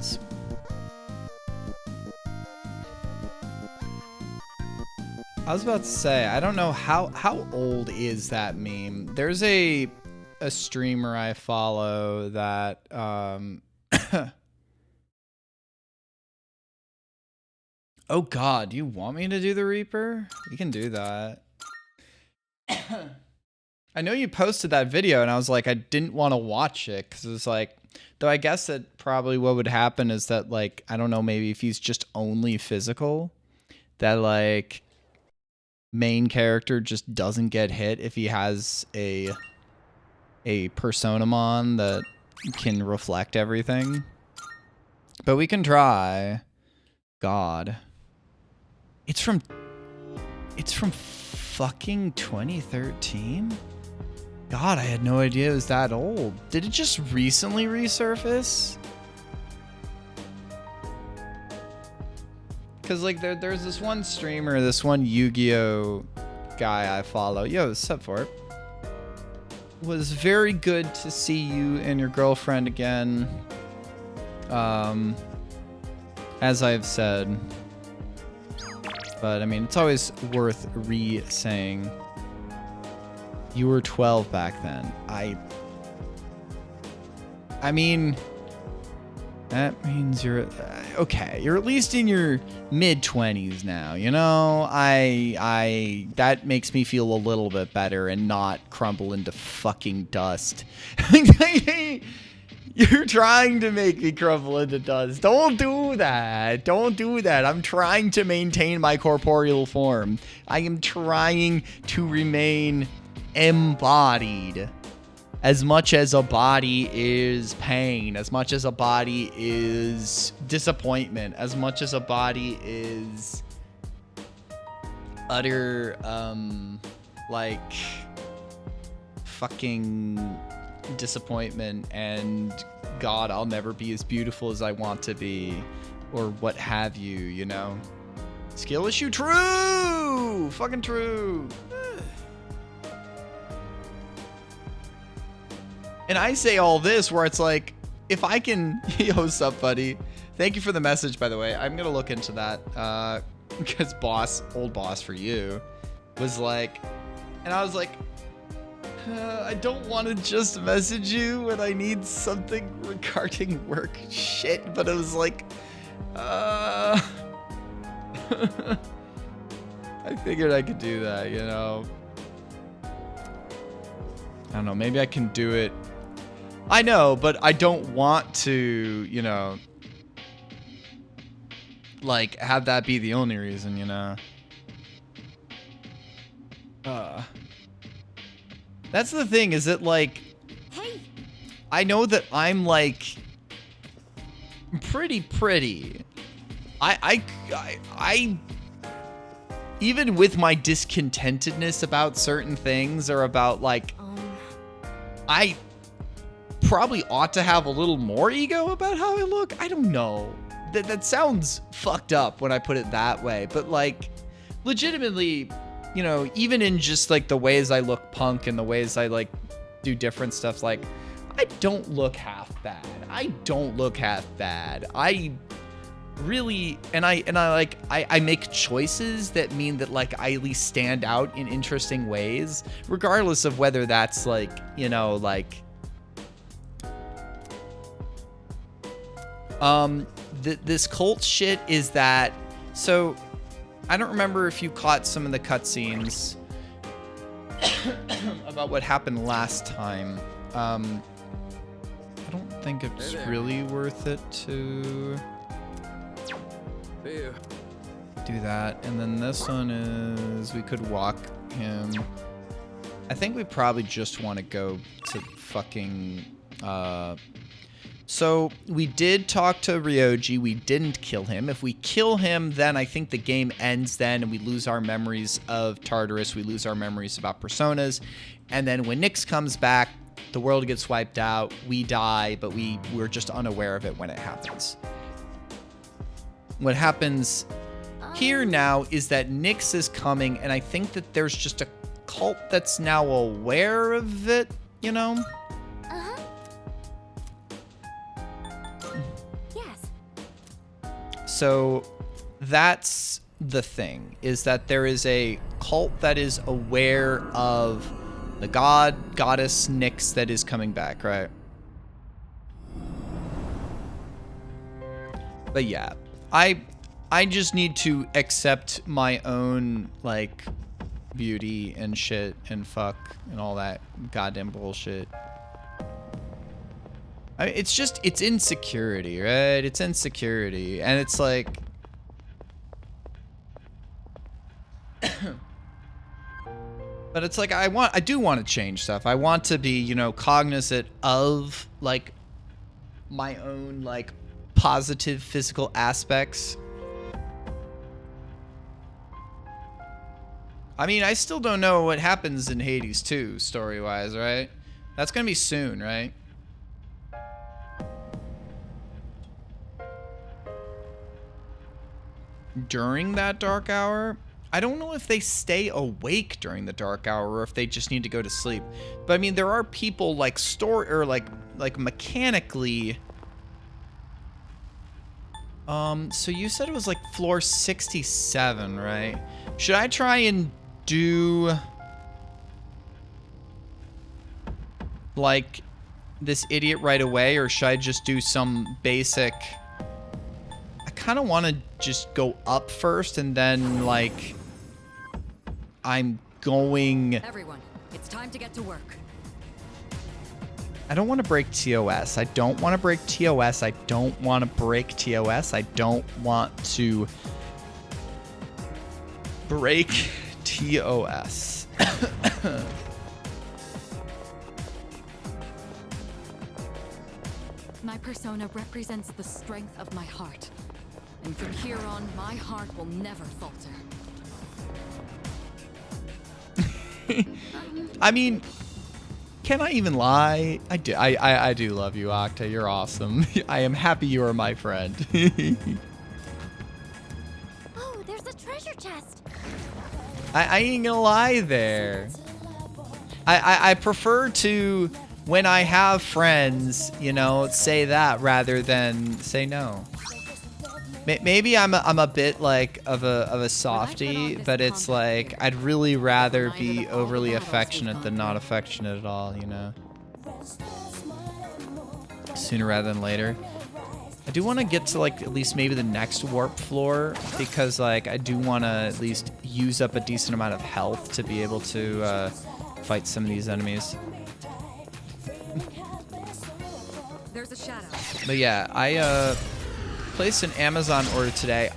memes. I was about to say, I don't know how old is that meme. There's a streamer I follow that oh god, do you want me to do the Reaper? You can do that. I know you posted that video and I was like, I didn't want to watch it because it was like, though I guess that probably what would happen is that, like, I don't know, maybe if he's just only physical, that like main character just doesn't get hit if he has a Personamon that can reflect everything. But we can try. God. It's from fucking 2013? God, I had no idea it was that old. Did it just recently resurface? Cause like there's this one streamer, this one Yu-Gi-Oh guy I follow. Yo, what's up for it? Was very good to see you and your girlfriend again. As I've said. But I mean, it's always worth re-saying. You were 12 back then. I mean, that means you're okay. You're at least in your mid-20s now, you know? That makes me feel a little bit better and not crumble into fucking dust. You're trying to make me crumble into dust. Don't do that. Don't do that. I'm trying to maintain my corporeal form. I am trying to remain embodied. As much as a body is pain, as much as a body is disappointment, as much as a body is utter, like, fucking disappointment and God, I'll never be as beautiful as I want to be, or what have you, you know? Skill issue? True! Fucking true! And I say all this where it's like, if I can, yo, what's up, buddy? Thank you for the message, by the way. I'm going to look into that. Because old boss for you, was like, and I was like, I don't want to just message you when I need something regarding work shit. But it was like, I figured I could do that, you know? I don't know, maybe I can do it. I know, but I don't want to, you know, like, have that be the only reason, you know? That's the thing, is that, like, Hey. I know that I'm, like, pretty. I even with my discontentedness about certain things, or about, like, I probably ought to have a little more ego about how I look. I don't know. That sounds fucked up when I put it that way. But, like, legitimately, you know, even in just, like, the ways I look punk and the ways I, like, do different stuff, like, I don't look half bad. I really, and I make choices that mean that, like, I at least stand out in interesting ways, regardless of whether that's, like, you know, like, this cult shit is that, so I don't remember if you caught some of the cutscenes about what happened last time. I don't think it's really worth it to do that. And then this one is, we could walk him. I think we probably just want to go to fucking, so we did talk to Ryoji. We didn't kill him. If we kill him, then I think the game ends then, and we lose our memories of Tartarus. We lose our memories about Personas. And then when Nyx comes back, the world gets wiped out. We die, but we're just unaware of it when it happens. What happens here now is that Nyx is coming, and I think that there's just a cult that's now aware of it, you know? Yes. So that's the thing, is that there is a cult that is aware of the goddess Nyx that is coming back, right? But yeah, I just need to accept my own, like, beauty and shit and fuck and all that goddamn bullshit. I mean, it's insecurity, right? It's insecurity. And it's like... But it's like, I do want to change stuff. I want to be, you know, cognizant of, like, my own, like, positive physical aspects. I mean, I still don't know what happens in Hades 2, story-wise, right? That's gonna be soon, right? During that dark hour? I don't know if they stay awake during the dark hour or if they just need to go to sleep. But I mean, there are people like like mechanically. So you said it was like floor 67, right? Should I try and do like this idiot right away, or should I just do some basic? I kind of want to just go up first and then like I'm going. Everyone, it's time to get to work. I don't want to break TOS. I don't want to break TOS. I don't want to break TOS. I don't want to break TOS. My persona represents the strength of my heart. And from here on, my heart will never falter. I mean, can I even lie? I do love you, Octa. You're awesome. I am happy you are my friend. Oh, there's a treasure chest. I ain't gonna lie there. I prefer to, when I have friends, you know, say that rather than say no. Maybe I'm a bit like of a softie, but it's like I'd really rather be overly affectionate than not affectionate at all, you know. Sooner rather than later. I do want to get to like at least maybe the next warp floor, because like I do want to at least use up a decent amount of health to be able to fight some of these enemies. There's a shadow. But yeah, I placed an Amazon order today.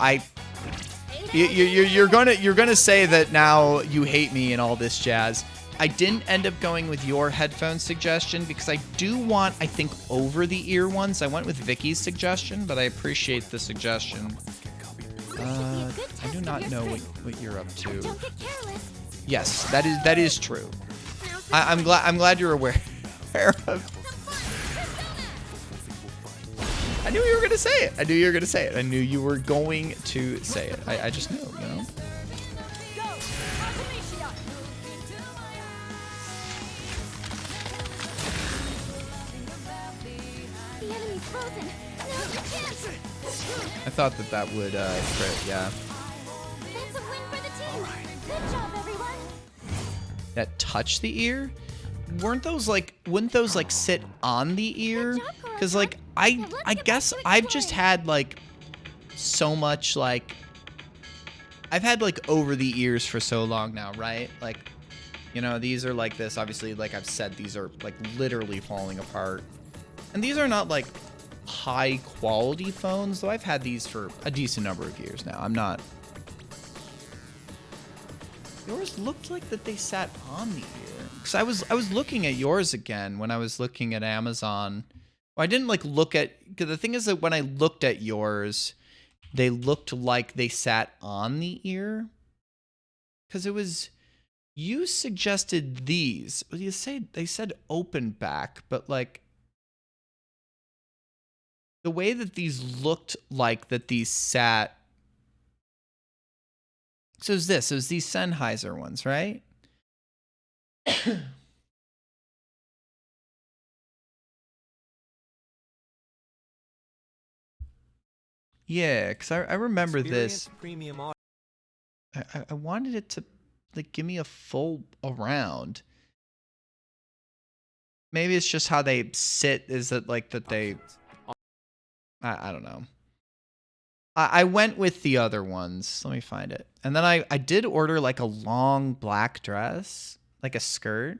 You're gonna say that now you hate me and all this jazz. I didn't end up going with your headphone suggestion because I do want, I think, over-the-ear ones. I went with Vicky's suggestion, but I appreciate the suggestion. I do not know what you're up to. Don't get careless. Yes, that is true. I'm glad you're aware of. I knew you were gonna say it. I knew you were gonna say it. I knew you were going to say it. I just knew, you know. The enemy's frozen. Now's the chance. I thought that would crit, yeah. That's a win for the team. Good job, everyone. That touch the ear? Wouldn't those like sit on the ear? Cause like I guess I've just had like so much like I've had like over the ears for so long now, right? Like, you know, these are like this, obviously, like I've said, these are like literally falling apart. And these are not like high quality phones, though I've had these for a decent number of years now. I'm not. Yours looked like that they sat on the ear. Because I was looking at yours again when I was looking at Amazon. Well, I didn't like look at, because the thing is that when I looked at yours, they looked like they sat on the ear. Because it was, you suggested these. Well, they said open back, but like the way that these looked like that these sat. So it was these Sennheiser ones, right? Yeah, because I remember this. Premium audio. I wanted it to like give me a full around. Maybe it's just how they sit. Is it like that they? I don't know. I went with the other ones. Let me find it. And then I did order like a long black dress, like a skirt.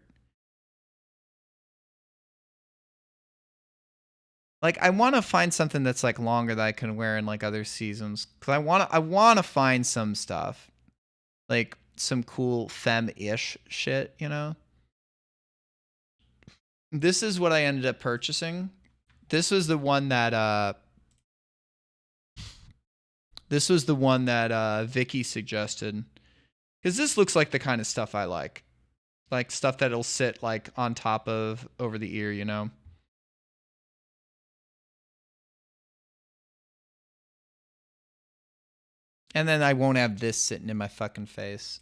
Like I want to find something that's like longer that I can wear in like other seasons, cuz I want to find some stuff. Like some cool femme-ish shit, you know? This is what I ended up purchasing. This was the one that Vicky suggested. Cuz this looks like the kind of stuff I like. Like stuff that'll sit like on top of over the ear, you know? And then I won't have this sitting in my fucking face.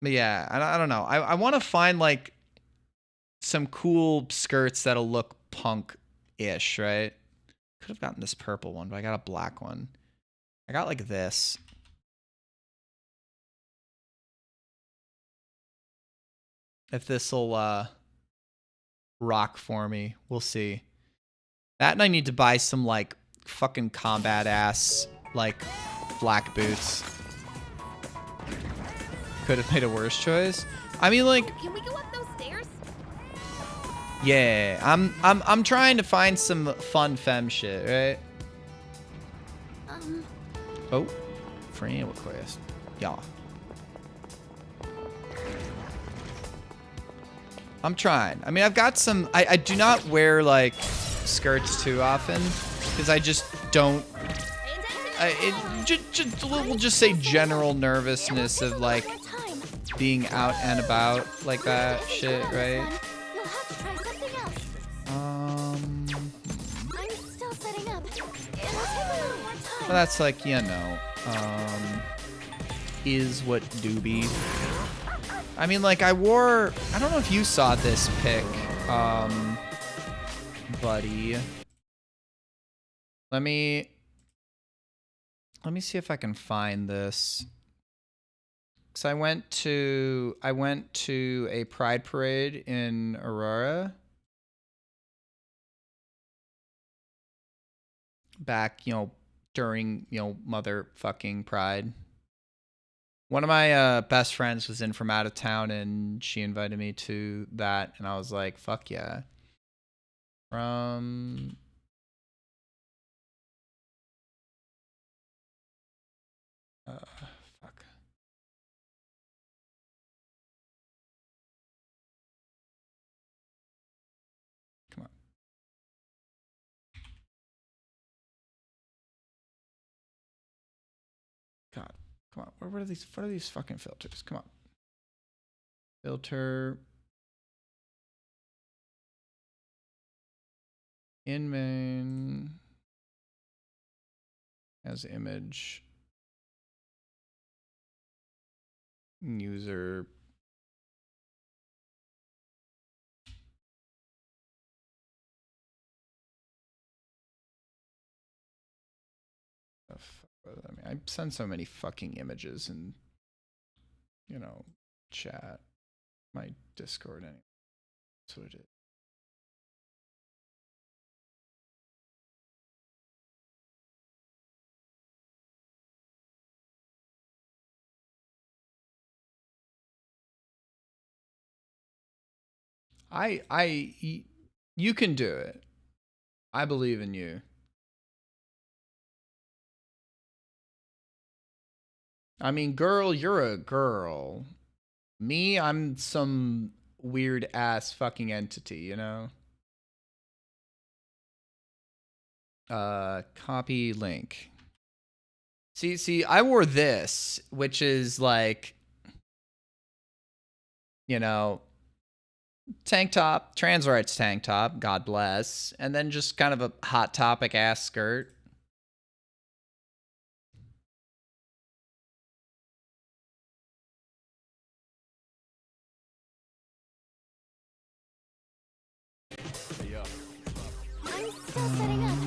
But yeah, I don't know. I want to find like some cool skirts that'll look punk-ish, right? Could have gotten this purple one, but I got a black one. I got like this. If this'll rock for me, we'll see. That and I need to buy some like fucking combat ass like black boots. Could have made a worse choice. I mean, like, Can we go up those stairs? yeah, I'm trying to find some fun femme shit, right? Oh, free request. Yeah. I'm trying. I mean, I've got some. I do not wear like skirts too often because I just don't. We'll just say general nervousness of like being out and about like that shit, right? You'll have to try something else. I'm still setting up. It'll take a little more time. Well, that's like, you know, is what doobie. I mean, like, I don't know if you saw this pic, buddy. Let me see if I can find this. Cause I went to a pride parade in Aurora back, you know, during, you know, motherfucking pride. One of my best friends was in from out of town and she invited me to that and I was like, fuck yeah. From fuck. Come on. God, come on. What are these fucking filters? Come on. Filter. In main. As image. User. I mean, I send so many fucking images and, you know, chat. My Discord anyway. That's what it is. You can do it. I believe in you. I mean, girl, you're a girl. Me, I'm some weird ass fucking entity, you know? Copy link. See, I wore this, which is like, you know, tank top, trans rights tank top, God bless, and then just kind of a hot topic ass skirt. I'm still setting up.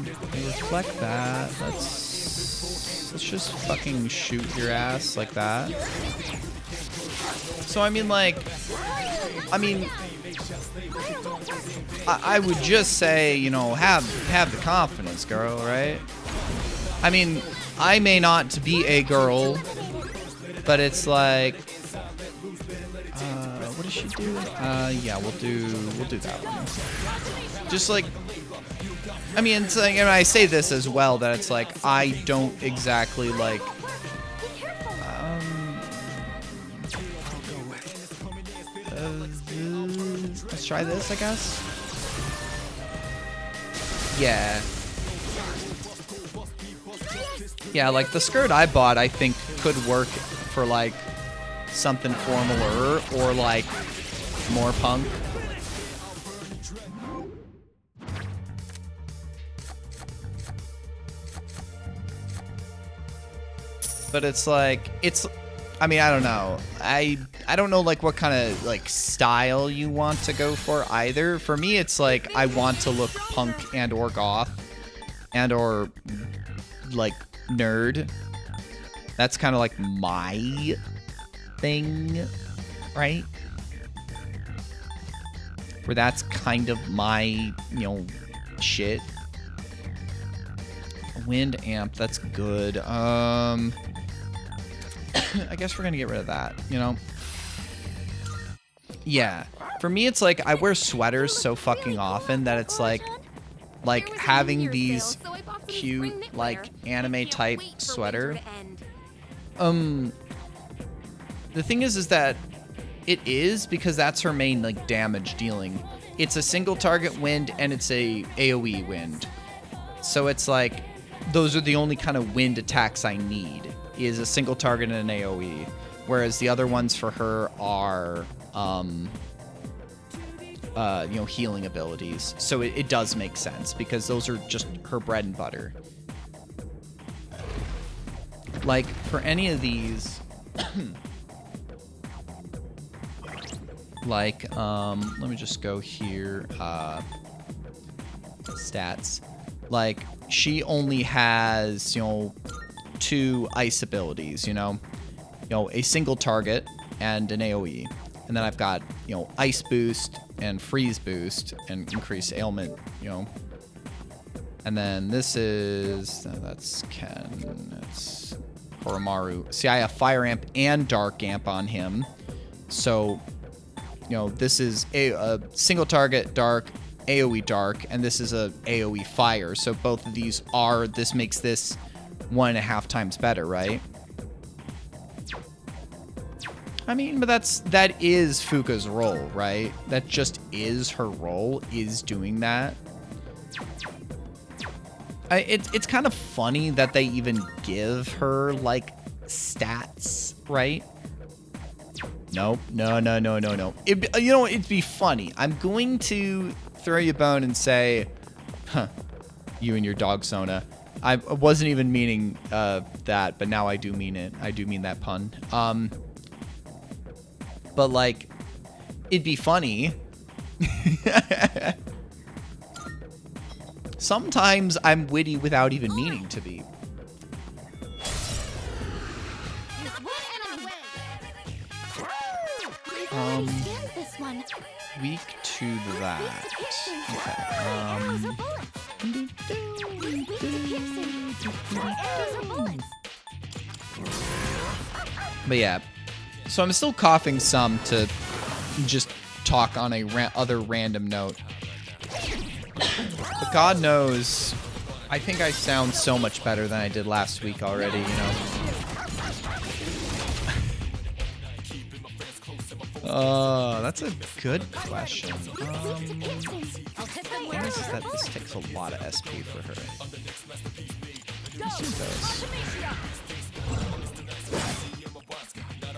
deflect that. Let's just fucking shoot your ass like that. So I mean, like, I would just say, you know, have the confidence, girl, right? I mean, I may not be a girl, but it's like, what does she do? Yeah, we'll do that one. Just like, I mean, it's like, and I say this as well, that it's like, I don't exactly like, let's try this, I guess. Yeah. Yeah, like the skirt I bought, I think could work for like something formaler or like more punk. But it's like, I mean, I don't know. I don't know like what kind of like style you want to go for either. For me, it's like I want to look punk and or goth and or like nerd. That's kind of like my thing, right? Where that's kind of my, you know, shit. Wind amp, that's good. I guess we're gonna get rid of that, you know? Yeah. For me, it's like I wear sweaters so fucking often that it's like having these cute, like, anime type sweater. The thing is that it is because that's her main, like, damage dealing. It's a single target wind and it's a AoE wind. So it's like, those are the only kind of wind attacks I need, is a single target and an AoE. Whereas the other ones for her are, you know, healing abilities. So it does make sense because those are just her bread and butter. Like, for any of these, like, let me just go here, stats. Like, she only has, you know, 2 ice abilities, you know, a single target and an AoE. And then I've got, you know, ice boost and freeze boost and increase ailment, you know. And then this is, that's Ken, that's Koromaru. See, I have fire amp and dark amp on him. So, you know, this is a single target dark, AoE dark, and this is a AoE fire. So both of these are, this makes this 1.5 times better, right? I mean, but that is Fuka's role, right? That just is her role, is doing that. It's kind of funny that they even give her, like, stats, right? Nope. No. You know, it'd be funny. I'm going to throw you a bone and say, huh, you and your dog Sona. I wasn't even meaning that, but now I do mean it. I do mean that pun. But, like, it'd be funny. Sometimes I'm witty without even meaning to be. Weak to that. But yeah. So I'm still coughing some to just talk on a other random note. But God knows, I think I sound so much better than I did last week already, you know? That's a good question. The thing is that this takes a lot of SP for her. Let's do this.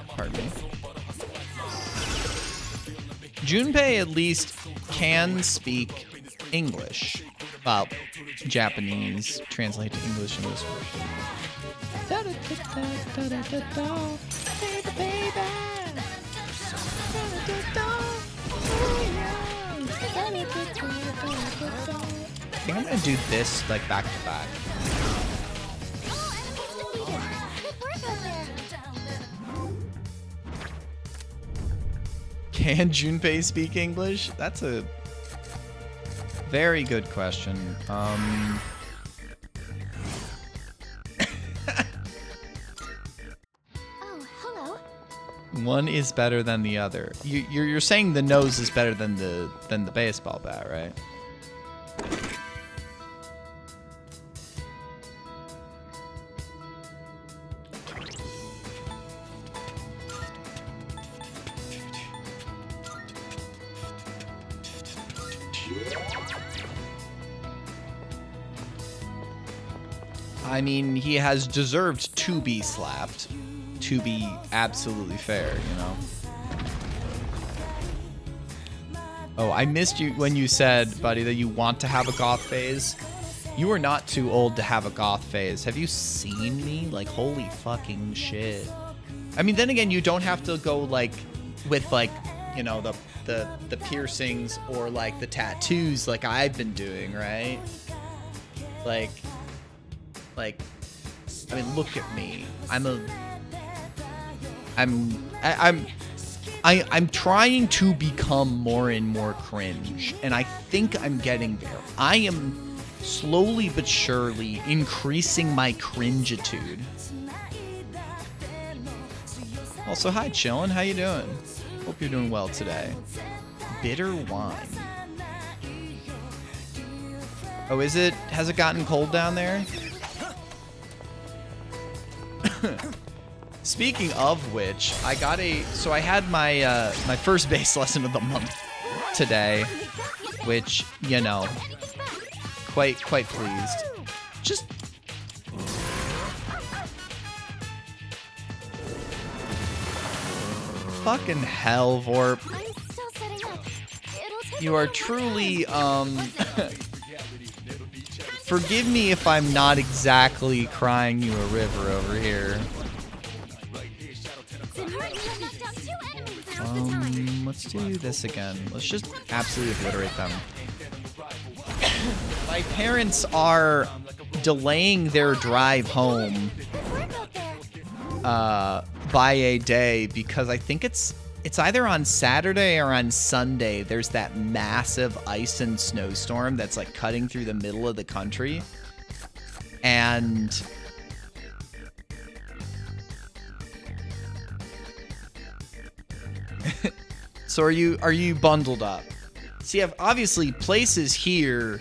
Pardon me. Junpei at least can speak English. Well, Japanese, translate to English in this version. think I'm gonna do this like back to back. Good work out there. Can Junpei speak English? That's a very good question. Oh, hello. One is better than the other. You're saying the nose is better than the baseball bat, right? I mean, he has deserved to be slapped, to be absolutely fair, you know? Oh, I missed you when you said, buddy, that you want to have a goth phase. You are not too old to have a goth phase. Have you seen me? Like, holy fucking shit. I mean, then again, you don't have to go, like, with, like, you know, the piercings or, like, the tattoos like I've been doing, right? Like, I mean, look at me. I'm trying to become more and more cringe, and I think I'm getting there. I am slowly but surely increasing my cringeitude. Also, hi, chillin'. How you doing? Hope you're doing well today. Bitter wine. Oh, is it? Has it gotten cold down there? Speaking of which, I had my my first bass lesson of the month today, which, you know, quite pleased. Just fucking hell, Vorp. I'm still setting up. It'll take You are truly forgive me if I'm not exactly crying you a river over here. Let's do this again. Let's just absolutely obliterate them. My parents are delaying their drive home by a day because I think it's either on Saturday or on Sunday. There's that massive ice and snowstorm that's like cutting through the middle of the country. And so are you bundled up? See, obviously places here.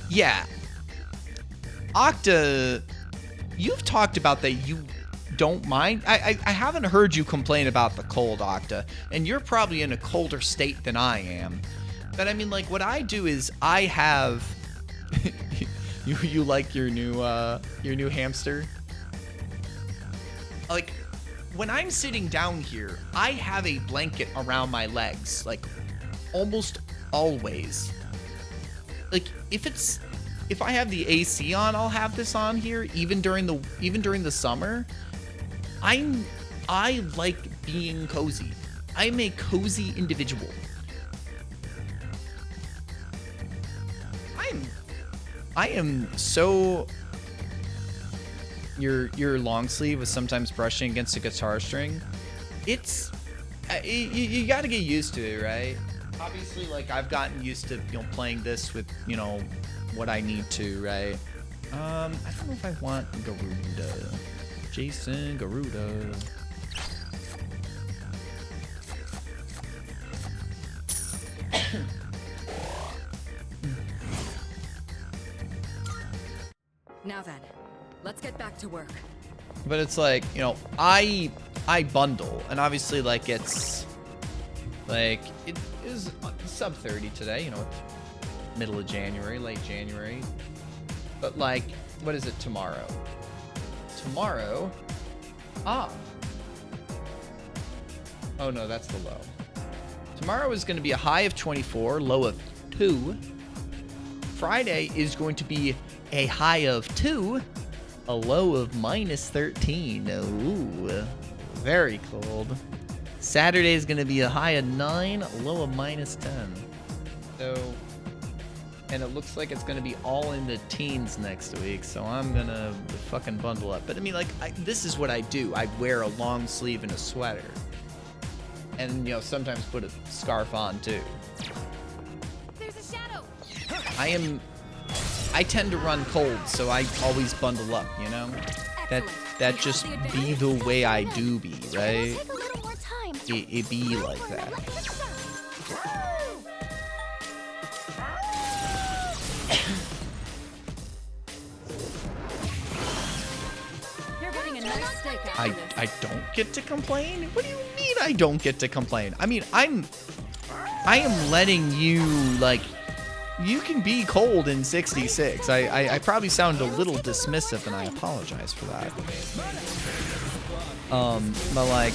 Yeah. Octa, you've talked about that you don't mind. I haven't heard you complain about the cold, Octa, and you're probably in a colder state than I am. But I mean, like, what I do is I have you like your new hamster? Like, when I'm sitting down here, I have a blanket around my legs, like almost always. Like, if I have the AC on, I'll have this on here even during the summer. I like being cozy. I'm a cozy individual. I am so. Your long sleeve with sometimes brushing against a guitar string. It's you got to get used to it, right? Obviously, like, I've gotten used to, you know, playing this with, you know, what I need to, right? I don't know if I want Garuda. Jason Garuda. Now then, let's get back to work. But it's like, you know, I bundle, and obviously, like, it's like, it is sub 30 today, you know, middle of January, late January. But, like, what is it tomorrow? Tomorrow, oh no, that's the low. Tomorrow is going to be a high of 24, low of 2. Friday is going to be a high of 2, a low of minus 13. Ooh, very cold. Saturday is going to be a high of 9, a low of minus 10. So, and it looks like it's gonna be all in the teens next week, so I'm gonna fucking bundle up. But I mean, like, this is what I do. I wear a long sleeve and a sweater, and you know, sometimes put a scarf on too. There's a shadow. I tend to run cold, so I always bundle up, you know? That just be the way I do be, right? Take a little more time. It be like that. You're getting a nice steak after this. I don't get to complain? What do you mean I don't get to complain? I mean, I am letting you, like, you can be cold in 66. I probably sound a little dismissive, and I apologize for that. But like,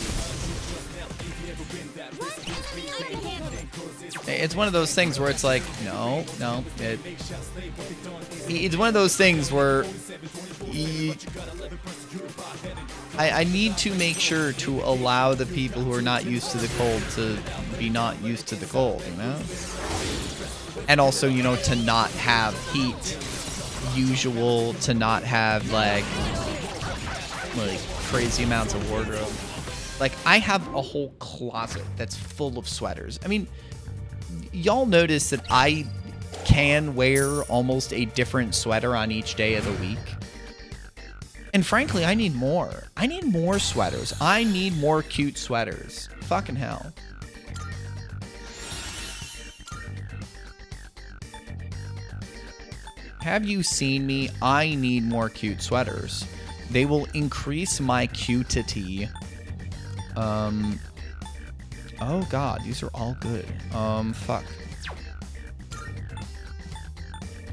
it's one of those things where it's like, no, it's one of those things where I need to make sure to allow the people who are not used to the cold to be not used to the cold, you know? And also, you know, to not have heat usual, to not have like crazy amounts of wardrobe. Like, I have a whole closet that's full of sweaters. I mean, y'all notice that I can wear almost a different sweater on each day of the week. And frankly, I need more. I need more sweaters. I need more cute sweaters. Fucking hell. Have you seen me? I need more cute sweaters. They will increase my cutity. Oh god, these are all good. Fuck.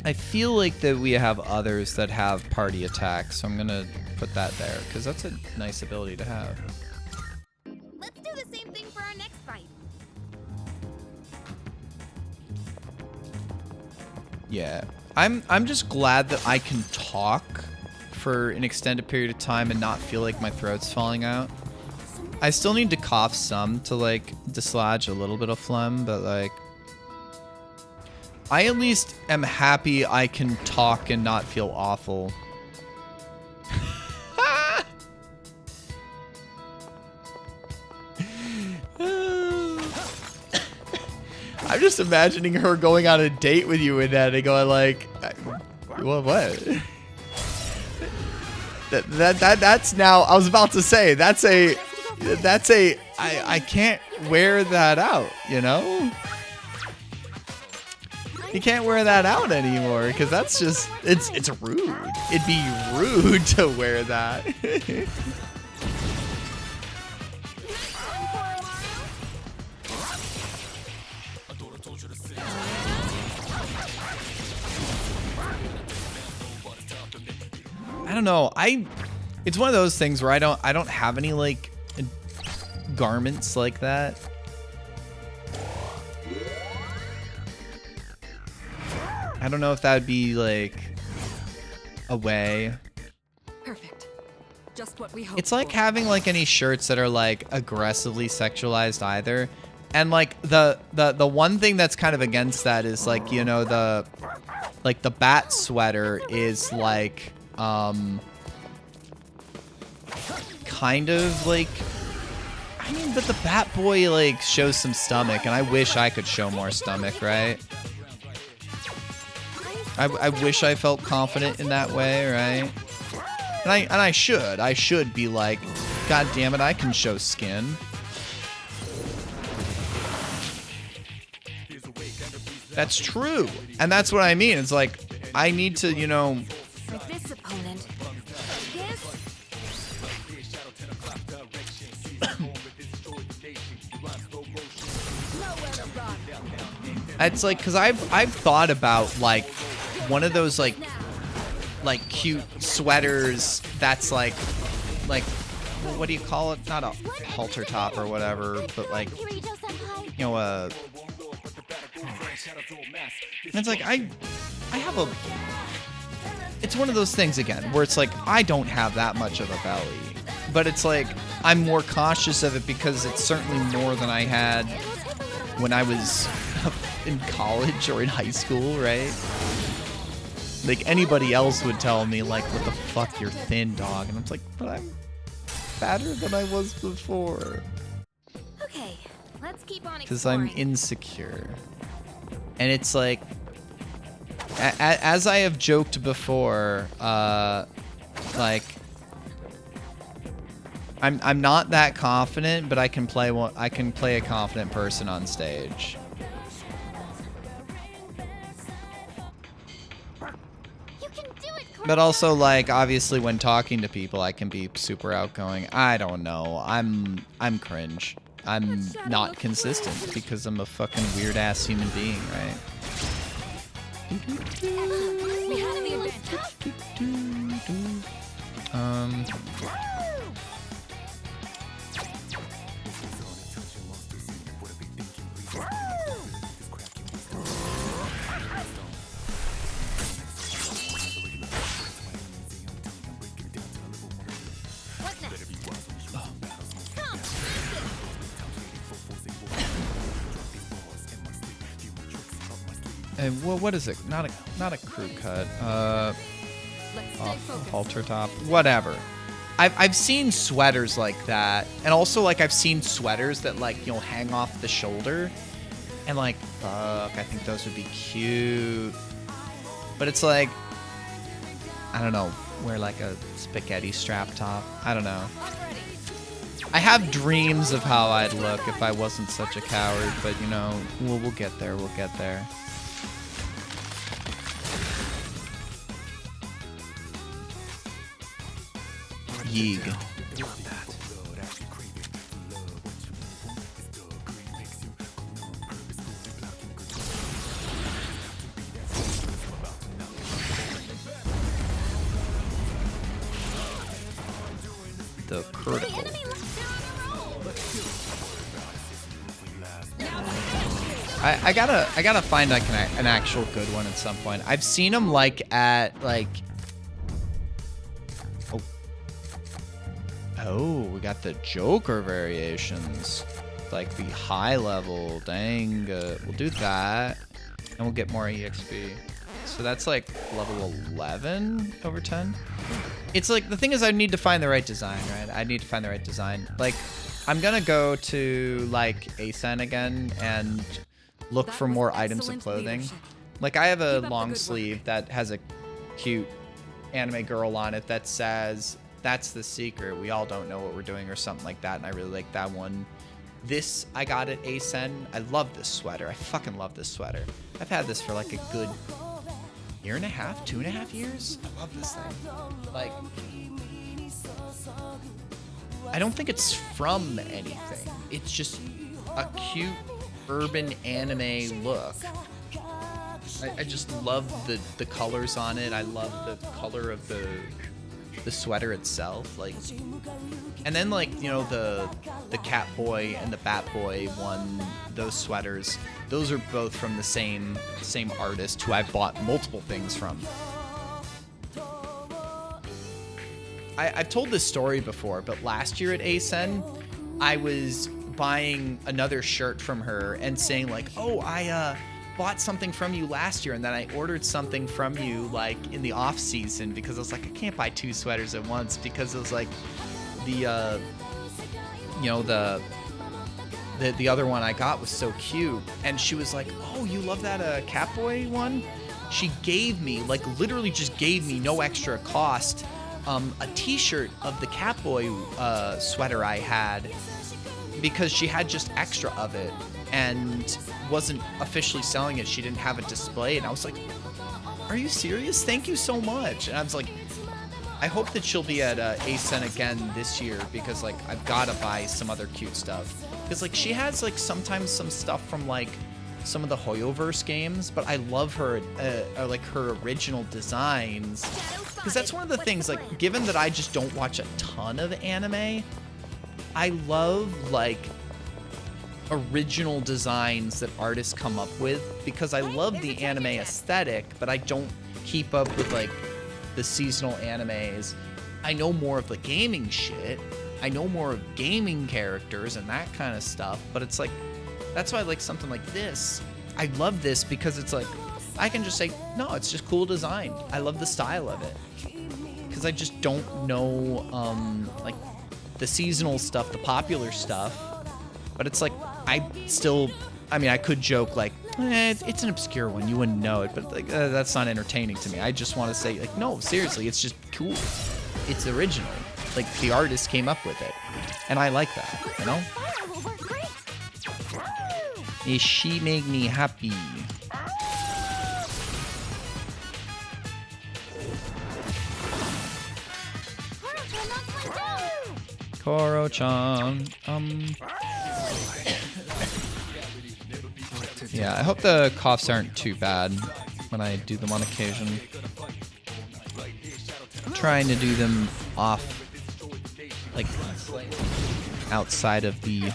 I feel like that we have others that have party attacks, so I'm gonna put that there, because that's a nice ability to have. Let's do the same thing for our next fight. Yeah. I'm just glad that I can talk for an extended period of time and not feel like my throat's falling out. I still need to cough some to like dislodge a little bit of phlegm, but like I at least am happy I can talk and not feel awful. I'm just imagining her going on a date with you and that and going like, what? That's now, I was about to say, I can't wear that out, you know? You can't wear that out anymore because that's just, it's rude. It'd be rude to wear that. I don't know. It's one of those things where I don't have any like garments like that. I don't know if that would be like a way. Perfect. Just what we hoped It's like for. having like any shirts that are like aggressively sexualized either. And like the one thing that's kind of against that is like, you know, the bat sweater is like kind of like, I mean, but the bat boy like shows some stomach, and I wish I could show more stomach, right? I wish I felt confident in that way, right? And I should be like, God damn it, I can show skin. That's true. And that's what I mean. It's like, I need to, you know, For this opponent, this it's like, cause I've thought about like one of those like cute sweaters that's like what do you call it? Not a halter top or whatever, but like, Kirito-senpai. you know, it's like I have a, it's one of those things again where it's like I don't have that much of a belly, but it's like I'm more cautious of it because it's certainly more than I had when I was in college or in high school, right? Like, anybody else would tell me, like, what the fuck, you're thin, dog. And I'm like, but I'm fatter than I was before. Okay, let's keep on Because I'm exploring. insecure. And it's like, as I have joked before, like, I'm not that confident, but I can play a confident person on stage. You can do it, But also, like, obviously when talking to people, I can be super outgoing. I don't know. I'm cringe. I'm not consistent because I'm a fucking weird ass human being, right? We have the advantage. What next? And what is it? Not a crew cut. Let's stay focused. Halter top. Whatever. I've seen sweaters like that, and also like I've seen sweaters that like you'll hang off the shoulder, and like fuck, I think those would be cute. But it's like, I don't know, wear like a spaghetti strap top. I don't know. I have dreams of how I'd look if I wasn't such a coward, but you know, we'll get there. We'll get there. Yeeg. The critical. I gotta find like an actual good one at some point. I've seen them like at like. Oh, we got the Joker variations, like the high level. Dang, we'll do that, and we'll get more EXP. So that's like level 11 over 10. It's like, the thing is, I need to find the right design, right? I need to find the right design. Like, I'm gonna go to like ASEN again and look for more items of clothing. Like, I have a long sleeve that has a cute anime girl on it that says, "That's the secret. We all don't know what we're doing," or something like that. And I really like that one. This I got at ASEN. I love this sweater. I fucking love this sweater. I've had this for like a good year and a half, 2.5 years. I love this thing. Like, I don't think it's from anything. It's just a cute urban anime look. I just love the colors on it. I love the color of the sweater itself, like, and then like, you know, the Catboy and the Batboy one, those sweaters, those are both from the same artist who I've bought multiple things from. I've told this story before, but last year at ASEN, I was buying another shirt from her and saying like, "Oh, I bought something from you last year, and then I ordered something from you like in the off season," because I was like, I can't buy 2 sweaters at once, because it was like the you know, the other one I got was so cute. And she was like, "Oh, you love that Catboy one?" She gave me, like, literally just gave me, no extra cost, a t-shirt of the Catboy sweater I had, because she had just extra of it and wasn't officially selling it. She didn't have it displayed. And I was like, "Are you serious? Thank you so much." And I was like, I hope that she'll be at ASEN again this year, because like I've got to buy some other cute stuff. Because like she has like sometimes some stuff from like some of the Hoyoverse games, but I love her like her original designs. Because that's one of the things, like, given that I just don't watch a ton of anime, I love like original designs that artists come up with, because I love the anime aesthetic, but I don't keep up with like the seasonal animes. I know more of the gaming shit. I know more of gaming characters and that kind of stuff, but it's like, that's why I like something like this. I love this because it's like, I can just say, no, it's just cool design. I love the style of it. Because I just don't know, like, the seasonal stuff, the popular stuff. But it's like, I mean, I could joke, like, it's an obscure one. You wouldn't know it. But, like, that's not entertaining to me. I just want to say, like, no, seriously, it's just cool. It's original. Like, the artist came up with it. And I like that, you know? She make me happy. Koro-chan. Yeah, I hope the coughs aren't too bad when I do them on occasion. I'm trying to do them off, like, outside of the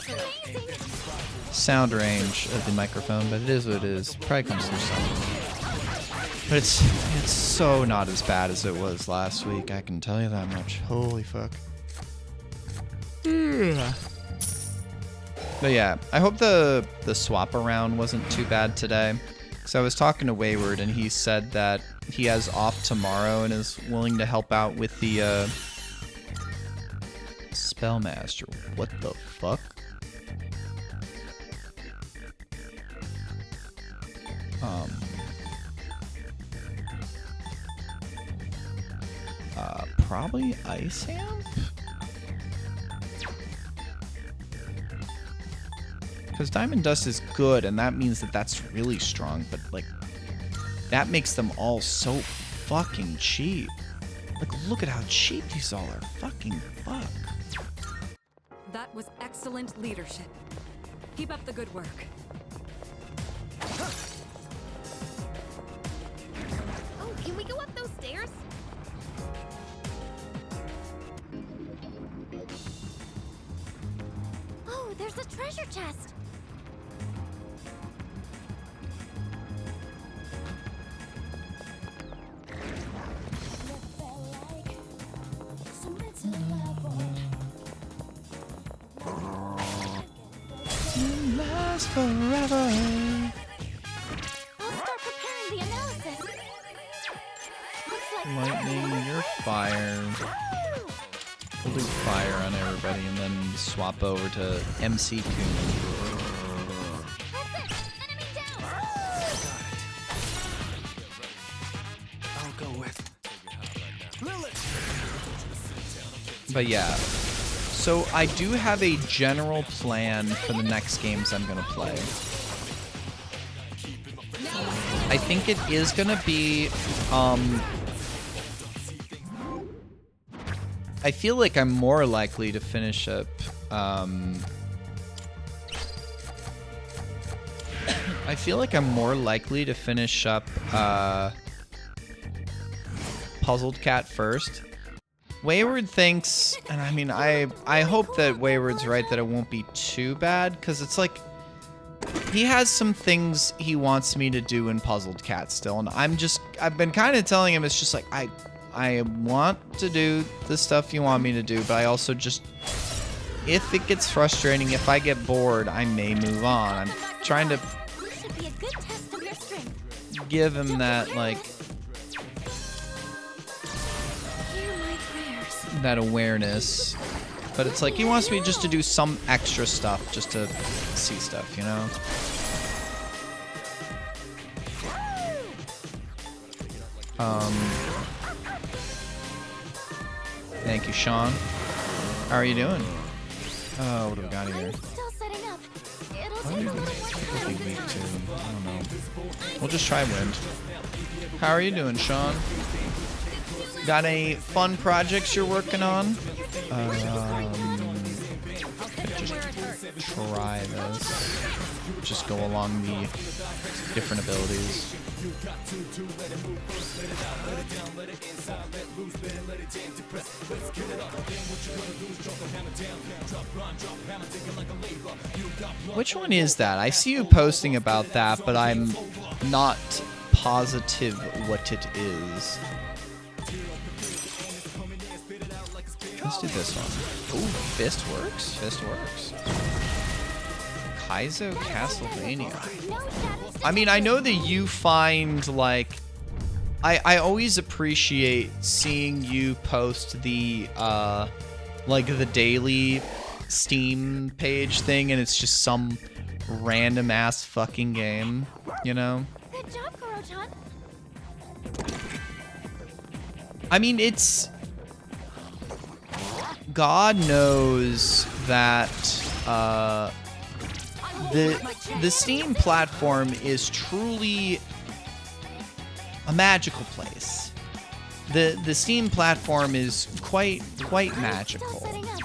sound range of the microphone, but it is what it is. Probably comes through something. But it's so not as bad as it was last week, I can tell you that much. Holy fuck. But yeah, I hope the swap around wasn't too bad today. Because I was talking to Wayward and he said that he has off tomorrow and is willing to help out with the Spellmaster. What the fuck? Probably Ice Amp? Because Diamond Dust is good, and that means that that's really strong, but, like, that makes them all so fucking cheap. Like, look at how cheap these all are. Fucking fuck. That was excellent leadership. Keep up the good work. Oh, can we go up those stairs? Oh, there's a treasure chest. Last forever. I'll start preparing the analysis. Looks like Lightning, you're fire. We'll do fire on everybody and then swap over to MC Coon. That's it. Enemy down. I'll go with Lilith. But yeah, so I do have a general plan for the next games I'm going to play. I think it is going to be, I feel like I'm more likely to finish up, I feel like I'm more likely to finish up, Puzzled Cat first. Wayward thinks, and I mean, I hope that Wayward's right that it won't be too bad, because it's like, he has some things he wants me to do in Puzzled Cat still, and I've been kind of telling him, it's just like, I want to do the stuff you want me to do, but I also just, if it gets frustrating, if I get bored, I may move on. I'm trying to This should be a good test of your strength. give him that, like, Hear my prayers. that awareness. But it's like, he wants me just to do some extra stuff, just to see stuff, you know? Thank you, Sean. How are you doing? Oh, what do we got here? I'm still setting up. It'll What are take you a little more pretty time. weak to? I don't know. We'll just try wind. How are you doing, Sean? Got any fun projects you're working on? Just try this. Just go along the different abilities. Which one is that? I see you posting about that, but I'm not positive what it is. Let's do this one. Ooh, fist works. Fist works. Paizo Castlevania. No shadows to I mean, I know that you find, like... I always appreciate seeing you post the, like, the daily Steam page thing, and it's just some random-ass fucking game, you know? Good job, Koro-chan. I mean, it's... God knows that the Steam platform is truly a magical place. The Steam platform is quite Still magical. setting up.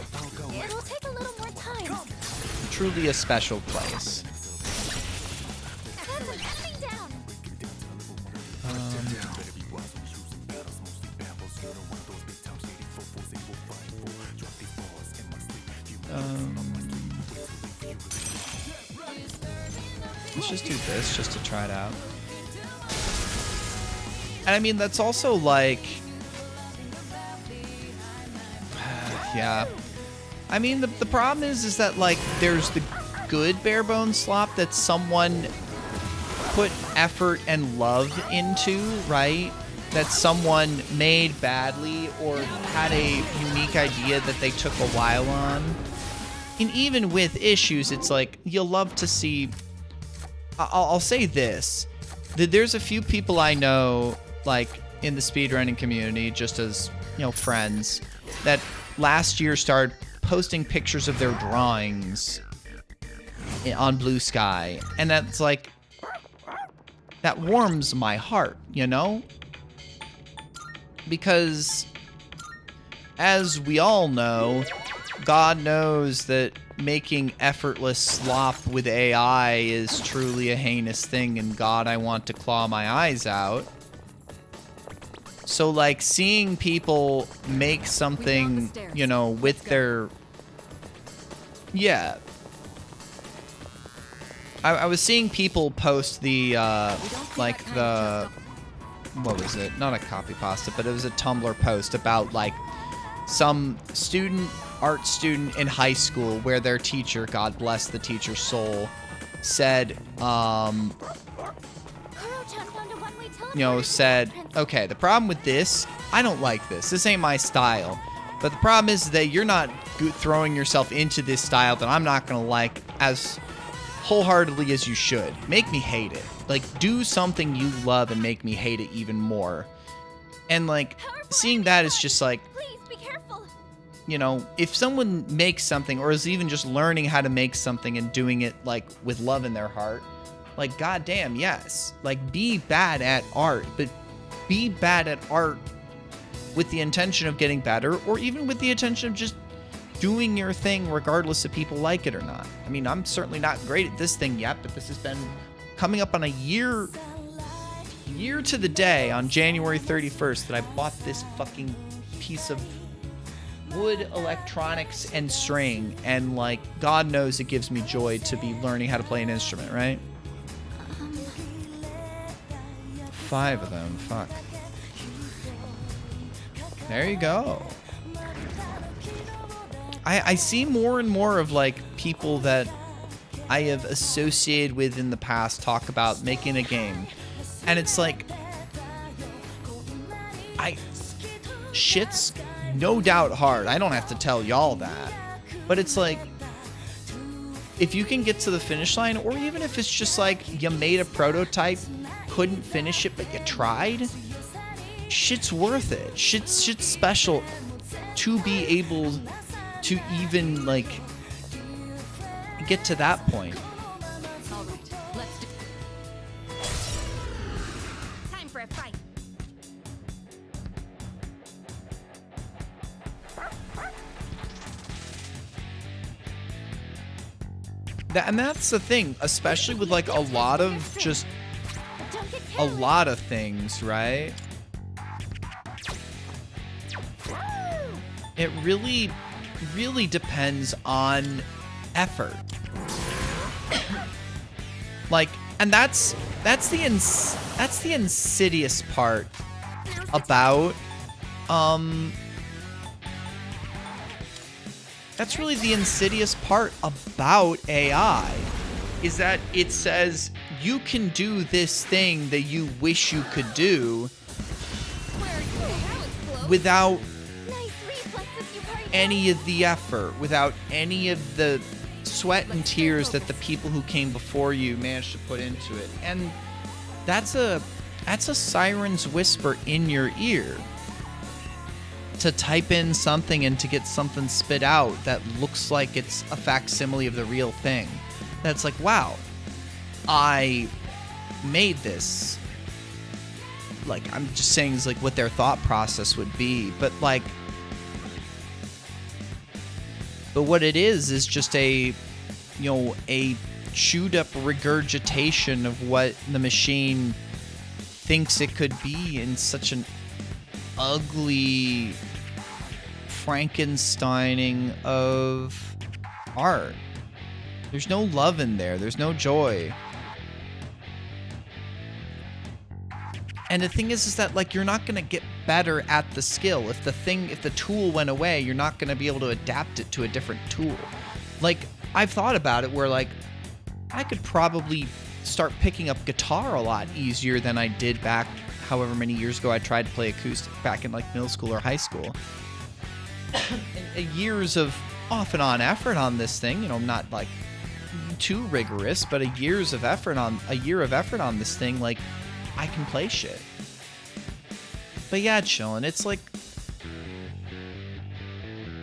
It'll take a little more time. Truly a special place. That's an enemy down. Let's just do this just to try it out. And I mean, that's also like... yeah. I mean, the problem is that, like, there's the good bare bones slop that someone put effort and love into, right? That someone made badly or had a unique idea that they took a while on. And even with issues, it's like, you'll love to see... I'll say this. There's a few people I know, like, in the speedrunning community, just as, you know, friends, that last year started posting pictures of their drawings on Blue Sky. And that's like... that warms my heart, you know? Because, as we all know, God knows that making effortless slop with AI is truly a heinous thing, and God, I want to claw my eyes out. So, like, seeing people make something, you know, with their... yeah. I was seeing people post the, like, the... what was it? Not a copy pasta, but it was a Tumblr post about, like, some art student in high school where their teacher, God bless the teacher's soul, said, Koro-chan found a one-way teleporter. you know, said, okay, the problem with this, I don't like this. This ain't my style. But the problem is that you're not throwing yourself into this style that I'm not going to like as wholeheartedly as you should. Make me hate it. Like, do something you love and make me hate it even more. And, like, seeing that is just like, Please be careful. you know, if someone makes something or is even just learning how to make something and doing it, like, with love in their heart, like, goddamn, yes. Like, be bad at art, but be bad at art with the intention of getting better, or even with the intention of just doing your thing regardless if people like it or not. I mean, I'm certainly not great at this thing yet, but this has been coming up on a year to the day on January 31st that I bought this fucking piece of wood, electronics, and string, and, like, God knows it gives me joy to be learning how to play an instrument, right? 5 of them, fuck. There you go. I see more and more of, like, people that I have associated with in the past talk about making a game. And it's like, shit's no doubt hard. I don't have to tell y'all that. But it's like, if you can get to the finish line, or even if it's just like you made a prototype, couldn't finish it, but you tried, shit's worth it. Shit's special to be able to even, like, get to that point. All right, let's do. Time for a fight. And that's the thing, especially with, like, a lot of just Don't get a careless. lot of things, right? Woo! It really depends on effort. Like, and that's the insidious part about that's really the insidious part about AI, is that it says you can do this thing that you wish you could do without Nice reflexes, you party any of the effort, without any of the sweat and tears that the people who came before you managed to put into it. And that's a siren's whisper in your ear. To type in something and to get something spit out that looks like it's a facsimile of the real thing. That's like, wow, I made this. Like, I'm just saying is like what their thought process would be, but like, but what it is just a chewed up regurgitation of what the machine thinks it could be in such an ugly Frankensteining of art. There's no love in there. There's no joy. And the thing is that like you're not gonna get better at the skill. If the tool went away, you're not gonna be able to adapt it to a different tool. Like I've thought about it where like I could probably start picking up guitar a lot easier than I did back however many years ago I tried to play acoustic back in like middle school or high school. Years of off and on effort on this thing, not like too rigorous, but a year of effort on this thing, like I can play shit. But yeah, chillin'. It's like,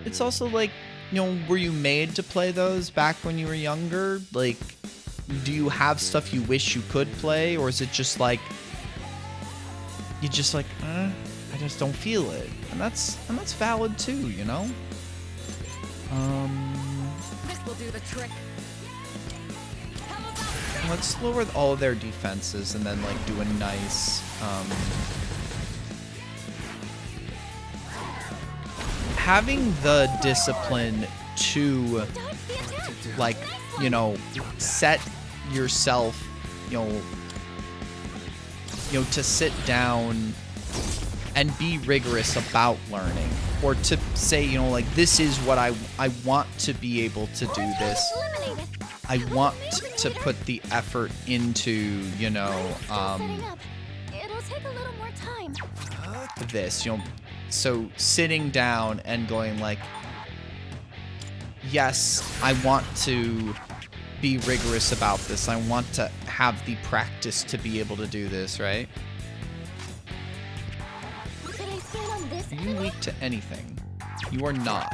it's also like, were you made to play those back when you were younger? Like, do you have stuff you wish you could play, or is it just like you just like, I just don't feel it, and that's valid too, This will do the trick. Let's lower all of their defenses and then like do a nice having the discipline to like set yourself to sit down and be rigorous about learning, or to say like this is what I want to be able to do this. I want to put the effort into, setting up. It'll take a little more time. this, so sitting down and going like, yes, I want to be rigorous about this. I want to have the practice to be able to do this, right? Should I stand on this Are you enemy? weak to anything? You are not.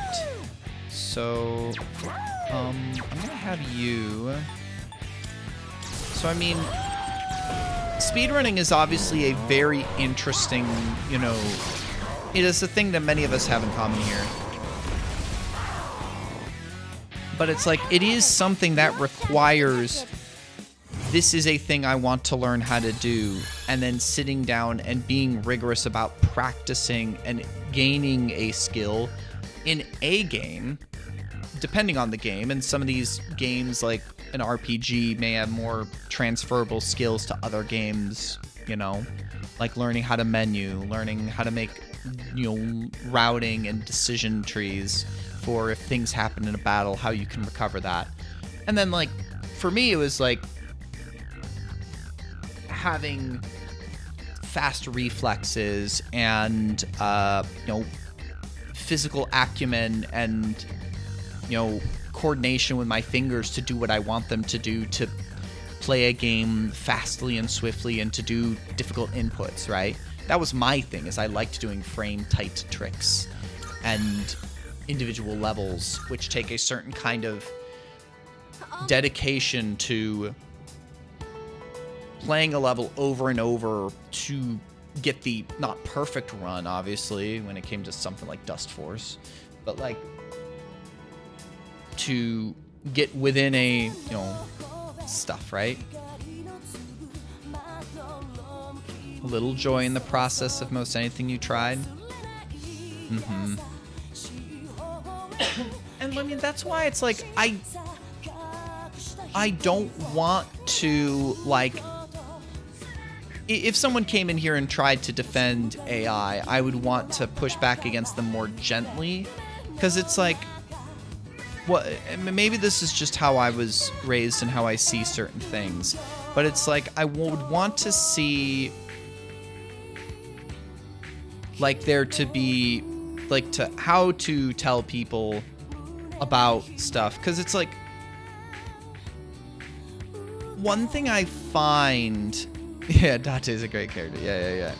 So, I'm gonna have you. So, I mean, speedrunning is obviously a very interesting, it is a thing that many of us have in common here. But it's like, it is something that requires, this is a thing I want to learn how to do, and then sitting down and being rigorous about practicing and gaining a skill in a game, depending on the game. And some of these games, like an RPG, may have more transferable skills to other games, like learning how to menu, learning how to make, routing and decision trees for if things happen in a battle, how you can recover that. And then, like, for me, it was like having fast reflexes and, physical acumen and, coordination with my fingers to do what I want them to do, to play a game fastly and swiftly and to do difficult inputs, right? That was my thing, is I liked doing frame-tight tricks and individual levels, which take a certain kind of dedication to playing a level over and over to get the not perfect run, obviously, when it came to something like Dust Force, but like to get within a, stuff, right? A little joy in the process of most anything you tried. And I mean, that's why it's like, I don't want to, like, if someone came in here and tried to defend AI, I would want to push back against them more gently, because it's like, well, maybe this is just how I was raised and how I see certain things, but it's like I would want to see like there to be like to how to tell people about stuff, because it's like one thing I find. Yeah, Date's a great character. Yeah.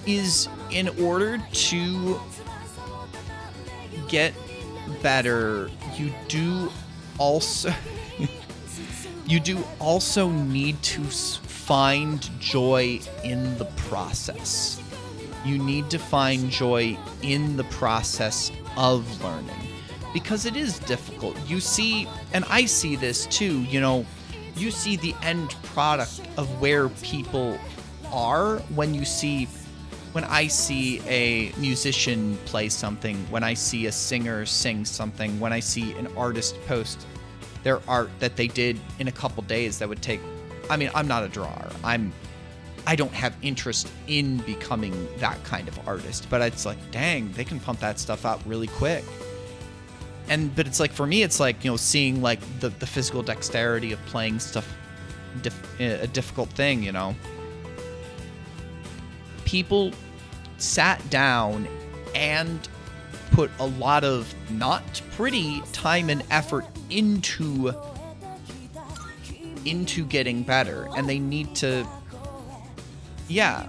Is in order to get better, you do also need to find joy in the process. You need to find joy in the process of learning, because it is difficult. You see, and I see this too, you know, you see the end product of where people are when I see a musician play something, when I see a singer sing something, when I see an artist post their art that they did in a couple days that would take, I mean, I'm not a drawer. I don't have interest in becoming that kind of artist, but it's like, dang, they can pump that stuff out really quick. But it's like, for me, it's like, you know, seeing like the physical dexterity of playing stuff, a difficult thing, you know. People sat down and put a lot of not pretty time and effort into getting better, and they need to, yeah.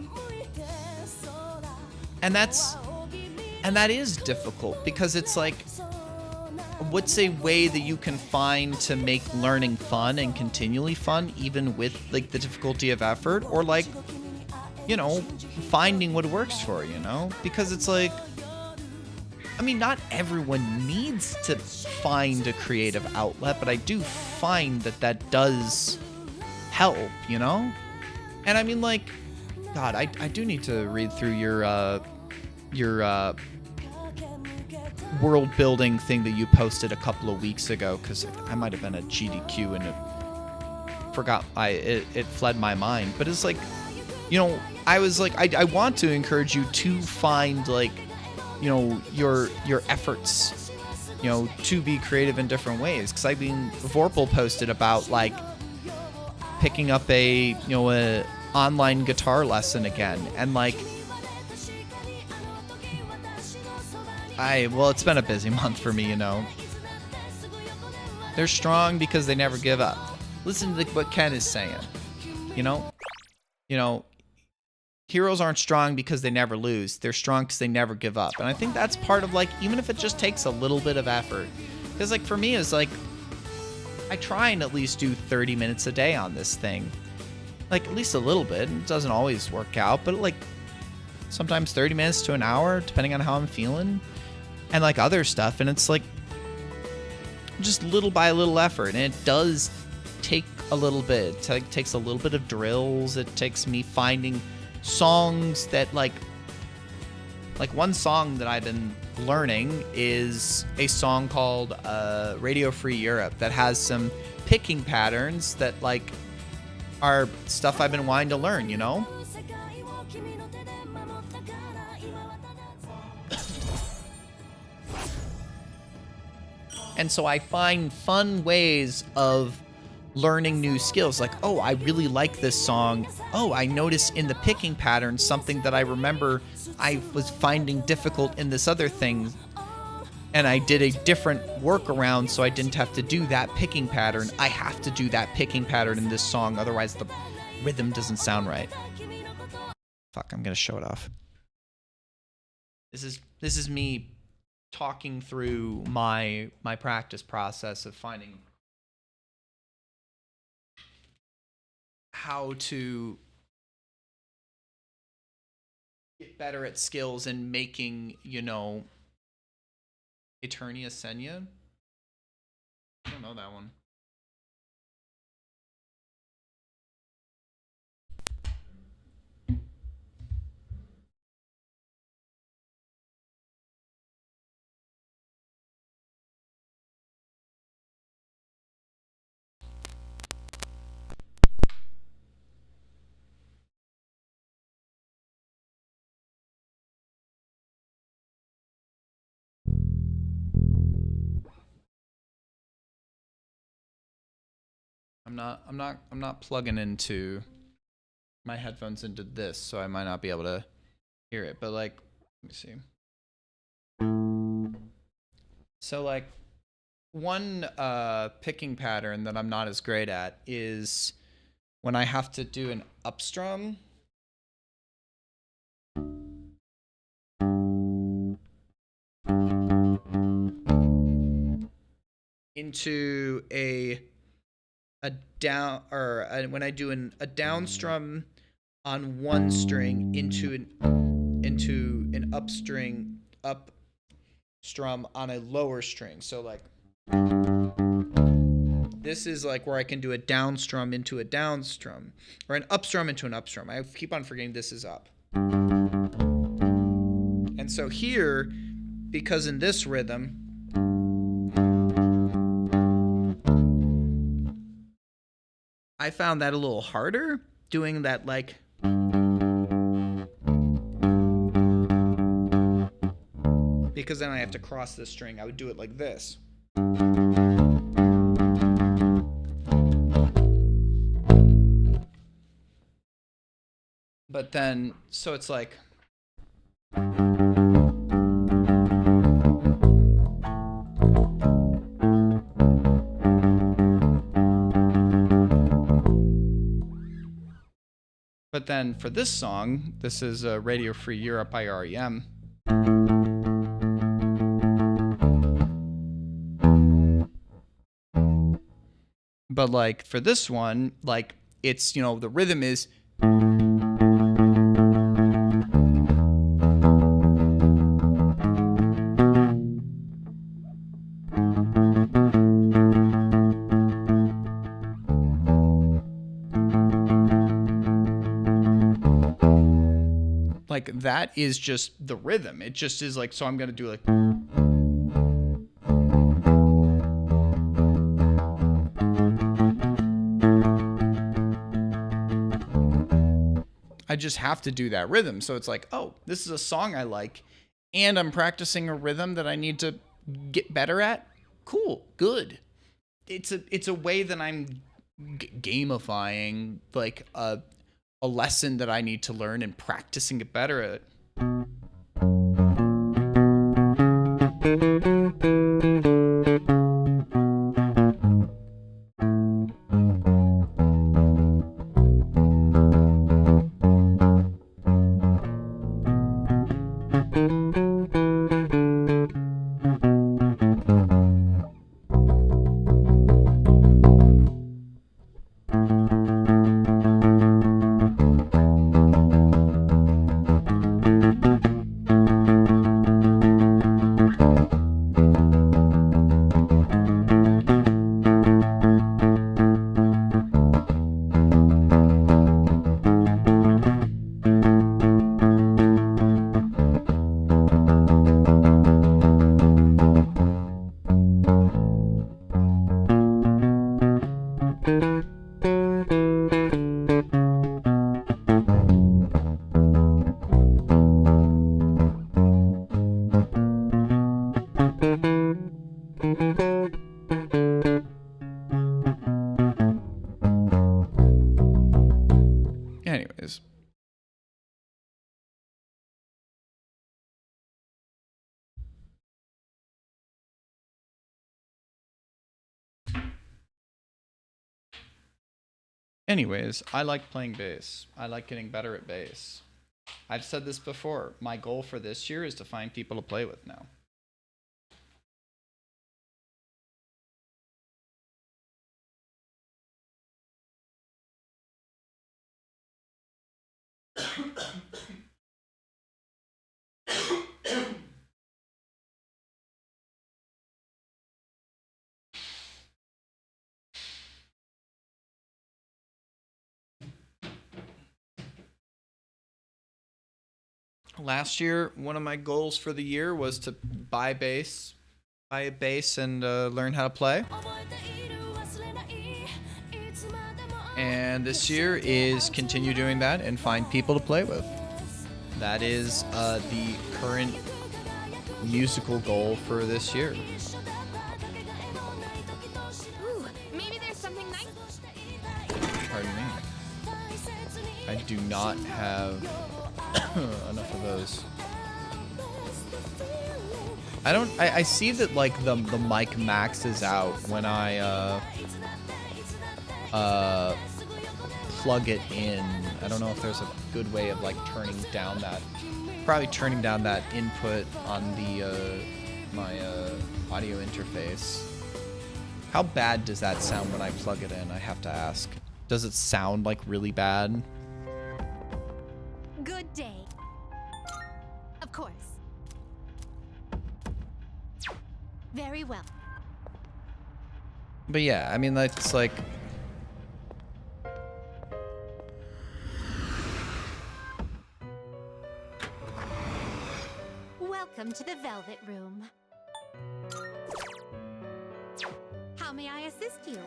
And that is difficult, because it's like, what's a way that you can find to make learning fun and continually fun, even with like the difficulty of effort, or like, you know, finding what works for you, know? Because it's like, I mean, not everyone needs to find a creative outlet, but I do find that does help, you know? And I mean, like, God, I do need to read through your world building thing that you posted a couple of weeks ago, because I might have been at GDQ and it fled my mind. But it's like, you know, I was like, I want to encourage you to find, like, you know, your efforts, you know, to be creative in different ways. Because I mean, Vorpal posted about like picking up a online guitar lesson again, and like, it's been a busy month for me, you know. They're strong because they never give up. Listen to what Ken is saying, you know. Heroes aren't strong because they never lose. They're strong because they never give up. And I think that's part of, like, even if it just takes a little bit of effort. Because, like, for me, it's like, I try and at least do 30 minutes a day on this thing. Like, at least a little bit. It doesn't always work out, but, like, sometimes 30 minutes to an hour, depending on how I'm feeling. And, like, other stuff. And it's, like, just little by little effort. And it does take a little bit. It takes a little bit of drills. It takes me finding songs that, like one song that I've been learning is a song called Radio Free Europe that has some picking patterns that, like, are stuff I've been wanting to learn, you know? And so I find fun ways of learning new skills. Like, oh, I really like this song. Oh, I notice in the picking pattern something that I remember I was finding difficult in this other thing, and I did a different workaround so I didn't have to do that picking pattern. I have to do that picking pattern in this song, otherwise the rhythm doesn't sound right. Fuck, I'm gonna show it off. This is me talking through my practice process of finding how to get better at skills and making, you know, Eternia Senya. I don't know that one. I'm not plugging into my headphones into this, so I might not be able to hear it. But like, let me see. So like, one picking pattern that I'm not as great at is when I have to do an upstrum. Into a down, or when I do a down strum on one string into an up strum on a lower string. So like this is like where I can do a down strum into a down strum, or an up strum into an up strum. I keep on forgetting this is up. And so here, because in this rhythm, I found that a little harder, doing that like because then I have to cross this string. I would do it like this. But then, so it's like But then for this song, this is Radio Free Europe by REM. But like for this one, like it's, you know, the rhythm is like that is just the rhythm. It just is like, so I'm gonna do like I just have to do that rhythm. So it's like, oh, this is a song I like, and I'm practicing a rhythm that I need to get better at. Cool, good. It's a way that I'm gamifying like a lesson that I need to learn and practicing it better at. Anyways. Anyways, I like playing bass. I like getting better at bass. I've said this before. My goal for this year is to find people to play with now. Last year, one of my goals for the year was to buy a bass and learn how to play. And this year is continue doing that and find people to play with. That is the current musical goal for this year. Ooh, maybe there's something nice. do not have enough of those. I see that like the mic maxes out when I plug it in. I don't know if there's a good way of like turning down that, probably turning down that input on the my audio interface. How bad does that sound when I plug it in? I have to ask. Does it sound like really bad? Good day. Of course. Very well. But yeah, I mean, that's like... Welcome to the Velvet Room. How may I assist you?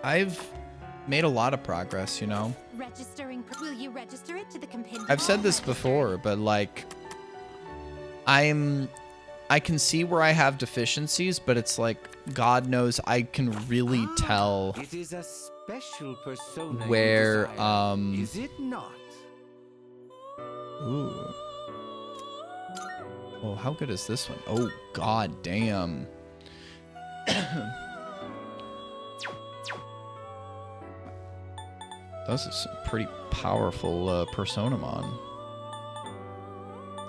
I've made a lot of progress, you know? Registering. Will you register it to the compendium? I've said this before, but like... I can see where I have deficiencies, but it's like, God knows I can really tell It is a special persona where, you desire, is it not? Ooh. Oh, how good is this one? Oh, god damn. Those are some pretty powerful Personamon.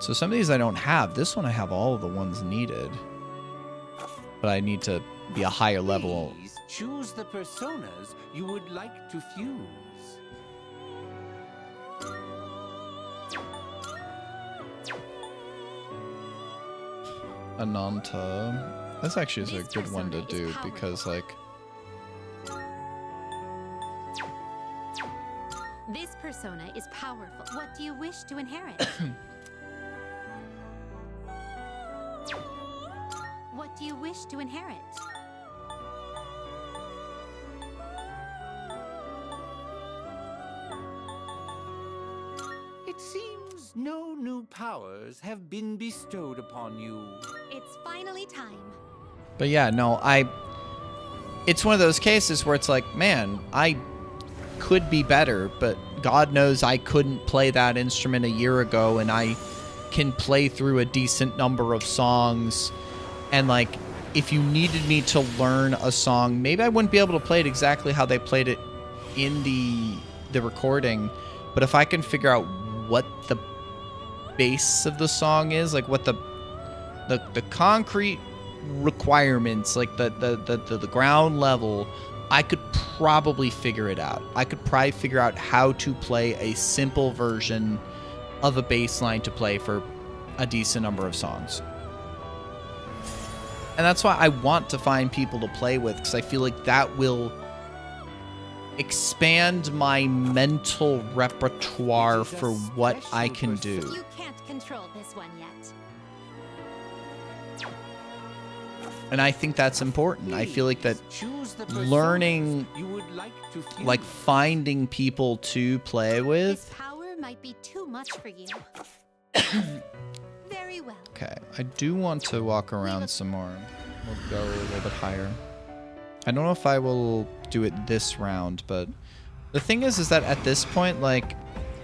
So some of these I don't have. This one I have all of the ones needed. But I need to be a higher level. Please choose the personas you would like to fuse. Ananta. This actually is a good one to do because like... This persona is powerful. What do you wish to inherit? What do you wish to inherit? It seems no new powers have been bestowed upon you. It's finally time. But yeah, no, it's one of those cases where it's like, man, I could be better, but God knows I couldn't play that instrument a year ago, and I can play through a decent number of songs. And like, if you needed me to learn a song, maybe I wouldn't be able to play it exactly how they played it in the recording, but if I can figure out what the base of the song is, like what the concrete requirements, like the ground level, I could probably figure it out. I could probably figure out how to play a simple version of a bass line to play for a decent number of songs. And that's why I want to find people to play with, because I feel like that will expand my mental repertoire for what I can do. You can't control this one yet. And I think that's important. I feel like that Choose the personas learning, you would like to fuse. like finding people to play This with. power might be too much for you. Very well. Okay, I do want to walk around some more. We'll go a little bit higher. I don't know if I will do it this round, but the thing is that at this point, like,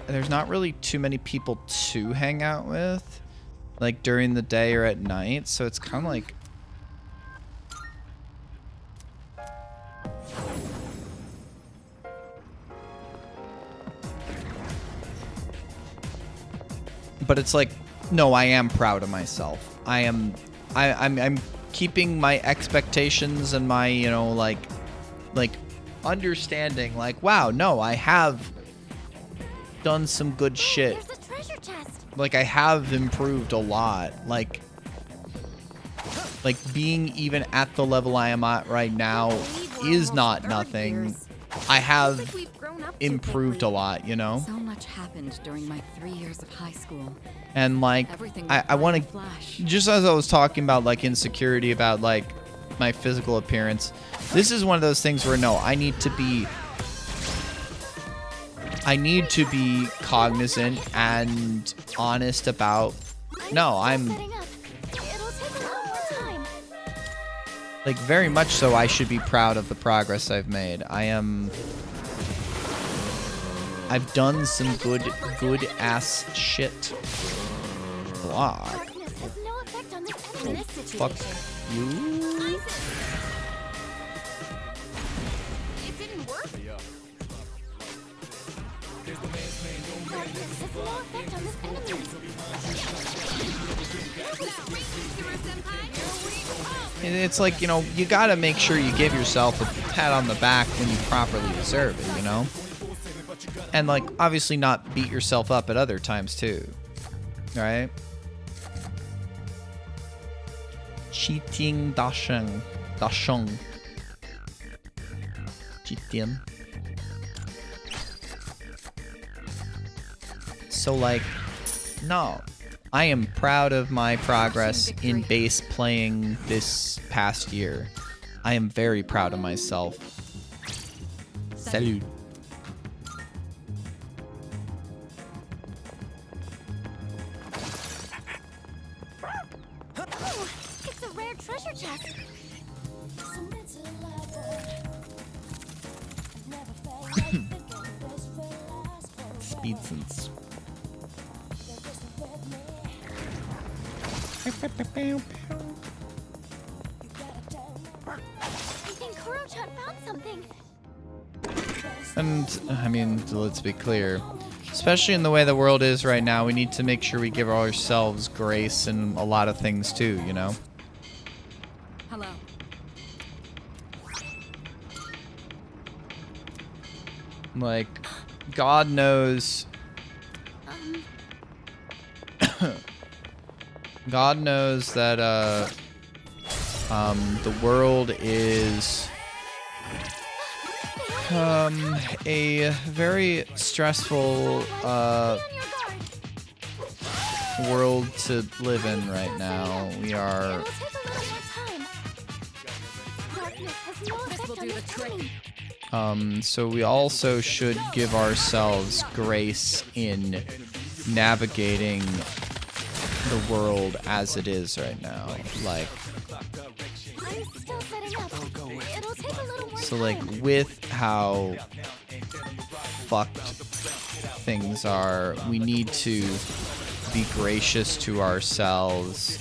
there's not really too many people to hang out with, like during the day or at night, so it's kind of like... But it's like, no, I am proud of myself. I'm keeping my expectations and my, you know, like understanding, like, wow, no, I have done some good shit. There's a treasure chest. Like, I have improved a lot. Like being even at the level I am at right now is not nothing. I have improved a lot, you know? So much happened during my 3 years of high school. And like, Everything I want went to, by in a flash. just as I was talking about like insecurity about like my physical appearance, this is one of those things where no, I need to be cognizant and honest about, no, I'm Setting up. It'll take a lot more time. like very much so I should be proud of the progress I've made. I am I've done some good ass shit. Block. Darkness has no effect on this In enemy. this Fuck situation, you. it didn't work. Darkness has no effect on this enemy. It's like, you know, you gotta make sure you give yourself a pat on the back when you properly deserve it, you know? And, like, obviously not beat yourself up at other times, too. Right? Cheating dasheng. Dasheng. Cheating. So, like, no. I am proud of my progress in bass playing this past year. I am very proud of myself. Salut. Oh, it's a rare treasure chest. Speed sense. I think Kuro-chan found something. And, I mean, let's be clear. Especially in the way the world is right now, we need to make sure we give ourselves grace and a lot of things too, you know? Hello. Like, God knows... God knows that, the world is... a very stressful, Be on your guard. world to live in right now. We are... It'll take a little more time. Darkness has no This will effect on do the this trick. enemy. So we also should give ourselves grace in navigating the world as it is right now. Like, I'm still setting up. It'll take a little more so time. like with how fucked things are, we need to be gracious to ourselves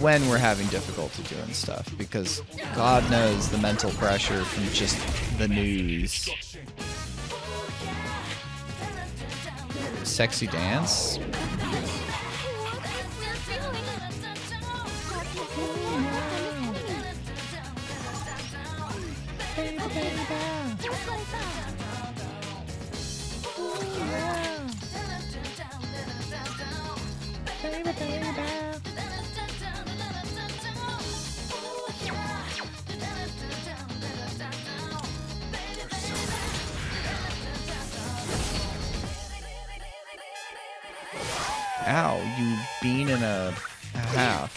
when we're having difficulty doing stuff, because God knows the mental pressure from just the news. Sexy dance? Ow, you bean and a half.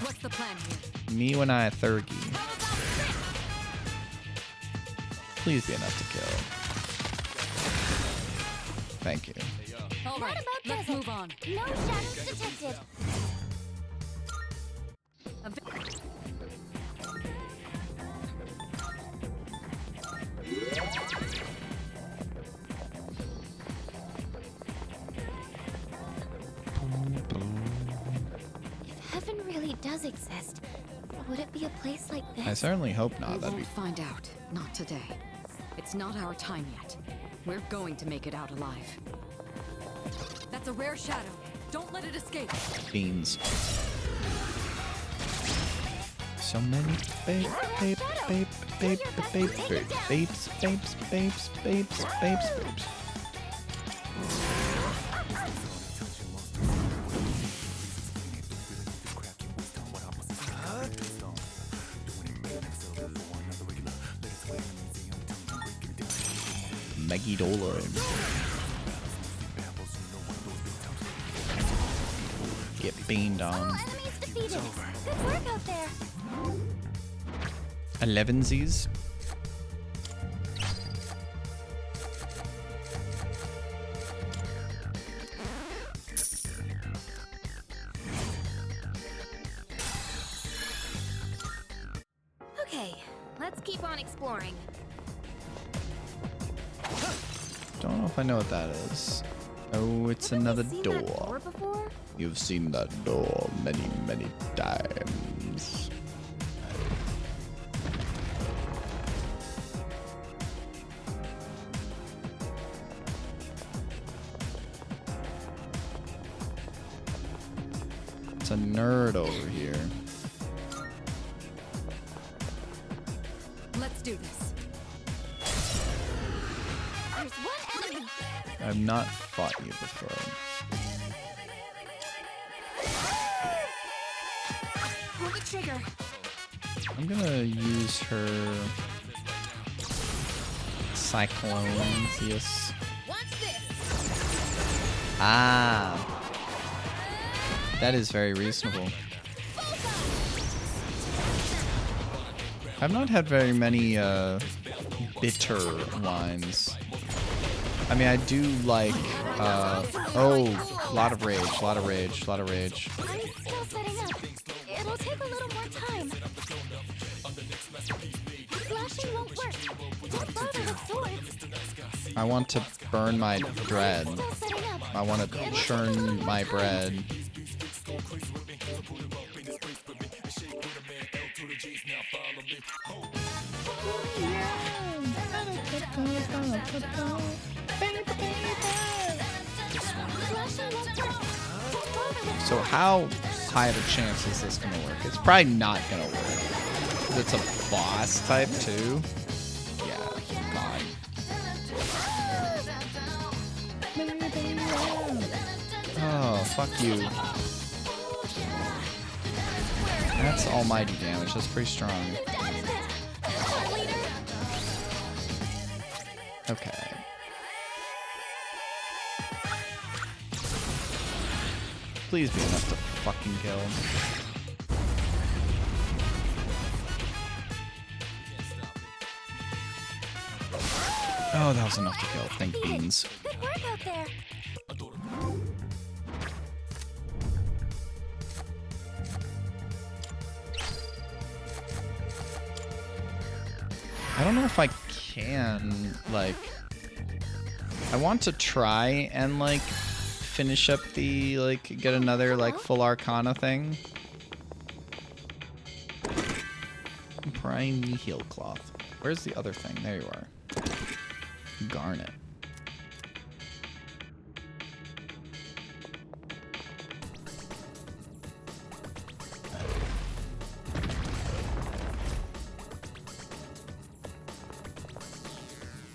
What's the plan here? Me when I thurgy. Please be enough to kill. Thank you. All right, about let's desert? move on. No shadows detected. A vi- If heaven really does exist, would it be a place like this? I certainly hope not. We That'd be won't find out. Not today. It's not our time yet. We're going to make it out alive. That's a rare shadow. Don't let it escape. beans. So many babe, babe, babe, babe, babe, babe, babes, babes, babes, babes, babes, babes. Maggie Dolan. Get beamed on. All enemies defeated. Good work out there. 11sies. Okay, Let's keep on exploring. Don't know if I know what that is. Oh, it's Haven't we another seen door. that door before? You've seen that door many, many times. It's a nerd over here. Let's do this. There's one enemy. I've not fought you before. Pull the trigger. I'm gonna use her Cyclone Theus. Watch this. Ah. That is very reasonable. I've not had very many bitter wines. I mean, I do like, oh, lot of rage, lot of rage, lot of rage. I'm still setting up. It'll take a little more time. Slashing won't work. Don't bother with swords. I want to burn my bread. Still setting up. I want to churn my bread. Slashing won't work. Don't bother with So how high of a chance is this gonna work? It's probably not gonna work. 'Cause it's a boss type too. Yeah, God. Oh, fuck you. That's almighty damage. That's pretty strong. Okay. Please be enough to fucking kill. Oh, that was enough to kill. Thank beans. Good work out there. I don't know if I can, like... I want to try and, like, finish up the, like, get another, like, full Arcana thing. Prime Heal Cloth. Where's the other thing? There you are. Garnet.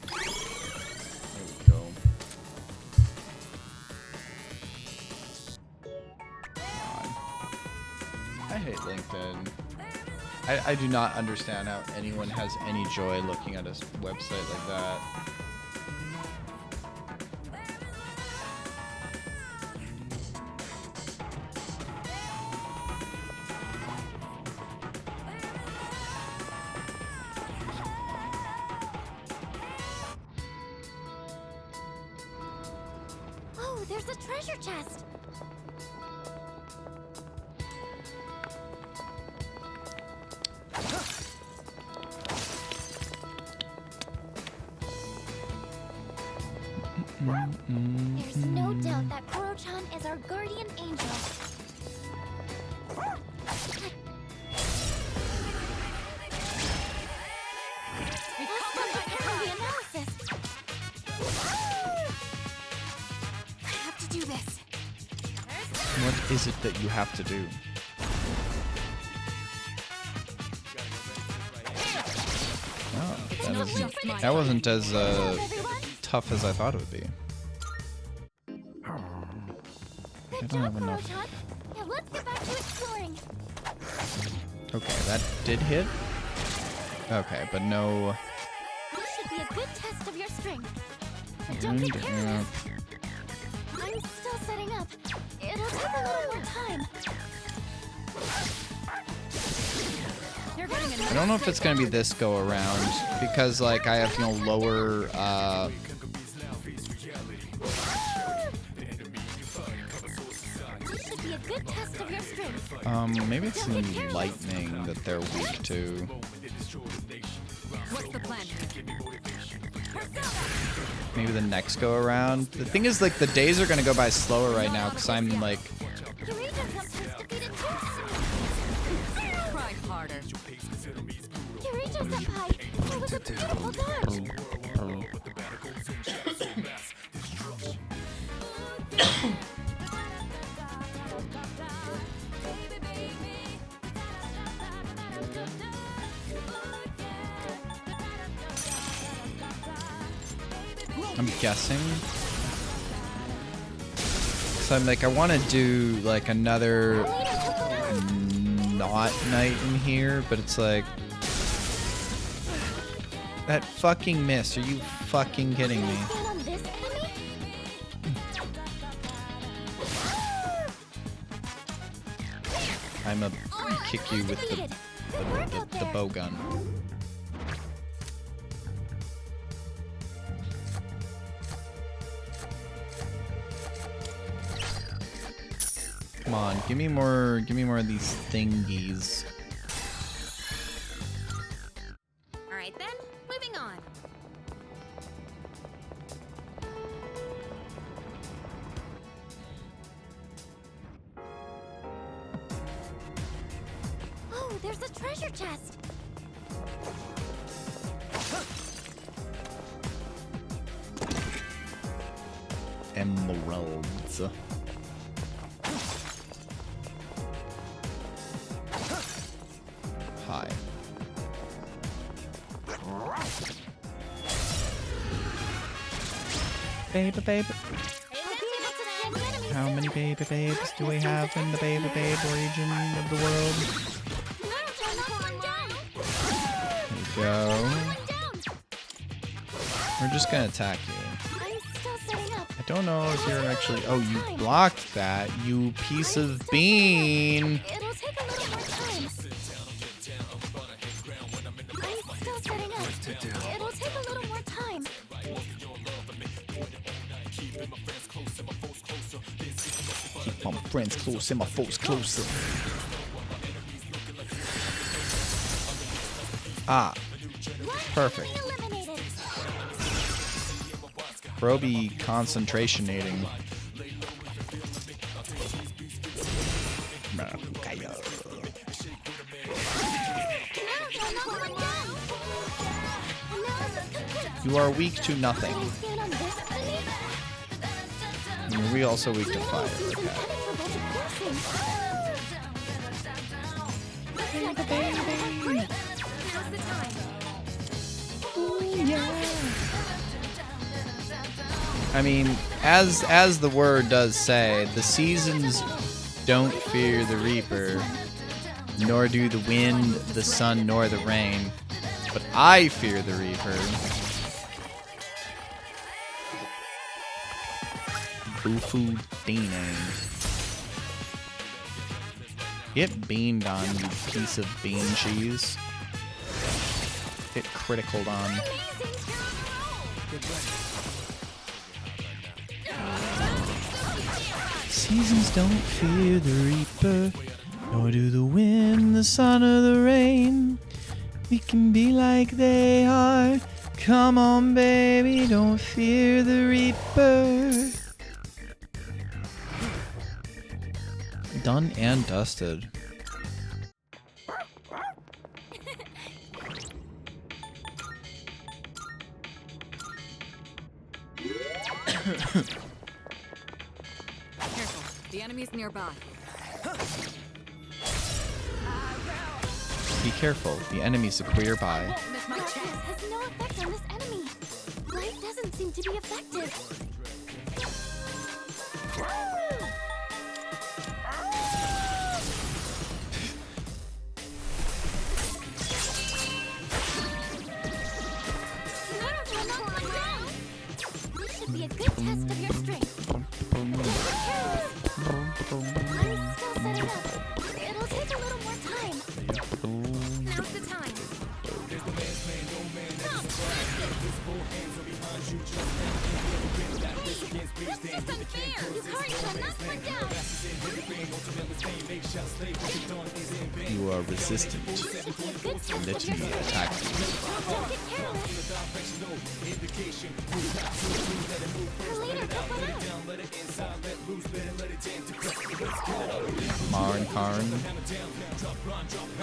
There we go. God. I hate LinkedIn. I do not understand how anyone has any joy looking at a website like that. Oh, there's a treasure chest. There's no doubt that Koro-chan is our guardian angel. Prepare the analysis. I have to do this. What is it that you have to do? Oh, that wasn't as tough as I thought it would be. I Good don't have job, enough. Koro-chan. Now let's get back to exploring. Okay, that did hit. Okay, but no. This should be a good test of your strength. But don't get careless. I'm still setting up. It'll take a little more time. You're getting I don't know if it's gonna be this go around because like I have lower This should be a good test of your strength. maybe it's the lightning that they're weak to. What's the plan? Maybe the next go around. The thing is, like, the days are gonna go by slower right now because I'm like, Eureka sometimes defeated two enemies. Try harder. Eureka Senpai, that was a beautiful dance. I'm guessing. So I'm like, I want to do like another not night in here, but it's like that fucking miss. Are you fucking kidding me? Stand on this enemy? I'm a kick you with Defeated. Good work out the there. bow gun. Come on, give me more of these thingies. Alright then, moving on. Oh, there's a treasure chest. Emeralds. Hi. Baby, baby. How many baby babes do we have in the baby babe region of the world? There we go. We're just gonna attack you. I'm still setting up. I don't know if you're actually... Oh, you blocked that, you piece of bean! It'll take a little more time. I'm still setting up. It'll take a little more time. Keep my friends close and my foes closer. Ah, perfect. Eliminated. Broby concentrationating. You are weak to nothing. Stand on this enemy? And we also weak to fire. Season Okay. heading for budget crossing. Now's the time. I mean, as the word does say, the seasons don't fear the reaper, nor do the wind, the sun, nor the rain. But I fear the reaper. Boo-foo beaning. Get beamed on, you piece of bean cheese. Get criticaled on. Seasons don't fear the reaper, nor do the wind, the sun, or the rain. We can be like they are. Come on, baby, don't fear the reaper. Done and dusted. Careful. The enemy's nearby. Be careful, the enemy's a queer by. Won't miss my Darkness chance. has no effect on this enemy. Light doesn't seem to be effective. This should be a good test of your strength. I'm still setting up. It'll take a little more time. Now's the time. That's just unfair! Yukari-chan, not for down! You are resistant This should be a good test of Let your me strength. attack you. Don't get careless! Her leader took one out! Karn, Karn.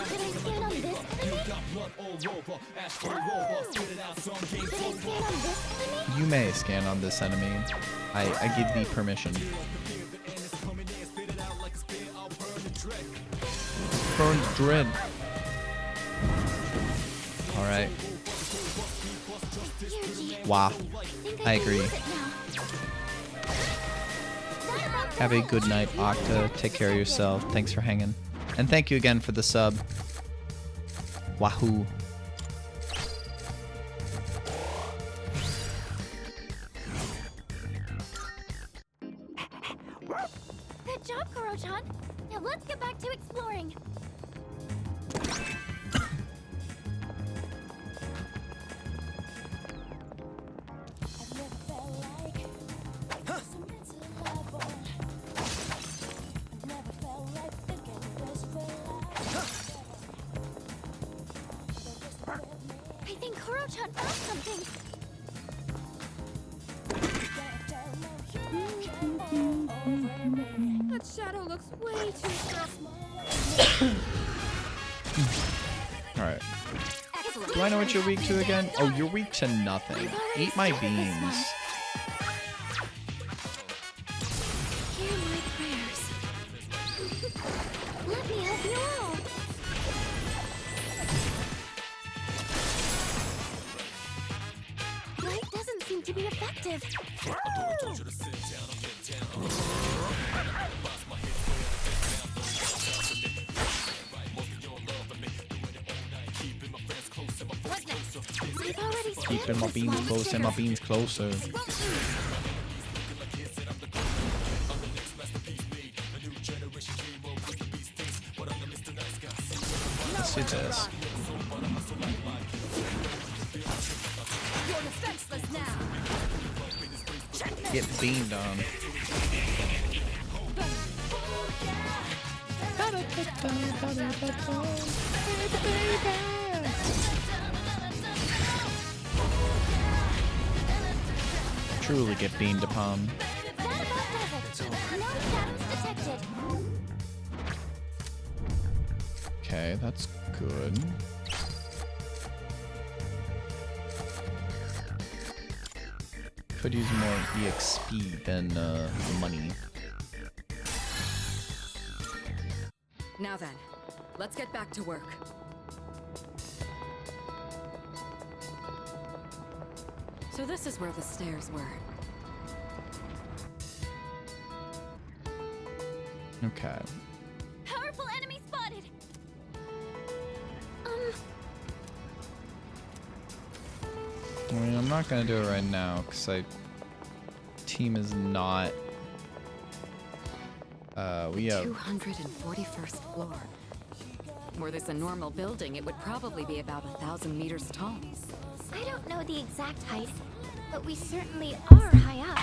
Should I scan on this enemy? Should I scan on this enemy? You may scan on this enemy. I give thee permission. Burn dread. Alright. Ryuji, Wow. think I can agree. use it now. That about Have a does it. good night, Octa. Take care of yourself. Thanks for hanging. And thank you again for the sub. Wahoo. Good job, Koro-chan. Now let's get back to exploring. I think Koro-chan found something. That shadow looks way too strong. Alright. Excellent. Do I know what you're weak to again? Oh, you're weak to nothing. Eat my beans. Hear my prayers. Let me help you all. Light doesn't seem to be effective. What next? I've already Keeping my scanned this beans one. close and my beans closer. Won't do. Let's do this. You're defenseless now. Get beamed on. Truly get beamed upon. That about does it. No patterns detected. Okay, that's good. Could use more EXP than money. Now then, let's get back to work. So this is where the stairs were. Okay. Powerful enemy spotted. I mean, I'm not gonna do it right now because team is not. We have 241st floor. Were this a normal building, it would probably be about 1,000 meters tall. I don't know the exact height, but we certainly are high up.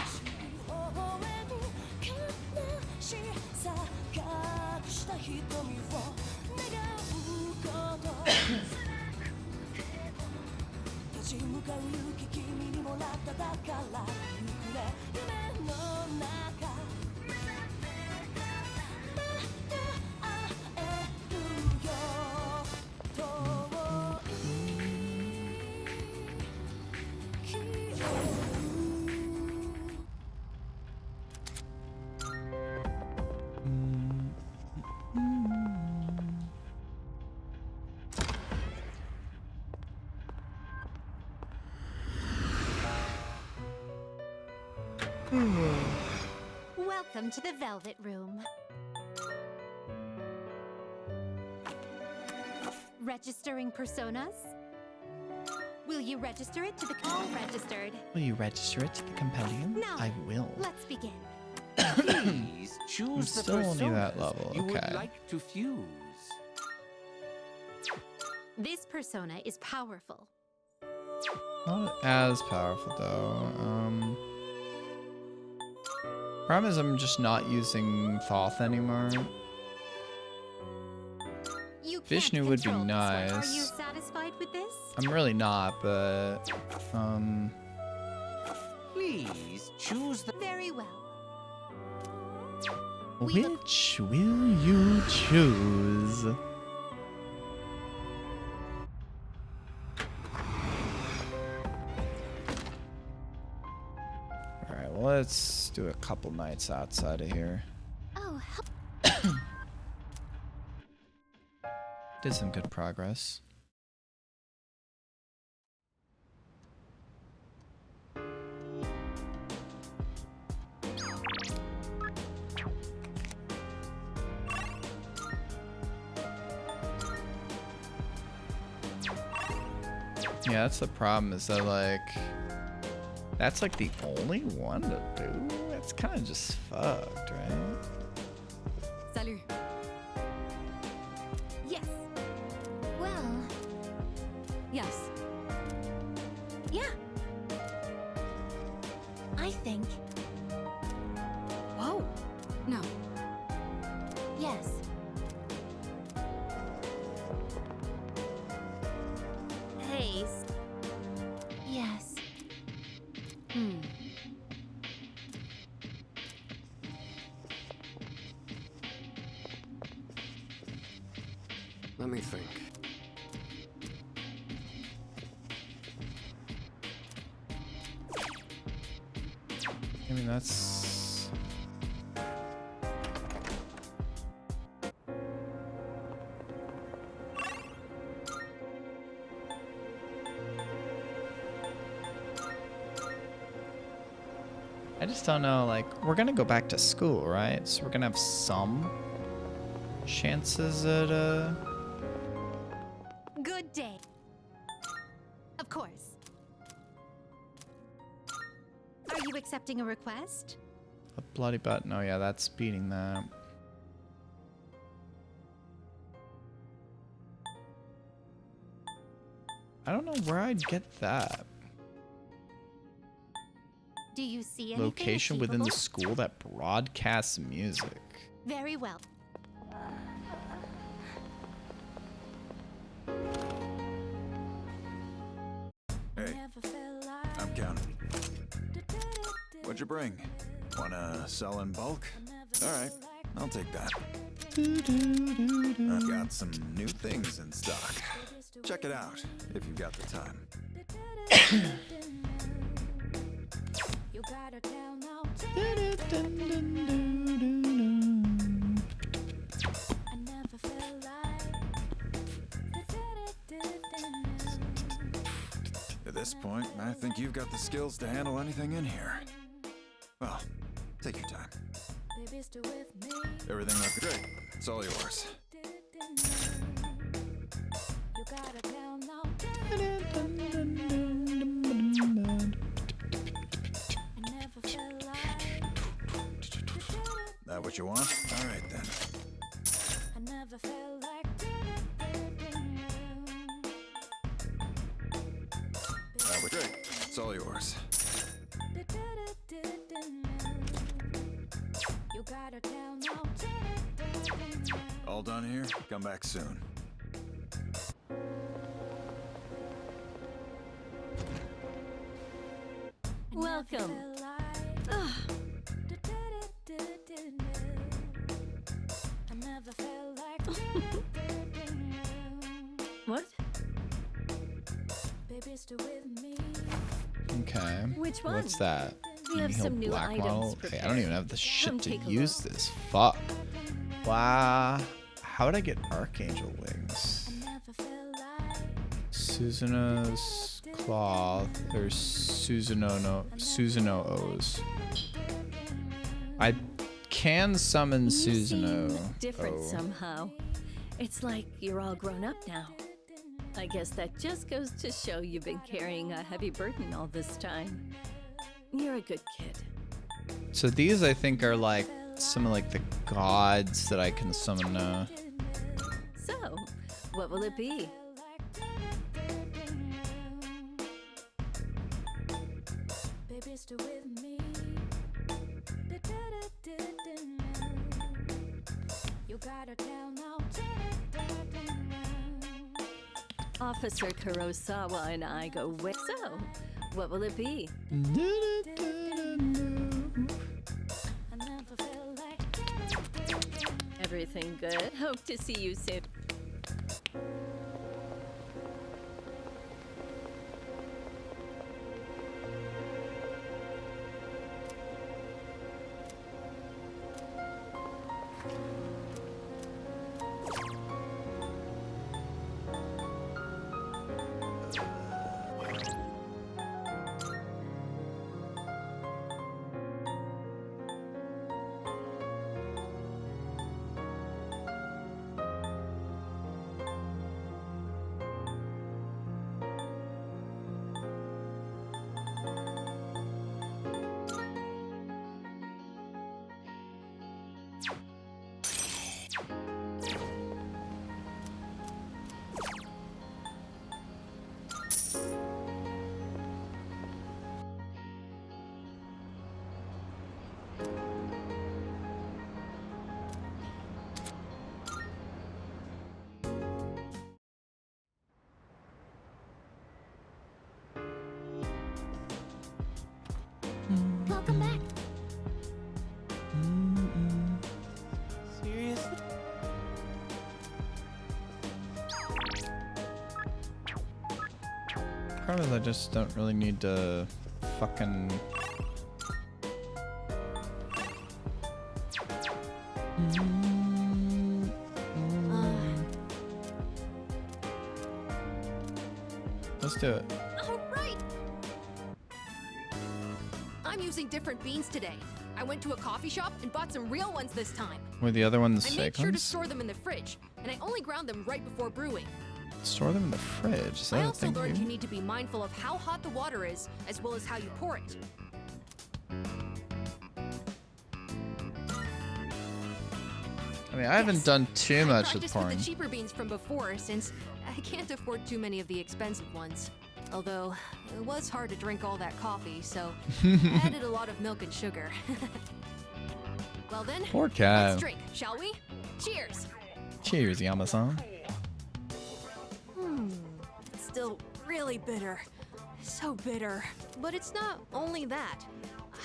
Welcome to the Velvet Room. Registering personas? Will you register it to the all registered? Will you register it to the compendium? No. I will. Let's begin. Please choose the still only that personas level, you okay. would like to fuse. This persona is powerful. Not as powerful though. Problem is I'm just not using Thoth anymore. You can't Vishnu would be control this one. Are you nice. satisfied with this? I'm really not, but Please choose the. Very well. which will you choose? Alright, well, let's do a couple nights outside of here. Oh, Did some good progress. Yeah, that's the problem, is that like that's like the only one to do. It's kind of just fucked, right? Salut. yes. Well, Yes. yeah. I think Whoa. No. yes. Haste. Yes. Hmm. Let me think. I mean, that's I just don't know, like, we're gonna go back to school, right? So we're gonna have some chances at Good day. Of course. Are you accepting a request? a bloody button. Oh yeah, that's beating that. I don't know where I'd get that. Do you see anything Location within the achievable? school that broadcasts music. Very well. Hey, I'm counting. What'd you bring? Wanna sell in bulk? Alright, I'll take that. I've got some new things in stock. Check it out, if you've got the time. At this point, I think you've got the skills to handle anything in here. Well, take your time. Everything looks great. It's all yours. That what you want? All right then. That was great. It's all yours. All done here? Come back soon. Welcome. What? Okay. Which one? What's that? We have Inhale some new black items model. Hey, I don't even have the shit Come to take a use look. this. Fuck. Wow. How would I get Archangel wings? Susanoo's cloth. There's Susanoo-O's. I can summon You Susanoo. seem different Oh. somehow. It's like you're all grown up now. I guess that just goes to show you've been carrying a heavy burden all this time. You're a good kid. So these, I think, are like some of like the gods that I can summon now. So, what will it be? baby, stay with me. You gotta tell now. Officer Kurosawa and I go way. So, what will it be? I never felt like Everything good? Hope to see you soon. welcome back. Seriously? Part of I just don't really need to fucking. Let's do it. All right. I'm using different beans today. I went to a coffee shop and bought some real ones this time. Were the other ones I made fake sure to ones? store them in the fridge, and I only ground them right before brewing. Store them in the fridge. Is that I a also thing learned you you need to be mindful of how hot the water is, as well as how you pour it. I mean, I haven't Yes. done too much with Practiced pouring. with the cheaper beans from before, since I can't afford too many of the expensive ones. Although, it was hard to drink all that coffee, so I added a lot of milk and sugar. Well then, Poor cat. let's drink, shall we? Cheers! Cheers, Yama-san. It's still really bitter. So bitter. But it's not only that.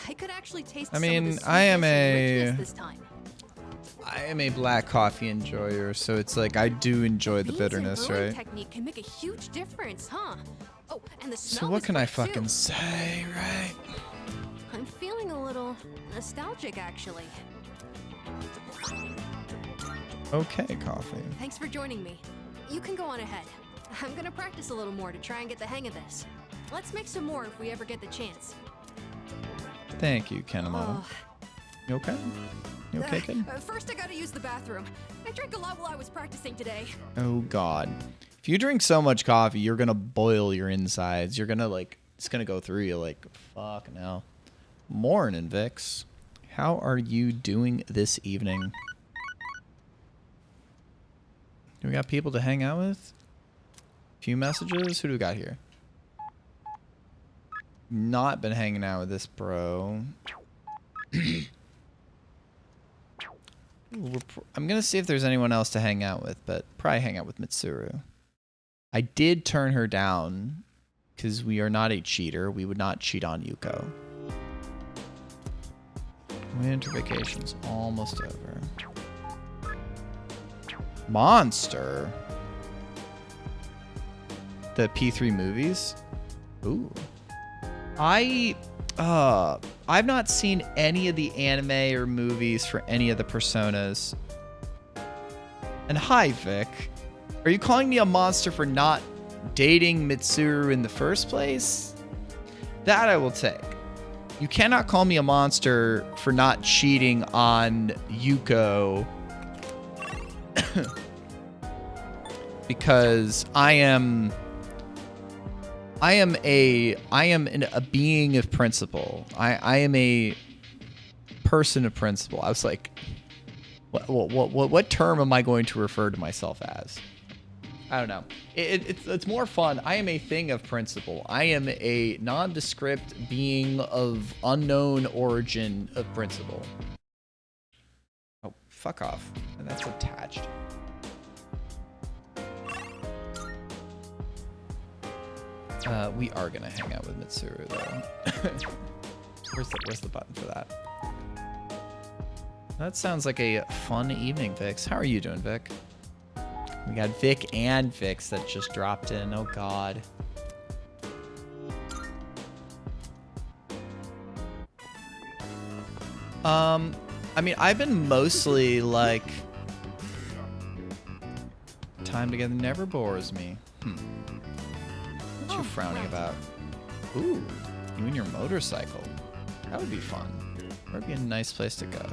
I could actually taste I some of the mean, sweetness I am and richness a- this time. I am a black coffee enjoyer, so it's like I do enjoy the Beans bitterness, and brewing right? technique can make a huge difference, huh? Oh, and the smell So what is can I great, too. fucking say, right? I'm feeling a little nostalgic, actually. Okay, coffee. Thanks for joining me. You can go on ahead. I'm gonna practice a little more to try and get the hang of this. Let's make some more if we ever get the chance. Thank you, Kanemaru. Oh, You okay? You okay, kid? First, I gotta use the bathroom. I drank a lot while I was practicing today. Oh God. If you drink so much coffee, you're gonna boil your insides. You're gonna like, it's gonna go through you like, fuck now. Morning, Vix. How are you doing this evening? Do we got people to hang out with? Few messages? Who do we got here? Not been hanging out with this bro. I'm gonna see if there's anyone else to hang out with, but probably hang out with Mitsuru. I did turn her down because we are not a cheater. We would not cheat on Yuko. Winter vacation's almost over. Monster. The P3 movies. Ooh. I've not seen any of the anime or movies for any of the Personas. And hi, Vic. Are you calling me a monster for not dating Mitsuru in the first place? That I will take. You cannot call me a monster for not cheating on Yuko. Because I am a being of principle. I am a person of principle. I was like, what term am I going to refer to myself as? I don't know. It's more fun. I am a thing of principle. I am a nondescript being of unknown origin of principle. Oh, fuck off. And that's attached. We are gonna hang out with Mitsuru though. where's the button for that? That sounds like a fun evening, Vix. How are you doing, Vic? We got Vic and Vix that just dropped in. Oh God. I mean, I've been mostly like time together never bores me. What you frowning about? Ooh, you and your motorcycle. That would be fun. That would be a nice place to go.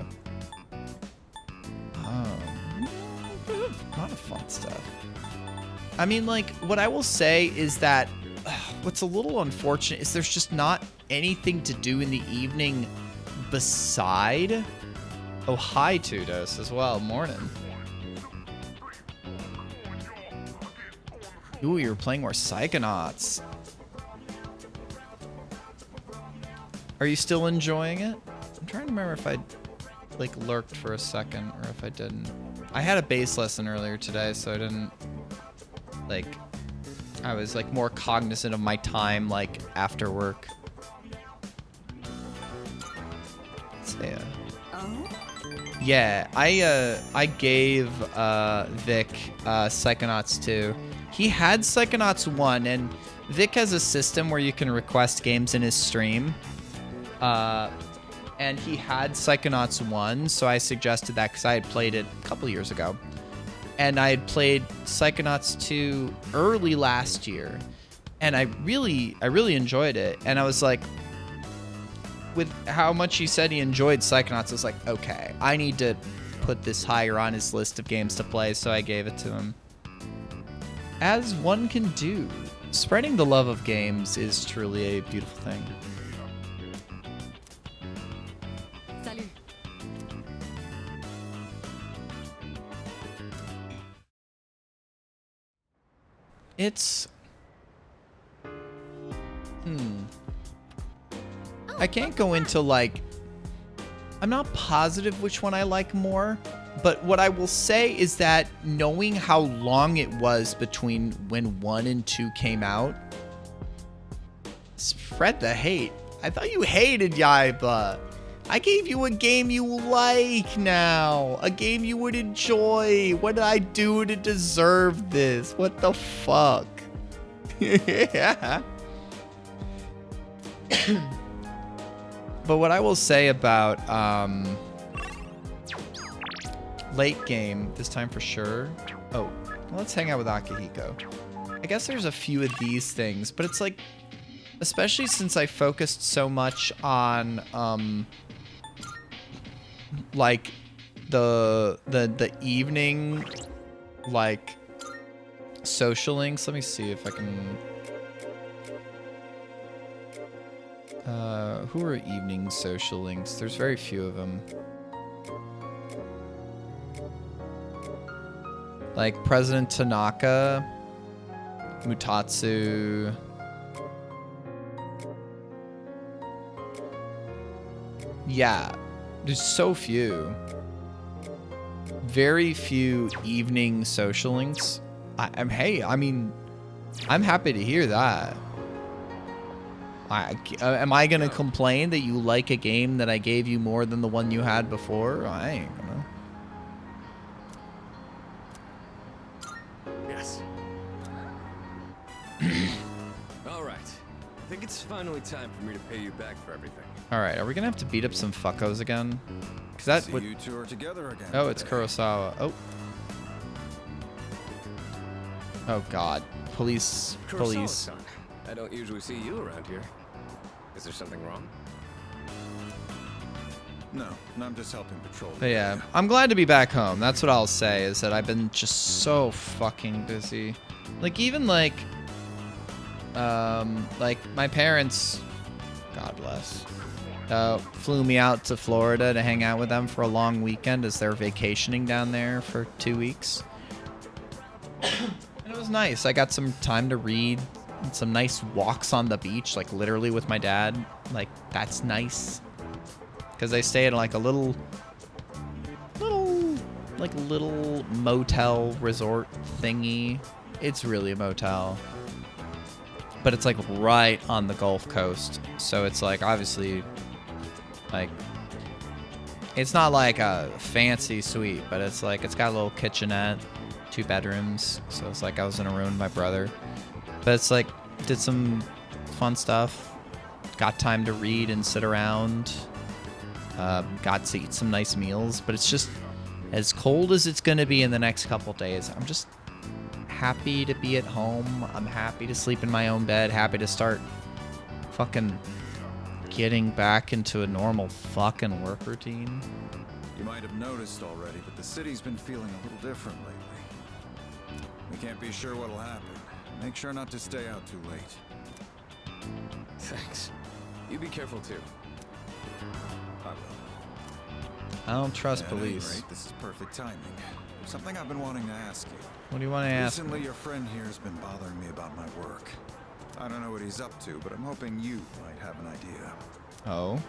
A lot of fun stuff. I mean, like, what I will say is that what's a little unfortunate is there's just not anything to do in the evening beside... Oh, hi, Tudos, as well. Morning. Ooh, you're playing more Psychonauts. Are you still enjoying it? I'm trying to remember if I like lurked for a second or if I didn't. I had a bass lesson earlier today, so I didn't like, I was like more cognizant of my time like after work. So, yeah, I gave Vic Psychonauts 2. He had Psychonauts 1, and Vic has a system where you can request games in his stream. And he had Psychonauts 1, so I suggested that because I had played it a couple years ago. And I had played Psychonauts 2 early last year, and I really enjoyed it. And I was like, with how much he said he enjoyed Psychonauts, I was like, okay, I need to put this higher on his list of games to play, so I gave it to him. As one can do. Spreading the love of games is truly a beautiful thing. Salut. It's... I can't go into, like... I'm not positive which one I like more, but what I will say is that knowing how long it was between when 1 and 2 came out, spread the hate. I thought you hated Yaiba. I gave you a game you like now. A game you would enjoy. What did I do to deserve this? What the fuck? Yeah. But what I will say about late game, this time for sure. Oh, let's hang out with Akihiko. I guess there's a few of these things, but it's like, especially since I focused so much on like the evening like social links. Let me see if I can who are evening social links? There's very few of them. Like President Tanaka, Mutatsu. Yeah, there's so few. Very few evening social links. I'm happy to hear that. Am I gonna complain that you like a game that I gave you more than the one you had before? I ain't gonna. Yes. All right. I think it's finally time for me to pay you back for everything. All right, are we gonna have to beat up some fuckos again? Cause that would. You two are together again. Oh, it's today. Kurosawa. Oh. Oh God. Police. Police. Kurosawa-san, I don't usually see you around here. Is there something wrong? No, I'm just helping patrol. But yeah, I'm glad to be back home. That's what I'll say, is that I've been just so fucking busy. Like, even like my parents, God bless, flew me out to Florida to hang out with them for a long weekend as they're vacationing down there for 2 weeks. And it was nice. I got some time to read, and some nice walks on the beach, like literally with my dad. Like, that's nice. Because I stay in like a little motel resort thingy. It's really a motel. But it's like right on the Gulf Coast. So it's like obviously like it's not like a fancy suite, but it's like it's got a little kitchenette, 2 bedrooms. So it's like I was in a room with my brother. But it's like did some fun stuff. Got time to read and sit around. Got to eat some nice meals, but it's just as cold as it's going to be in the next couple days. I'm just happy to be at home. I'm happy to sleep in my own bed. Happy to start fucking getting back into a normal fucking work routine. You might have noticed already, but the city's been feeling a little different lately. We can't be sure what'll happen. Make sure not to stay out too late. Thanks. You be careful too. I will. I don't trust At any police. rate, this is perfect timing. There's something I've been wanting to ask you. What do you want to ask? Recently, your friend here has been bothering me about my work. I don't know what he's up to, but I'm hoping you might have an idea. Oh.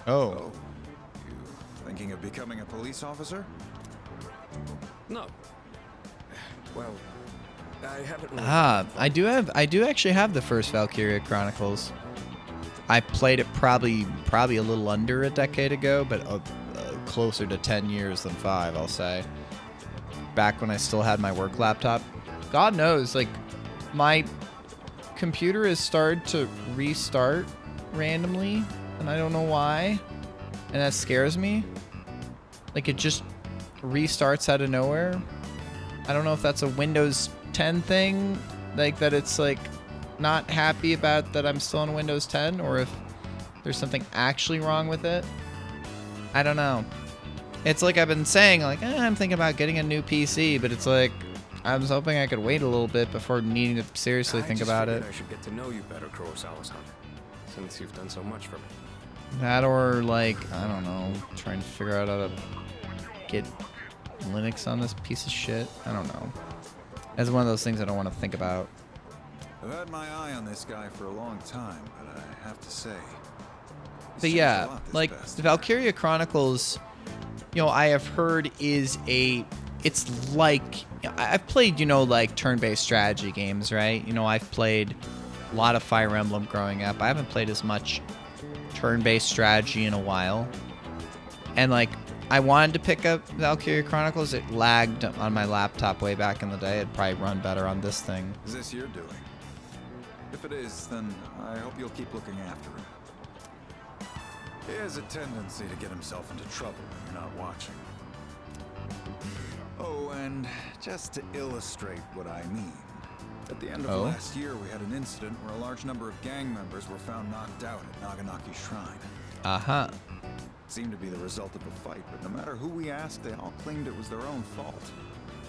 Oh. You thinking of becoming a police officer? No. Well, I haven't really I do actually have the first Valkyria Chronicles. I played it probably a little under a decade ago, but closer to 10 years than 5, I'll say. Back when I still had my work laptop. God knows, like, my computer has started to restart randomly, and I don't know why, and that scares me. Like, it just restarts out of nowhere. I don't know if that's a Windows 10 thing, like that it's like not happy about that I'm still on Windows 10, or if there's something actually wrong with it. I don't know. It's like I've been saying, like, I'm thinking about getting a new PC, but it's like I was hoping I could wait a little bit before needing to seriously think about it. I should get to know you better, Kurosawa-san, since you've done so much for me. That or like, I don't know, trying to figure out how to get Linux on this piece of shit. I don't know. That's one of those things I don't want to think about. I've had my eye on this guy for a long time, but I have to say. But yeah, like the Valkyria Chronicles, you know, I have heard it's like, I've played, you know, like turn-based strategy games, right? You know, I've played a lot of Fire Emblem growing up. I haven't played as much turn-based strategy in a while. And like, I wanted to pick up Valkyria Chronicles. It lagged on my laptop way back in the day. It'd probably run better on this thing. Is this your doing? If it is, then I hope you'll keep looking after him. He has a tendency to get himself into trouble when you're not watching. Oh, and just to illustrate what I mean, at the end of last year we had an incident where a large number of gang members were found knocked out at Naganaki Shrine. Uh-huh. It seemed to be the result of a fight, but no matter who we asked, they all claimed it was their own fault.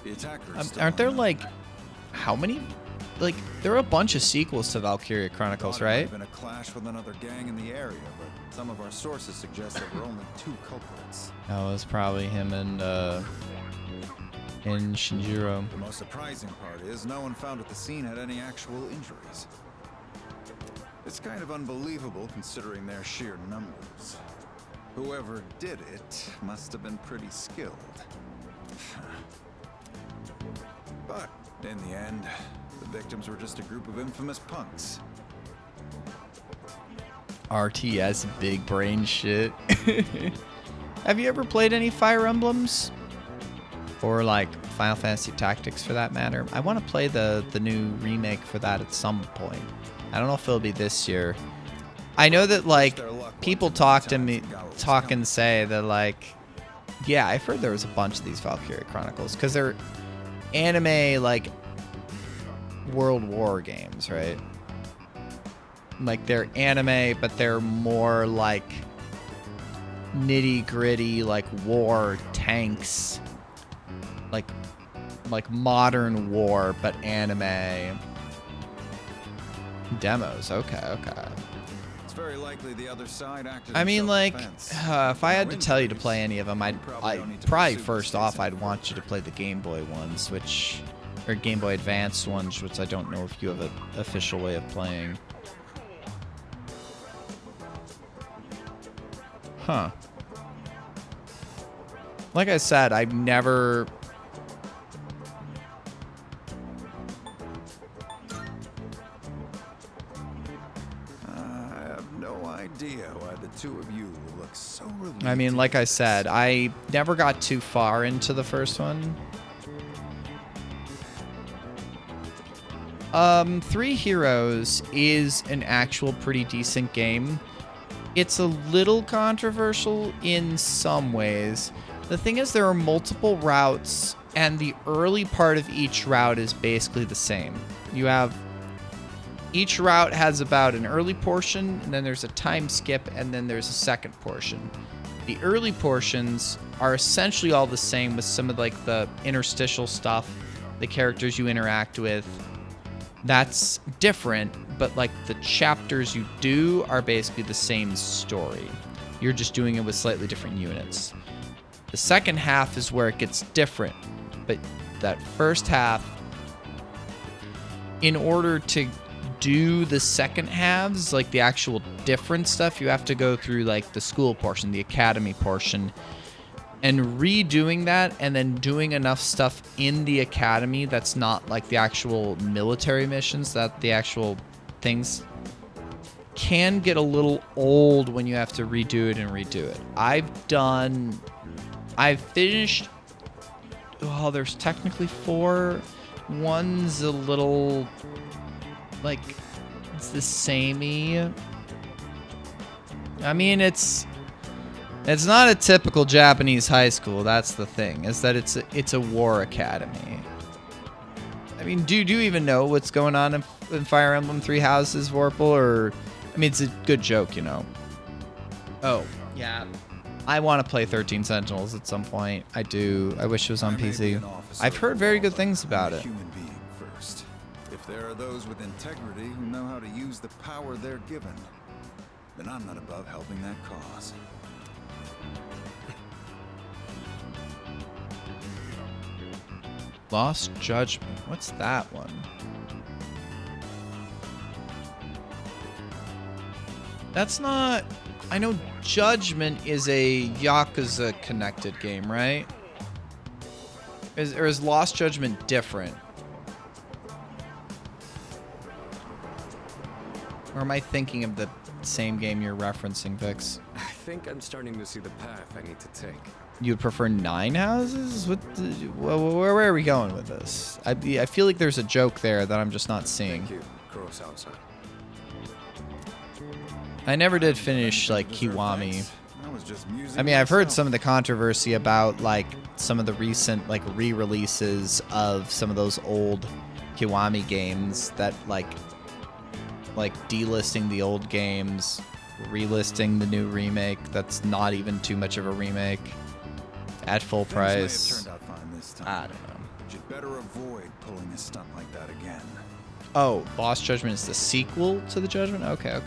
The attackers Aren't there like, how many? Like, there are a bunch of sequels to Valkyria Chronicles, right? There might have been a clash with another gang in the area, but some of our sources suggest there were only 2 culprits. That was probably him and Shinjiro. The most surprising part is no one found at the scene had any actual injuries. It's kind of unbelievable considering their sheer numbers. Whoever did it must have been pretty skilled. But in the end, the victims were just a group of infamous punks. RTS big brain shit. Have you ever played any Fire Emblems? Or like Final Fantasy Tactics for that matter? I want to play the new remake for that at some point. I don't know if it'll be this year. I know that like people talk and say that like, yeah, I've heard there was a bunch of these Valkyria Chronicles because they're anime like World War games, right? Like they're anime, but they're more like nitty gritty, like war tanks, like modern war, but anime demos. Okay. As very likely the other side acted I in mean, like, self-defense. if I had to No tell you to injuries. play any of them, I'd Probably don't need to probably pursue first this off, case I'd any want you to play the Game Boy ones, or Game Boy Advance ones, which I don't know if you have an official way of playing. Huh. Like I said, I've never... I have no idea why the two of you look so relieved. I mean, to like hear I this. said, I never got too far into the first one. Three Heroes is an actual pretty decent game. It's a little controversial in some ways. The thing is, there are multiple routes, and the early part of each route is basically the same. Each route has about an early portion, and then there's a time skip, and then there's a second portion. The early portions are essentially all the same, with some of like the interstitial stuff, the characters you interact with. That's different, but like the chapters you do are basically the same story. You're just doing it with slightly different units. The second half is where it gets different, but that first half, in order to do the second halves, like the actual different stuff, you have to go through like the school portion, the academy portion, and redoing that and then doing enough stuff in the academy that's not like the actual military missions, that the actual things can get a little old when you have to redo it and redo it. I've finished, well, there's technically 4. One's a little, like, it's the samey. I mean, it's not a typical Japanese high school. That's the thing, is that it's a war academy. I mean, do you even know what's going on in Fire Emblem Three Houses, Vorpal? Or, I mean, it's a good joke, you know. Oh, yeah. I want to play 13 Sentinels at some point. I do. I wish it was on I may be PC. an officer I've heard very good of things law, about but it. I'm a human being first. If there are those with integrity who know how to use the power they're given, then I'm not above helping that cause. Lost Judgment. What's that one? That's not... I know Judgment is a Yakuza connected game, right? Or is Lost Judgment different? Or am I thinking of the same game you're referencing, Vix? I think I'm starting to see the path I need to take. You'd prefer 9 houses? Where are we going with this? I feel like there's a joke there that I'm just not seeing. Thank you, Kurosawa-san. I never did finish, like, Deserve Kiwami. thanks. I was just musing I mean, I've heard myself. some of the controversy about, like, some of the recent, like, re-releases of some of those old Kiwami games that, like delisting the old games, relisting the new remake that's not even too much of a remake at full Things may have price. turned out fine this time. I don't know. But you'd better avoid pulling a stunt like that again. Oh, Lost Judgment is the sequel to the Judgment? Okay.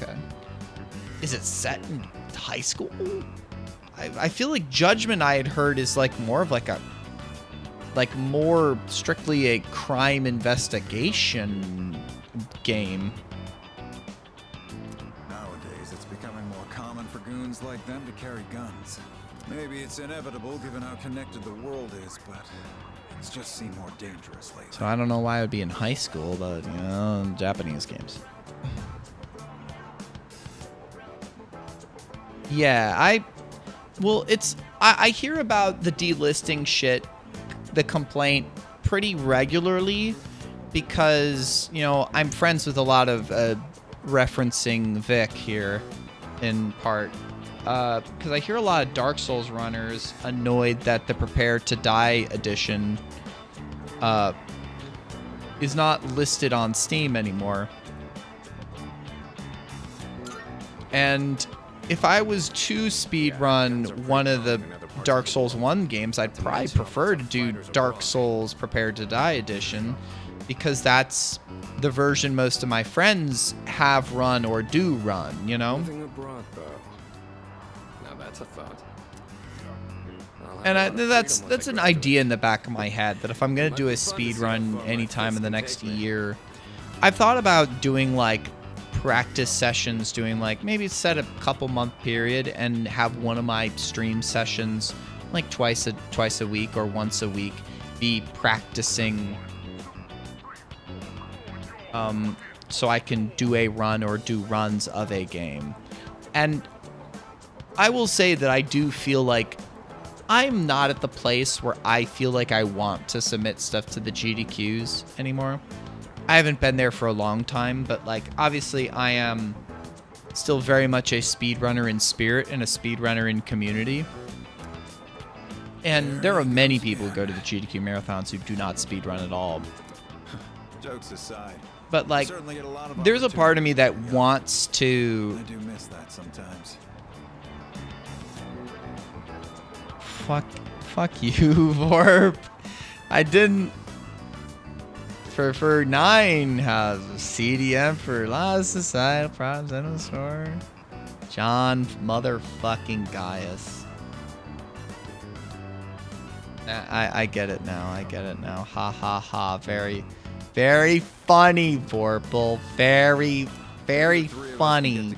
Is it set in high school? I feel like Judgment, I had heard, is like more of like more strictly a crime investigation game. Nowadays, it's becoming more common for goons like them to carry guns. Maybe it's inevitable given how connected the world is, but it's just seemed more dangerous lately. So I don't know why it would be in high school, but, you know, Japanese games. Yeah, I hear about the delisting shit, the complaint, pretty regularly because, you know, I'm friends with a lot of referencing Vic here in part. Because I hear a lot of Dark Souls runners annoyed that the Prepare to Die edition is not listed on Steam anymore. And if I was to speedrun one of the Dark Souls 1 games, I'd probably prefer to do Dark Souls Prepare to Die edition, because that's the version most of my friends have run or do run, you know? Living abroad, though. Now that's a thought. And that's an idea in the back of my head, that if I'm gonna do a speed run anytime in the next year, I've thought about doing like practice sessions, doing like maybe set a couple month period and have one of my stream sessions like twice a week or once a week be practicing, so I can do a run or do runs of a game. And I will say that I do feel like I'm not at the place where I feel like I want to submit stuff to the GDQs anymore. I haven't been there for a long time, but like obviously I am still very much a speedrunner in spirit and a speedrunner in community. And there are many people who go to the GDQ marathons who do not speedrun at all. Jokes aside, But like, certainly get a lot of there's a part of me that opportunity. wants to I do miss that sometimes. fuck you, Vorp. I didn't. For 9 has CDM for a lot of societal problems in the store. John motherfucking Gaius. I get it now. I get it now. Ha ha ha. Very, very funny, Vorpal. Very, very funny.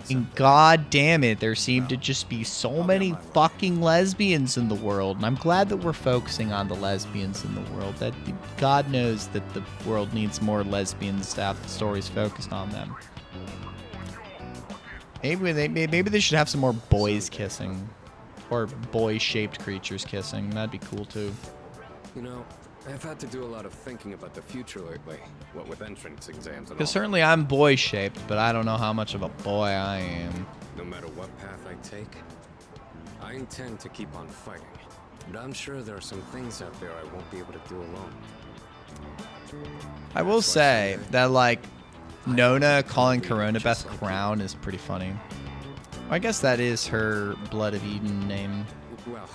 And god damn it, there seem to just be so many fucking lesbians in the world. And I'm glad that we're focusing on the lesbians in the world. That God knows that the world needs more lesbians to have the stories focused on them. Maybe they should have some more boys kissing. Or boy-shaped creatures kissing. That'd be cool too. You know, I've had to do a lot of thinking about the future lately. What with entrance exams and all. Because certainly I'm boy-shaped, but I don't know how much of a boy I am. No matter what path I take, I intend to keep on fighting. But I'm sure there are some things out there I won't be able to do alone. I will say that, like, Nona calling Corona Beth Crown is pretty funny. I guess that is her Blood of Eden name. Well,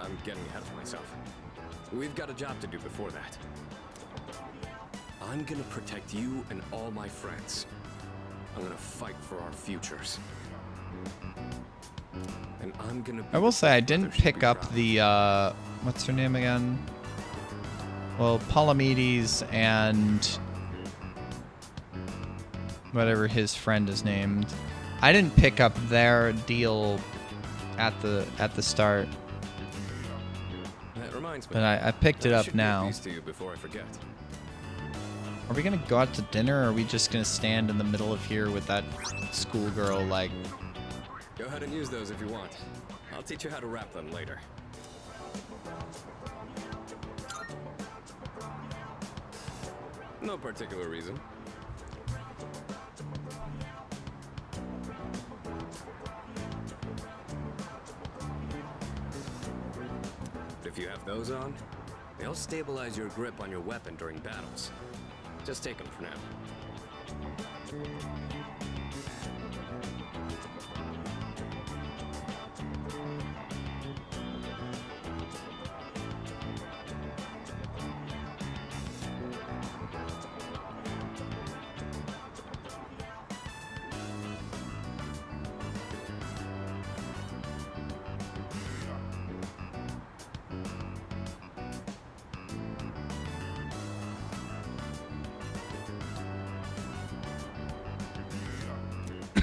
I'm getting ahead of myself. We've got a job to do before that. I'm gonna protect you and all my friends. I'm gonna fight for our futures. And I'm gonna. I will say I didn't pick up the, what's her name again? Well, Palamedes and whatever his friend is named. I didn't pick up their deal at the start. That reminds me. But I picked it I up should now. give these to you before I forget. Are we gonna go out to dinner, or are we just gonna stand in the middle of here with that schoolgirl, like... Go ahead and use those if you want. I'll teach you how to wrap them later. No particular reason. If you have those on, they'll stabilize your grip on your weapon during battles. Just take them for now.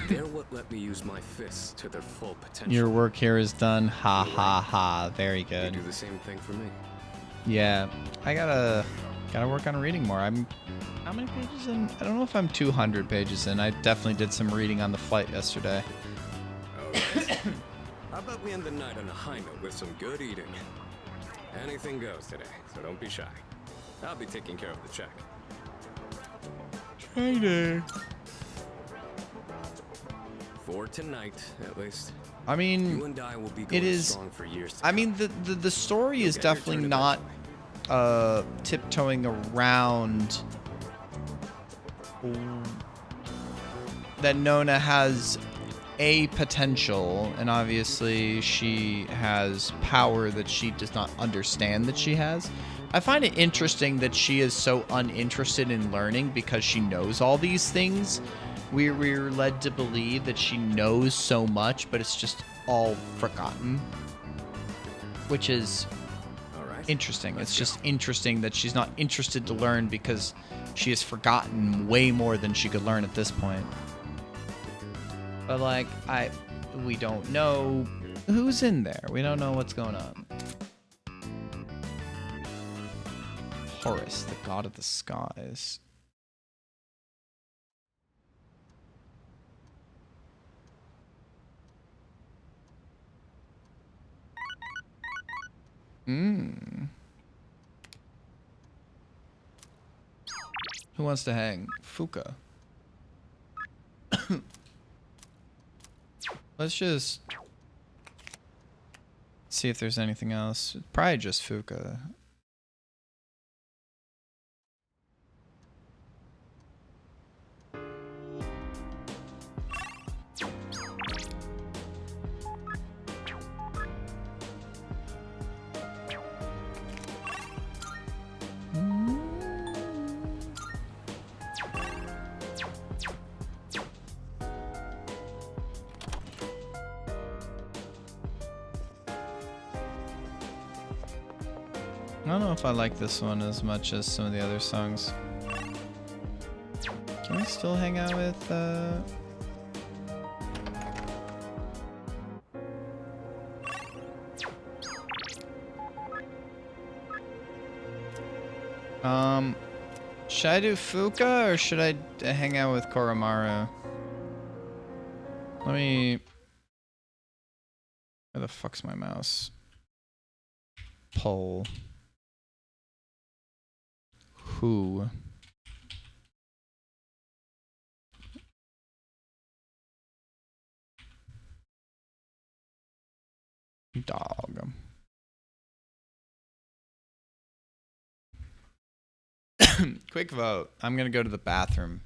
They're what let me use my fists to their full potential. Your work here is done. Ha ha ha. Very You good. do the same thing for me. Yeah, I gotta work on reading more. I'm how many pages in? I don't know if I'm 200 pages in. I definitely did some reading on the flight yesterday. Alright. How about we end the night on a high note with some good eating? Anything goes today, so don't be shy. I'll be taking care of the check. Traitor. For tonight, at least. I mean, You and I will be it going is. strong for years to I come. mean, the story is You'll get your definitely turn not eventually. tiptoeing around that Nona has a potential, and obviously she has power that she does not understand that she has. I find it interesting that she is so uninterested in learning because she knows all these things. We're led to believe that she knows so much, but it's just all forgotten, which is All right. interesting. Let's It's go. just interesting that she's not interested to learn because she has forgotten way more than she could learn at this point. But like, we don't know who's in there. We don't know what's going on. Horus, the god of the skies. Who wants to hang? Fuka. Let's just see if there's anything else. Probably just Fuka. I don't know if I like this one as much as some of the other songs. Can we still hang out with, should I do Fuka or should I hang out with Koromaru? Let me... Where the fuck's my mouse? Poll. Who? Dog. Quick vote. I'm gonna go to the bathroom.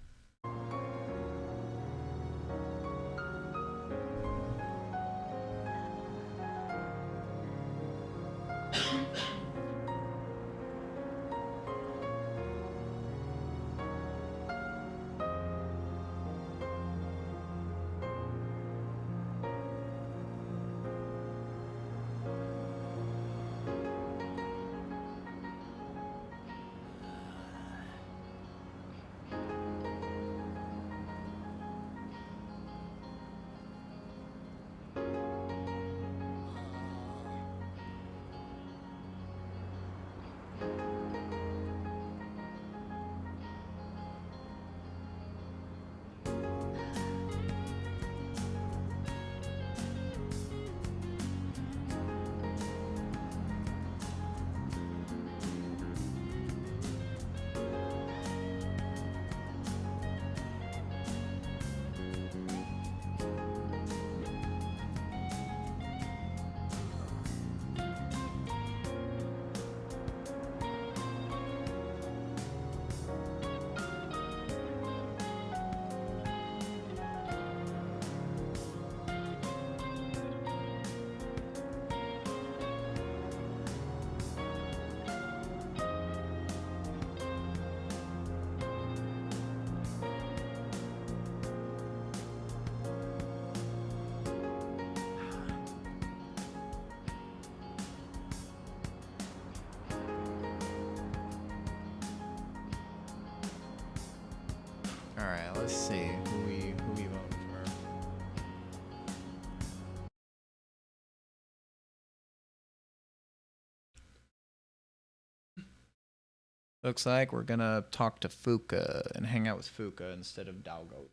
All right, let's see who we vote for. Looks like we're gonna talk to Fuka and hang out with Fuka instead of Dalgo.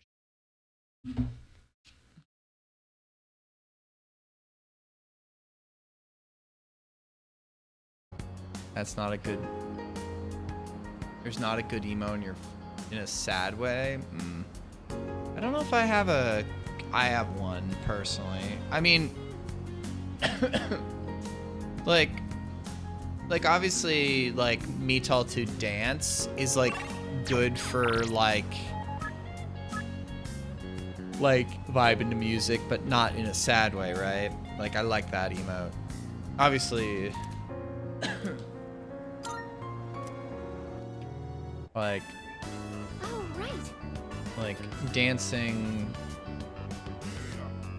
That's not a good. There's not a good emo in a sad way. I don't know if I have a. I have one personally. I mean, like obviously, like Metal to Dance is like good for like like vibing to music, but not in a sad way, right? Like I like that emote. Obviously, like Oh, right. Dancing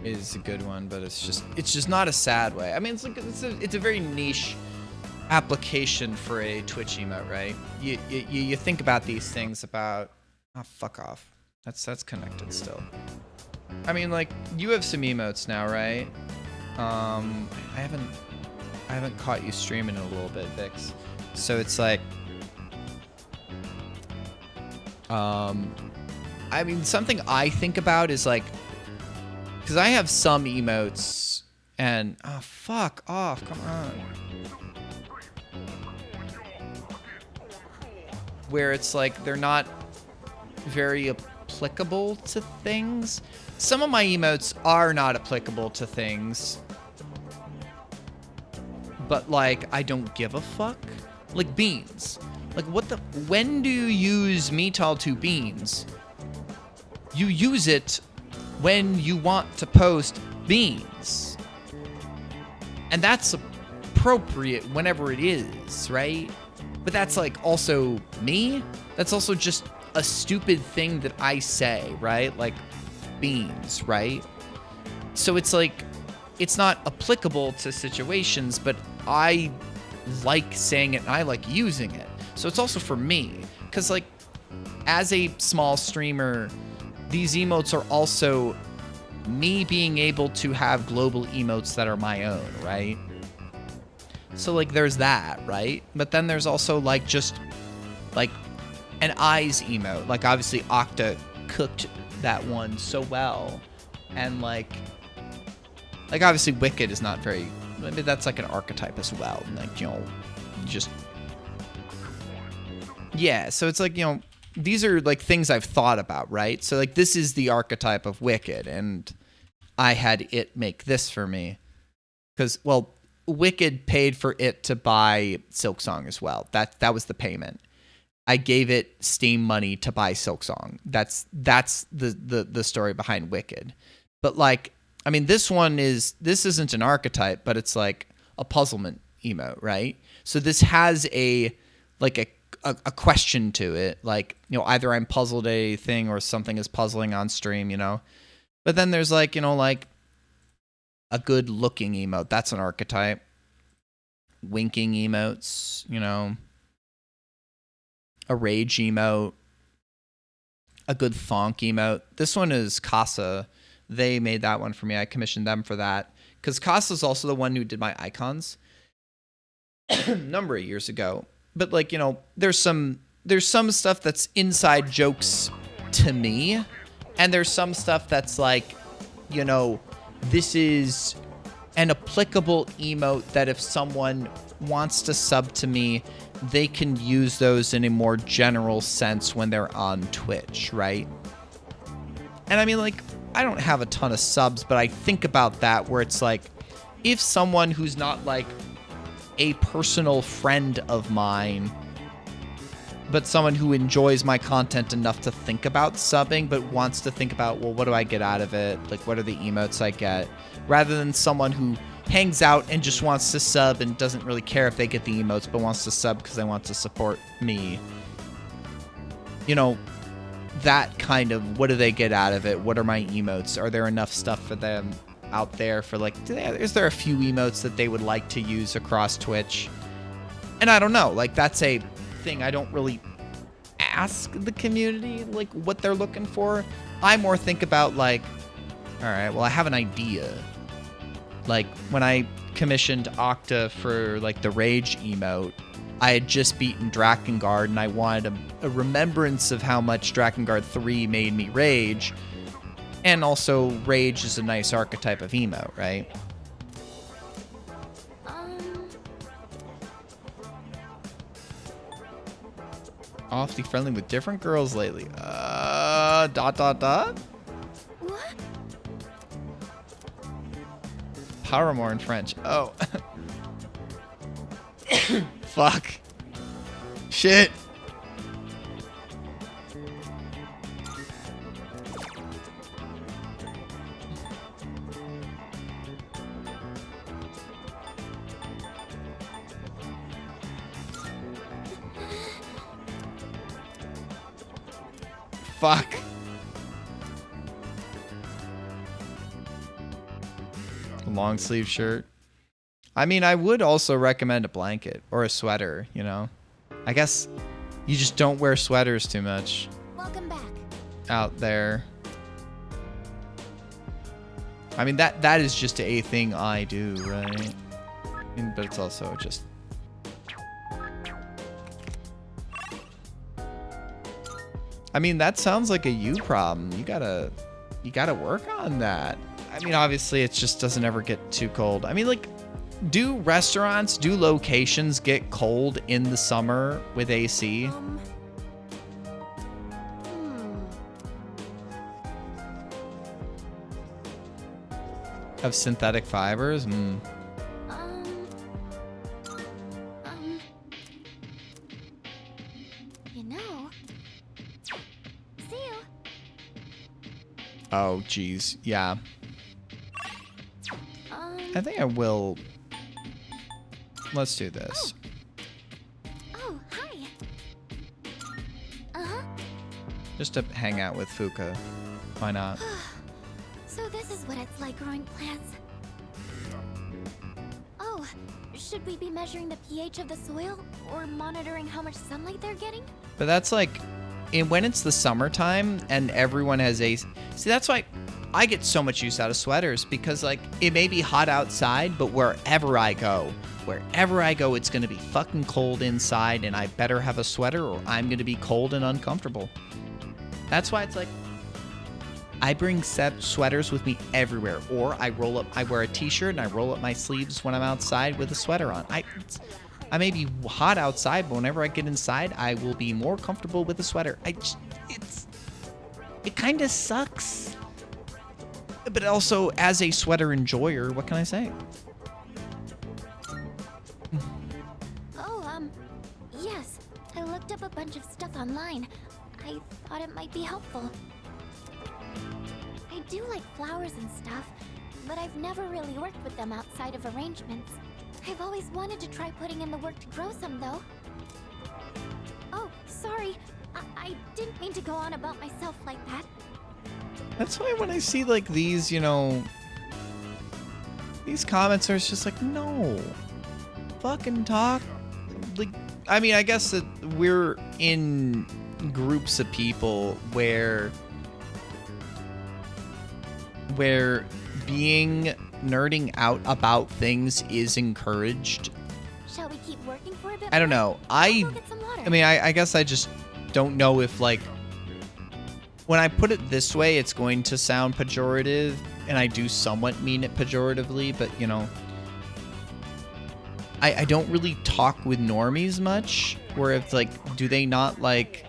is a good one, but it's just not a sad way. I mean, it's a very niche application for a Twitch emote, right? You think about these things about, oh, fuck off. That's connected still. I mean, like, you have some emotes now, right? I haven't caught you streaming in a little bit, Vix. So it's like, I mean, something I think about is like, because I have some emotes and, oh, fuck off, come on. Where it's like, they're not very applicable to things. Some of my emotes are not applicable to things, but like, I don't give a fuck. Like beans. Like when do you use Metall2 beans? You use it when you want to post beans. And that's appropriate whenever it is, right? But that's like also me. That's also just a stupid thing that I say, right? Like beans, right? So it's like, it's not applicable to situations, but I like saying it and I like using it. So it's also for me. Because like, as a small streamer, these emotes are also me being able to have global emotes that are my own, right? So like there's that, right? But then there's also like just like an eyes emote. Like obviously Octa cooked that one so well. And like obviously Wicked is not very, maybe that's like an archetype as well. Like, you know, just, yeah. So it's like, you know, these are like things I've thought about, right? So like this is the archetype of Wicked, and I had it make this for me. Because, well, Wicked paid for it to buy Silksong as well. That was the payment. I gave it Steam money to buy Silksong. That's the story behind Wicked. But like, I mean, this isn't an archetype, but it's like a puzzlement emote, right? So this has a question to it, like, you know, either I'm puzzled at a thing or something is puzzling on stream, you know. But then there's like, you know, like a good looking emote, that's an archetype. Winking emotes, you know, a rage emote, a good thonk emote. This one is Casa. They made that one for me. I commissioned them for that because Casa's also the one who did my icons a number of years ago. But like, you know, there's some stuff that's inside jokes to me, and there's some stuff that's like, you know, this is an applicable emote that if someone wants to sub to me, they can use those in a more general sense when they're on Twitch, right? And I mean, like, I don't have a ton of subs, but I think about that where it's like, if someone who's not like a personal friend of mine, but someone who enjoys my content enough to think about subbing, but wants to think about, well, what do I get out of it? Like, what are the emotes I get? Rather than someone who hangs out and just wants to sub and doesn't really care if they get the emotes, but wants to sub because they want to support me. You know, that kind of, what do they get out of it? What are my emotes? Are there enough stuff for them out there for like, is there a few emotes that they would like to use across Twitch? And I don't know, like that's a thing I don't really ask the community like what they're looking for. I more think about like, all right, well, I have an idea. Like when I commissioned Octa for like the Rage emote, I had just beaten Drakengard and I wanted a remembrance of how much Drakengard 3 made me rage. And also, rage is a nice archetype of emote, right? Awfully friendly with different girls lately. Dot. What? Paramore in French. Oh. Fuck. Shit. fuck. Long sleeve shirt. I mean, I would also recommend a blanket or a sweater, you know? I guess you just don't wear sweaters too much Welcome back. out there. I mean, that is just a thing I do, right? But it's also just... I mean, that sounds like a you problem. You gotta work on that. I mean, obviously, it just doesn't ever get too cold. I mean, like, do restaurants, do locations get cold in the summer with AC? Of synthetic fibers? You know. See you. Oh, geez. Yeah. I think I will. Let's do this. Oh, hi. Uh-huh. Just to hang out with Fuka. Why not? So this is what it's like growing plants. Oh, should we be measuring the pH of the soil or monitoring how much sunlight they're getting? But that's like, when it's the summertime and everyone has AC. See, that's why I get so much use out of sweaters, because like it may be hot outside, but wherever I go, it's going to be fucking cold inside, and I better have a sweater or I'm going to be cold and uncomfortable. That's why it's like, I bring sweaters with me everywhere, or I wear a t-shirt and I roll up my sleeves when I'm outside with a sweater on. I may be hot outside, but whenever I get inside, I will be more comfortable with a sweater. It kind of sucks. But also, as a sweater enjoyer, what can I say? Oh, yes. I looked up a bunch of stuff online. I thought it might be helpful. I do like flowers and stuff, but I've never really worked with them outside of arrangements. I've always wanted to try putting in the work to grow some, though. Oh, sorry. I didn't mean to go on about myself like that. That's why when I see like these, you know, these comments are just like, no, fucking talk. Like, I mean, I guess that we're in groups of people where being nerding out about things is encouraged. Shall we keep working for a bit? I don't know. I'll go get some water. I mean, I guess I just don't know if like, when I put it this way, it's going to sound pejorative, and I do somewhat mean it pejoratively, but you know, I don't really talk with normies much, where it's like, do they not like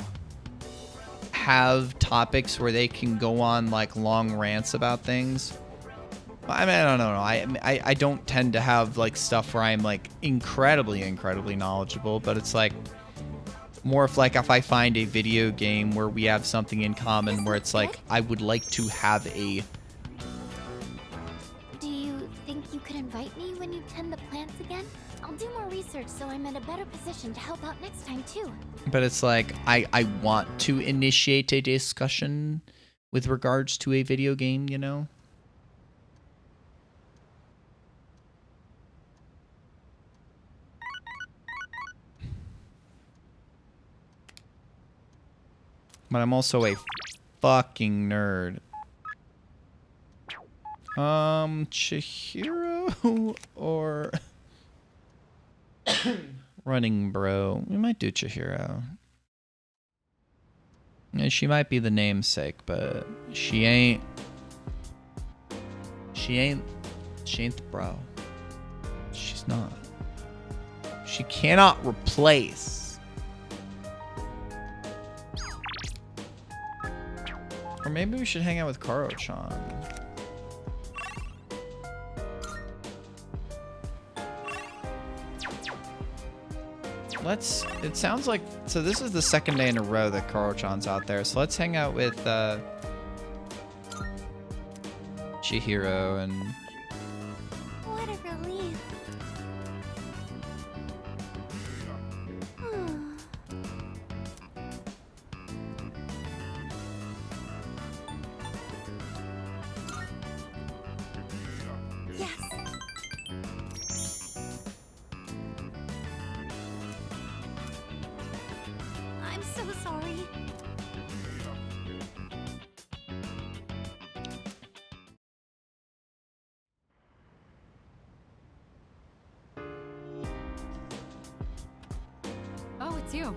have topics where they can go on like long rants about things? I mean, I don't know. I don't tend to have like stuff where I'm like incredibly knowledgeable, but it's like more of like if I find a video game where we have something in common, where it's like I would like to have a... Do you think you could invite me when you tend the plants again? I'll do more research so I'm in a better position to help out next time too. But it's like I want to initiate a discussion with regards to a video game, you know? But I'm also a fucking nerd. Chihiro or Running Bro? We might do Chihiro. Yeah, she might be the namesake, but she ain't the bro. She's not. She cannot replace. Or maybe we should hang out with Karo-chan. It sounds like, so this is the second day in a row that Karo-chan's out there, so let's hang out with Chihiro and... What a relief. so sorry. Oh, it's you.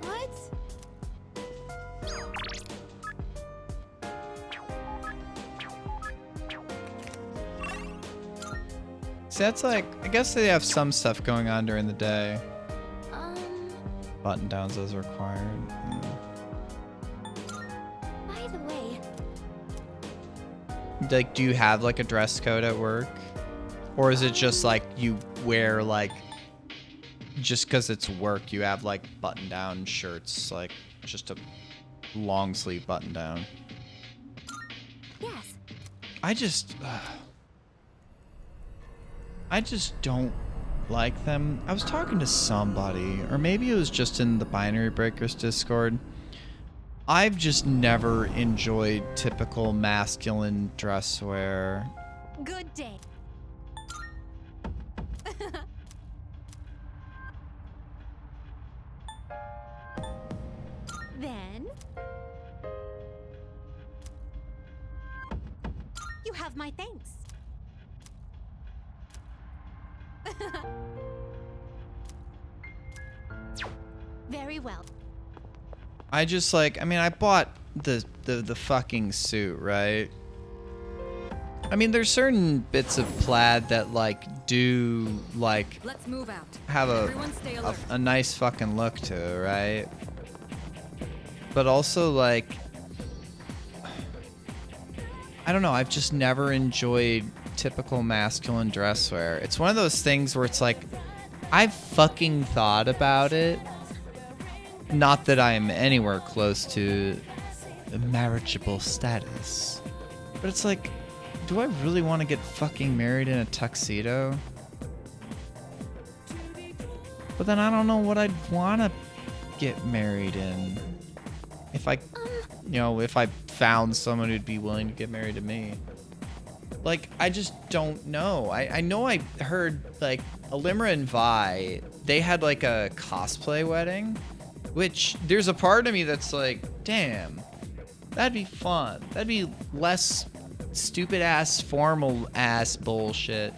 What? See, that's like, I guess they have some stuff going on during the day. Um, Button downs as required. by the way, Like, do you have like a dress code at work? Or is it just like you wear like, just because it's work, you have like button down shirts, like just a long sleeve button down? yes. I just don't like them. I was talking to somebody, or maybe it was just in the Binary Breakers Discord. I've just never enjoyed typical masculine dress wear. Good day. Then you have my thanks. Very well. I just like, I mean, I bought the fucking suit, right? I mean, there's certain bits of plaid that like do like Let's move out. have Everyone stay alert. a nice fucking look to it, right? But also like, I don't know, I've just never enjoyed typical masculine dress wear. It's one of those things where it's like, I've fucking thought about it. Not that I'm anywhere close to a marriageable status. But it's like, do I really want to get fucking married in a tuxedo? But then I don't know what I'd want to get married in. If I, you know, if I found someone who'd be willing to get married to me. Like, I just don't know. I know I heard, like, Alimra and Vi, they had, like, a cosplay wedding. Which, there's a part of me that's like, damn, that'd be fun. That'd be less stupid-ass, formal-ass bullshit.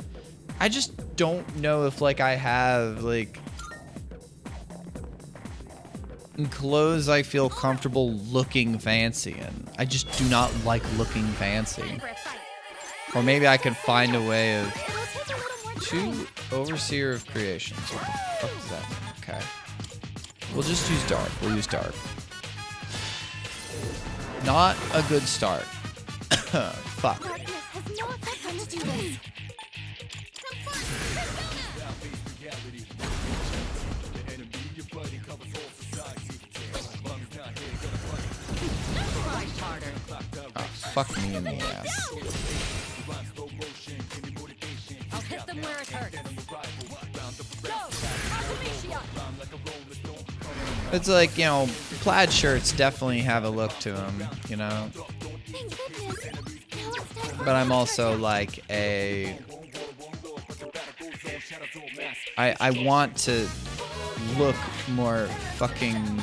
I just don't know if, like, I have, like, clothes I feel comfortable looking fancy in. I just do not like looking fancy. Or maybe I could find a way of... To Overseer of Creations. What the fuck does that mean? Okay. We'll just use dark. We'll use dark. Not a good start. Fuck. Darkness has no effect on students. Oh, fuck me in the ass. I'll hit them where it hurts. Go! Artemisia! It's like, you know, plaid shirts definitely have a look to them, you know? Thank goodness. Now it's time for But I'm another also trip. like a... I want to look more fucking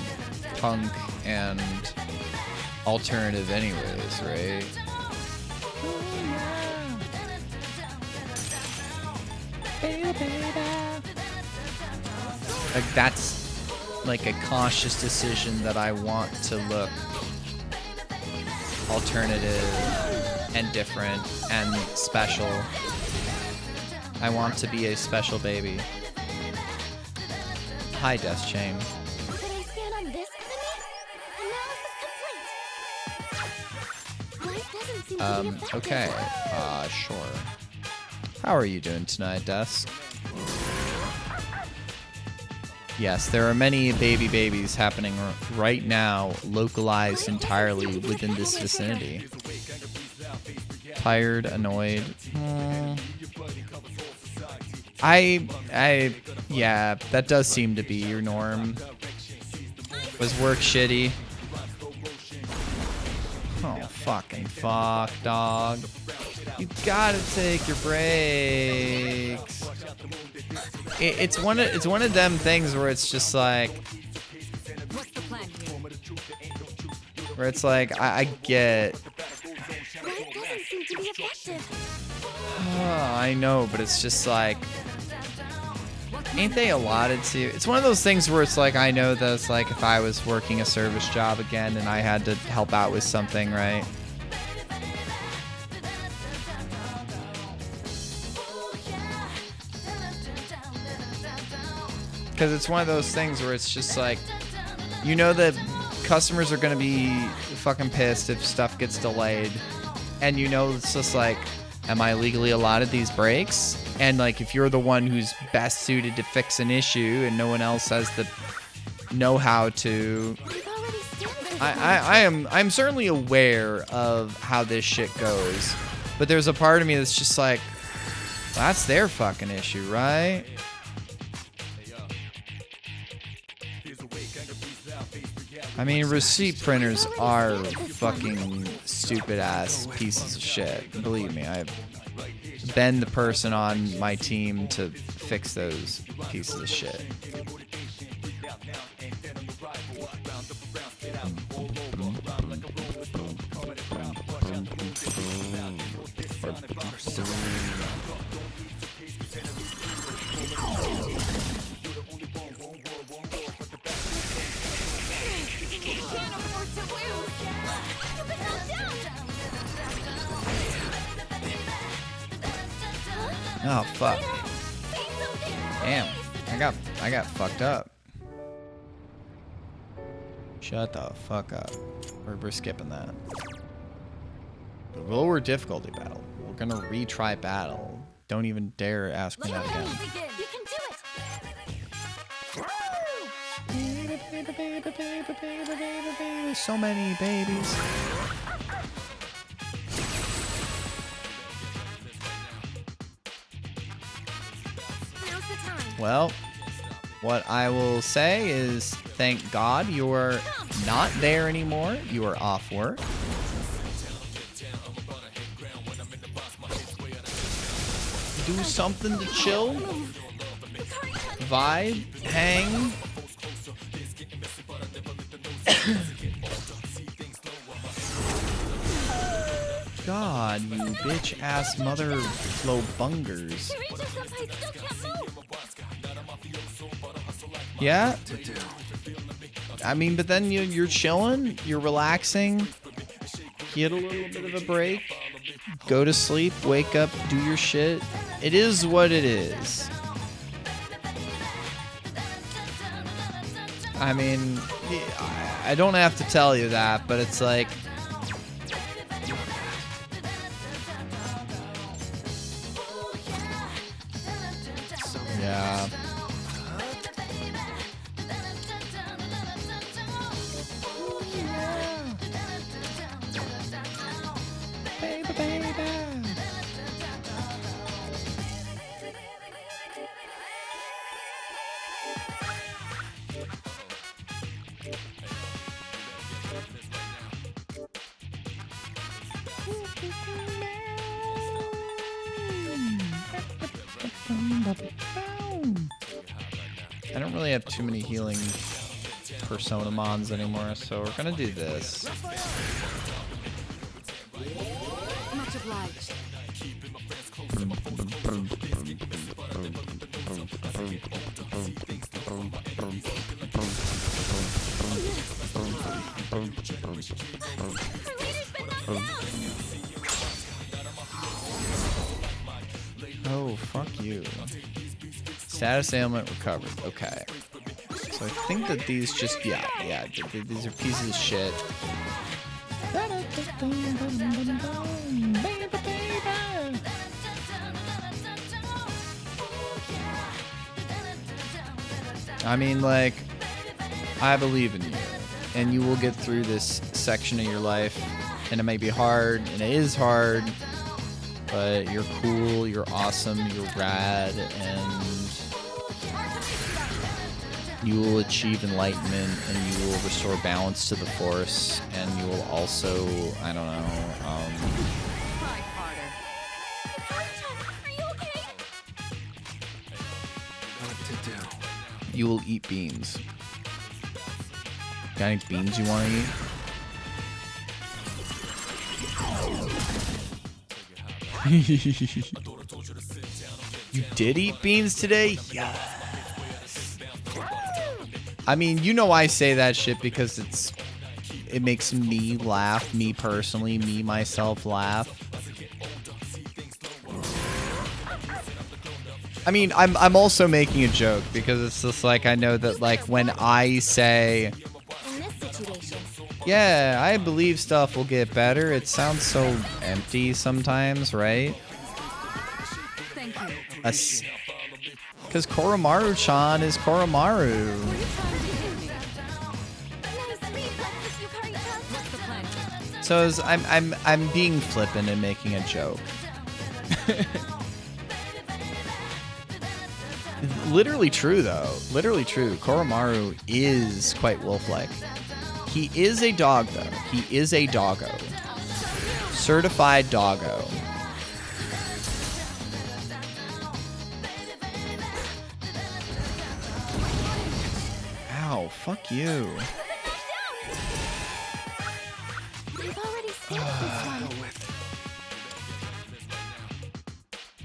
punk and alternative anyways, right? Like, that's like a conscious decision that I want to look alternative and different and special. I want to be a special baby. Hi, Death Chain. Should I scan on this enemy? Analysis complete. Life doesn't seem to be affected. Okay. Sure. How are you doing tonight, Death? Yes, there are many babies happening right now, localized entirely within this vicinity. Tired, annoyed. Yeah, that does seem to be your norm. Was work shitty? Oh, fucking fuck, dog. You gotta take your breaks. It's one of them things where it's just like, What's the plan here? where it's like, I get, Well, it doesn't seem to be effective. I know, but it's just like, ain't they allotted to? It's one of those things where it's like, I know that it's like if I was working a service job again and I had to help out with something, right? Because it's one of those things where it's just like, you know that customers are going to be fucking pissed if stuff gets delayed. And you know it's just like, am I legally allotted these breaks? And like, if you're the one who's best suited to fix an issue and no one else has the know-how to... We've already standardized. I'm certainly aware of how this shit goes. But there's a part of me that's just like, that's their fucking issue, right? I mean, receipt printers are fucking stupid ass pieces of shit. Believe me, I've been the person on my team to fix those pieces of shit. Oh fuck. Damn. I got fucked up. Shut the fuck up. We're skipping that. The lower difficulty battle. We're gonna retry battle. Don't even dare ask me that again. You can do it. So many babies. Now's the time. Well, what I will say is thank God you're not there anymore. You are off work. Do something to chill, vibe, hang. God, you bitch ass mother flow bungers. Yeah? I mean, but then you're chilling, you're relaxing, get a little bit of a break, go to sleep, wake up, do your shit. It is what it is. I mean, I don't have to tell you that, but it's like, yeah. Baby, baby. I don't really have too many healing persona mons anymore, so we're gonna do this. Much obliged. Oh, fuck you. Status ailment recovered. Okay. So I think that these just, yeah, these are pieces of shit. I mean, like, I believe in you, and you will get through this section of your life, and it may be hard, and it is hard, but you're cool, you're awesome, you're rad, and You will achieve enlightenment, and you will restore balance to the Force, and you will also, I don't know, Try harder. Are you okay? What to do? you will eat beans. Got any beans you want to eat? You did eat beans today? Yes. I mean, you know I say that shit because it makes me laugh, me personally, me myself laugh. I mean, I'm also making a joke because it's just like I know that like when I say, In this situation, yeah, I believe stuff will get better, it sounds so empty sometimes, right? Thank you. Because Koromaru-chan is Koromaru. What's the plan? So I'm being flippant and making a joke. Literally true though. Literally true. Koromaru is quite wolf-like. He is a dog though. He is a doggo. Certified doggo. Ow, fuck you. we've already stamped this one.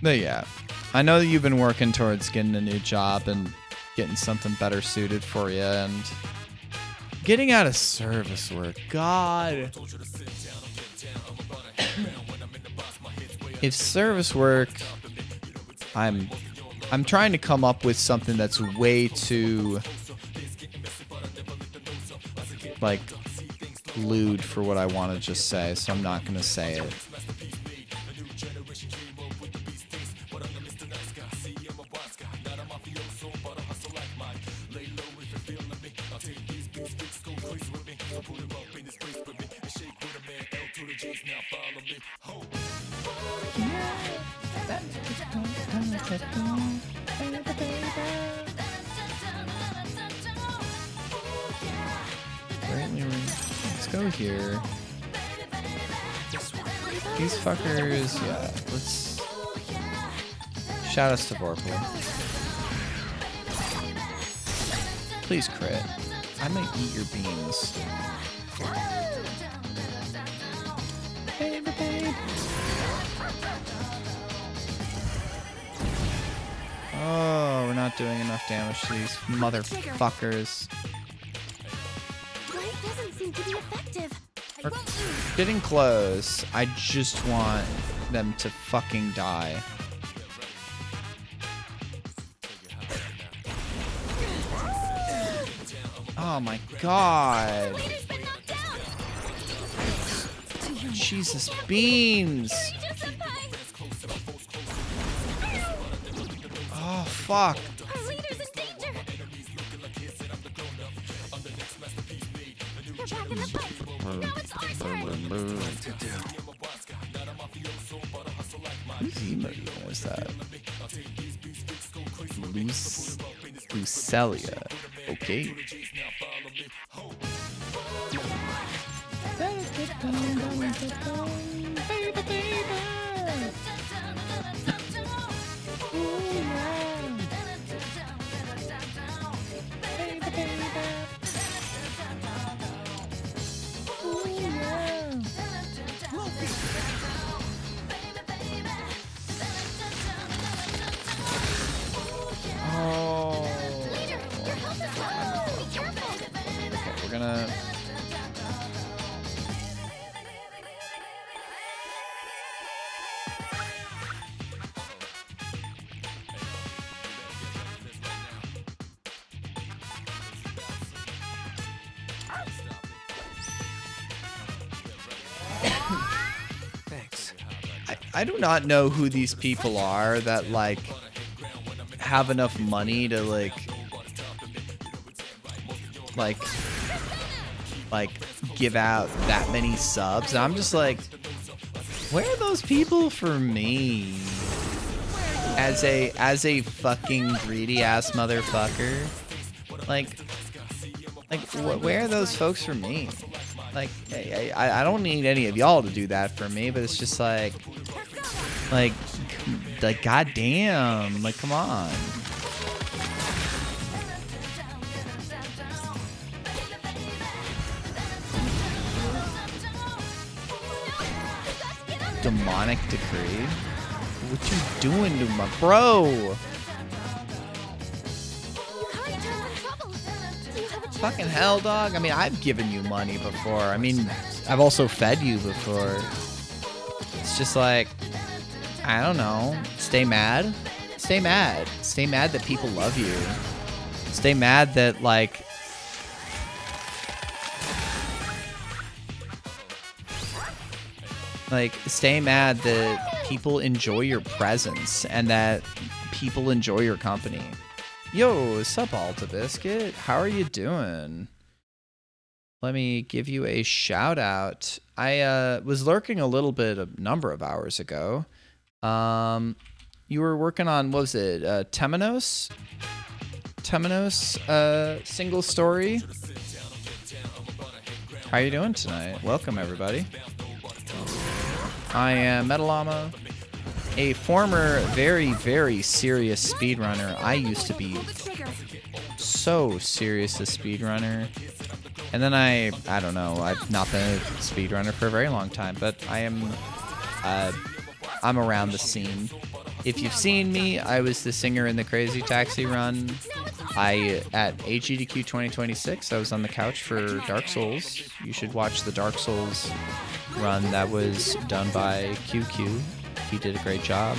But yeah, I know that you've been working towards getting a new job and getting something better suited for you and getting out of service work. God. If service work, I'm trying to come up with something that's way too like lewd for what I want to just say, so I'm not gonna say it. Let's go here. These fuckers, yeah. Let's shout us to Vorpal. Please crit. I might eat your beans. Oh, we're not doing enough damage to these motherfuckers. Light doesn't seem to be effective. We're getting close. I just want them to fucking die. Oh my god. Leader's been knocked down. Jesus beans. Oh fuck. Our leader's in danger. They're back in the fight. Now it's our turn. Whose emote was that? Lucelia. Okay. Leader, your health is low. Be careful. Okay, we're gonna... Thanks. I do not know who these people are that, like, have enough money to, like, give out that many subs. And I'm just like, where are those people for me? As a fucking greedy ass motherfucker. Where are those folks for me? Like, I don't need any of y'all to do that for me, but it's just like, goddamn, like, come on. Demonic decree? What you doing to my bro? Fucking hell, dog. I mean, I've given you money before. I mean, I've also fed you before. It's just like, I don't know. Stay mad. Stay mad. Stay mad that people love you. Stay mad that, like, stay mad that people enjoy your presence and that people enjoy your company. Yo, sup, Alta Biscuit? How are you doing? Let me give you a shout out. I was lurking a little bit a number of hours ago. You were working on, what was it, Temenos? Temenos single story? How you doing tonight? Welcome, everybody. I am Metallama, a former very, very serious speedrunner. I used to be so serious a speedrunner. And then I don't know, I've not been a speedrunner for a very long time, but I'm around the scene. If you've seen me, I was the singer in the Crazy Taxi run. At AGDQ 2026, I was on the couch for Dark Souls. You should watch the Dark Souls run that was done by QQ. He did a great job.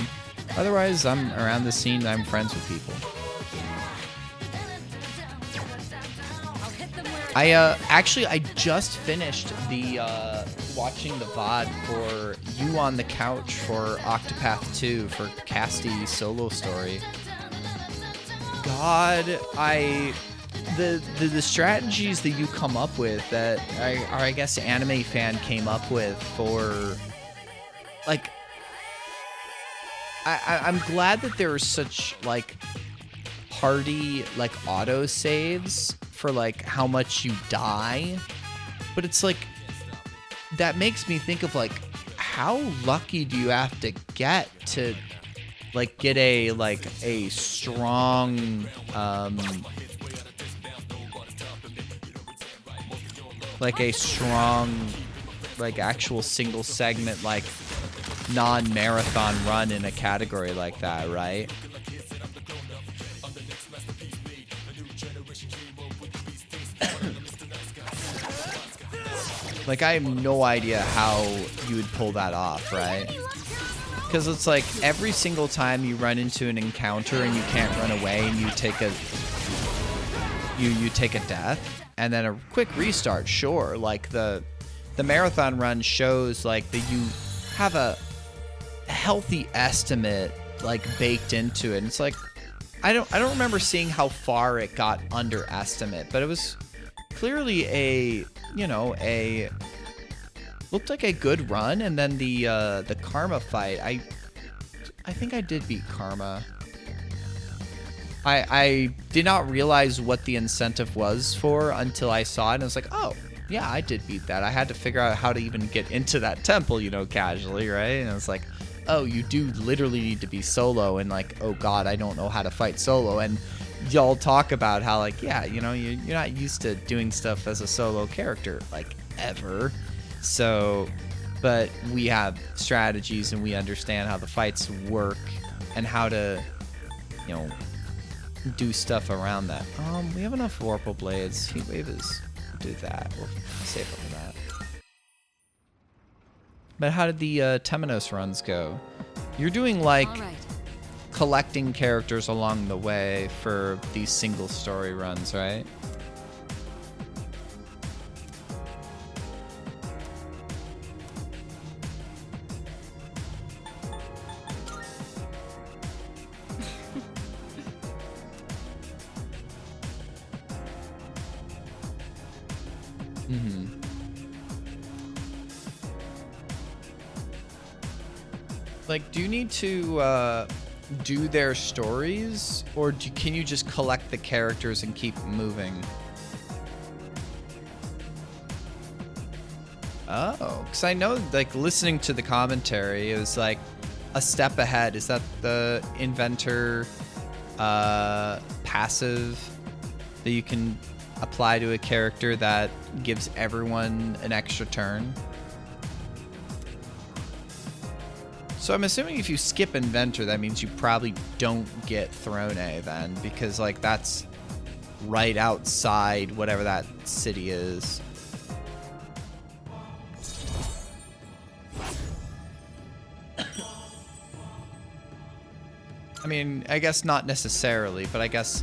Otherwise, I'm around the scene. I'm friends with people. I just finished the watching the VOD for You on the Couch for Octopath 2 for Casty solo story. God, the strategies that you come up with that I guess Anime Fan came up with for, like, I'm glad that there are such, like, party, like, auto saves for, like, how much you die, but it's like, that makes me think of, like, how lucky do you have to get to, like, get a strong, actual single segment, like, non-marathon run in a category like that, right? Like, I have no idea how you would pull that off, right? Because it's like every single time you run into an encounter and you can't run away and you take a death and then a quick restart, sure. Like the marathon run shows like that you have a healthy estimate like baked into it. And it's like I don't remember seeing how far it got underestimate, but it was clearly looked like a good run. And then the Karma fight, I think I did beat Karma. I did not realize what the incentive was for until I saw it, and I was like, oh yeah, I did beat that. I had to figure out how to even get into that temple, casually, right? And I was like, oh, you do literally need to be solo, and like, oh god, I don't know how to fight solo. And y'all talk about how, like, yeah, you're not used to doing stuff as a solo character, like, ever. So, but we have strategies and we understand how the fights work and how to, do stuff around that. We have enough Vorpal Blades. Heatwave is do that. We'll save up for that. But how did the Temenos runs go? You're doing like collecting characters along the way for these single story runs, right? Like, do you need to do their stories, or can you just collect the characters and keep moving? Oh, because I know, like, listening to the commentary, it was like a step ahead. Is that the inventor passive that you can apply to a character that gives everyone an extra turn? So I'm assuming if you skip inventor, that means you probably don't get throne A then, because like that's right outside whatever that city is. I mean, I guess not necessarily, but I guess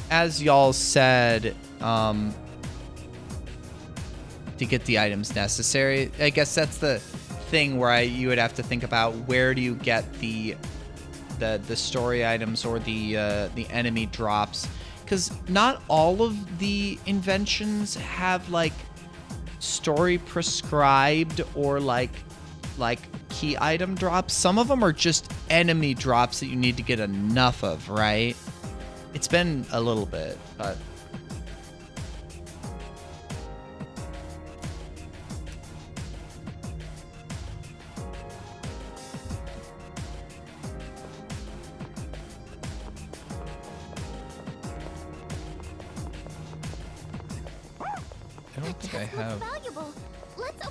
as y'all said, to get the items necessary, I guess that's the thing where you would have to think about where do you get the story items or the enemy drops, because not all of the inventions have like story prescribed or like key item drops. Some of them are just enemy drops that you need to get enough of, right? It's been a little bit, but I don't think I have. Valuable. Let's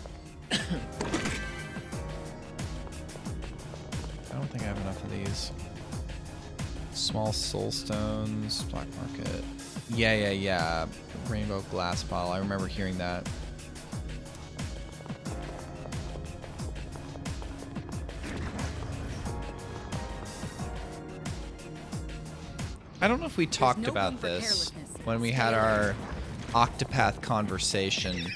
I don't think I have enough of these. Small soul stones, black market. Yeah. Rainbow glass bottle. I remember hearing that. I don't know if we talked about this when we had our Octopath conversation.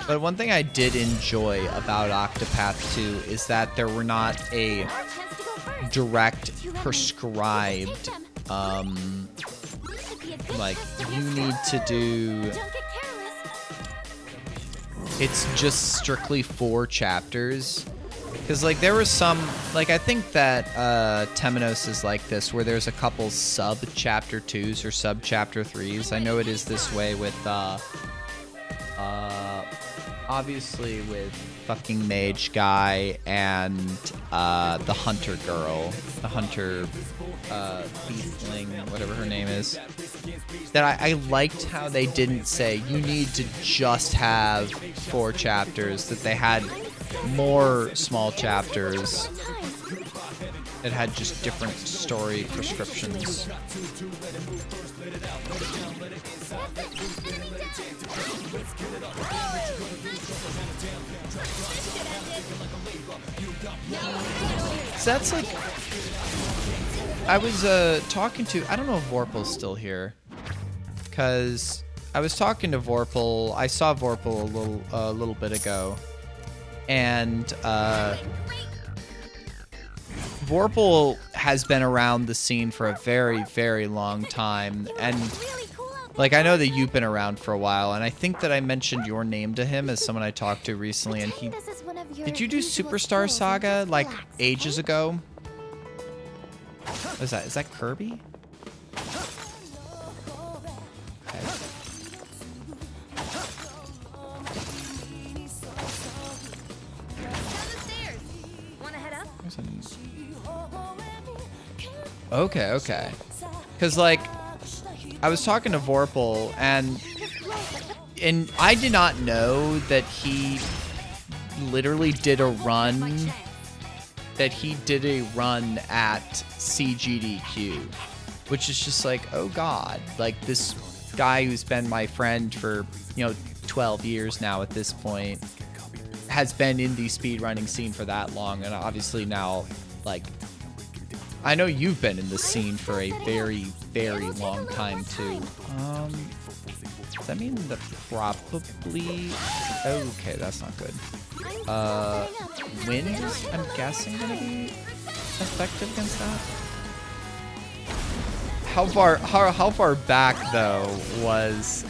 But one thing I did enjoy about Octopath 2 is that there were not a direct prescribed like you need to do, it's just strictly 4 chapters, because like there was some, like I think that Temenos is like this, where there's a couple sub chapter 2s or sub chapter 3s. I know it is this way with obviously with fucking mage guy and the hunter girl, the hunter beastling, whatever her name is. That I liked how they didn't say you need to just have 4 chapters, that they had more small chapters that had just different story prescriptions. So that's like, I was talking to, I don't know if Vorpal's still here, because I was talking to Vorpal. I saw Vorpal a little bit ago, and Vorpal has been around the scene for a very, very long time, and like I know that you've been around for a while, and I think that I mentioned your name to him as someone I talked to recently, and he, did you do Superstar Saga like ages ago? What is that? Is that Kirby? Okay. Okay. Because like, I was talking to Vorpal, and I did not know that he literally did a run. That he did a run at CGDQ, which is just like, oh god, like this guy who's been my friend for 12 years now at this point has been in the speedrunning scene for that long, and obviously now, like, I know you've been in the scene for a very, very long time too. Does that mean that probably, okay, that's not good. Wind is, I'm guessing, gonna be effective against that. How far back though was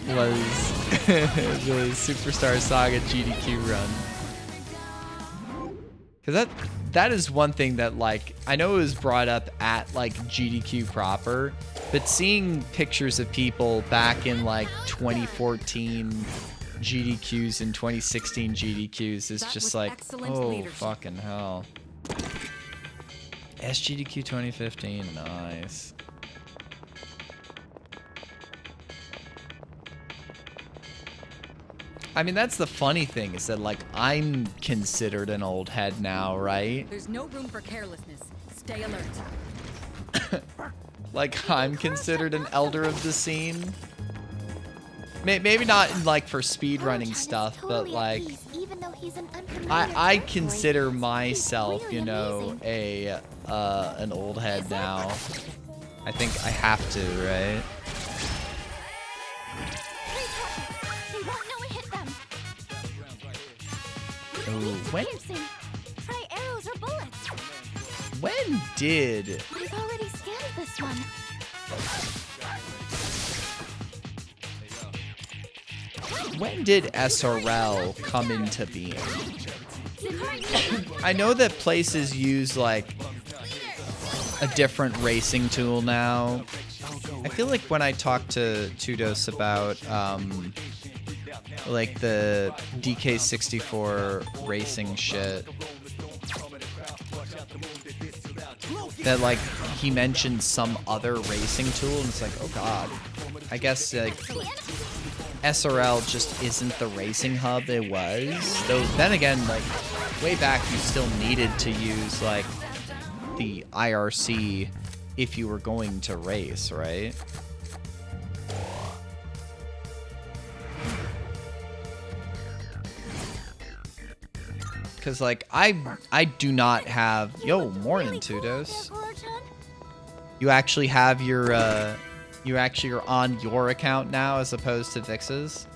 the Superstar Saga GDQ run? Because that is one thing that, like, I know it was brought up at, like, GDQ proper, but seeing pictures of people back in, like, 2014 GDQs and 2016 GDQs is just like, oh, fucking hell. SGDQ 2015, nice. I mean, that's the funny thing, is that, like, I'm considered an old head now, right? There's no room for carelessness. Stay alert. Like, I'm considered an elder of the scene. Maybe not, like, for speedrunning stuff, but, like, I consider myself, you know, an old head now. I think I have to, right? Ooh, when did... I've already scanned this one. When did SRL come into being? I know that places use, like, a different racing tool now. I feel like when I talked to Tudos about, like, the DK64 racing shit, that, like, he mentioned some other racing tool, and it's like, oh god. I guess, like, SRL just isn't the racing hub it was. Though, then again, like, way back, you still needed to use, like, the IRC if you were going to race, right? Because, like, I do not have... Yo, morning, Tudos. You actually have your, you actually are on your account now as opposed to Vix's?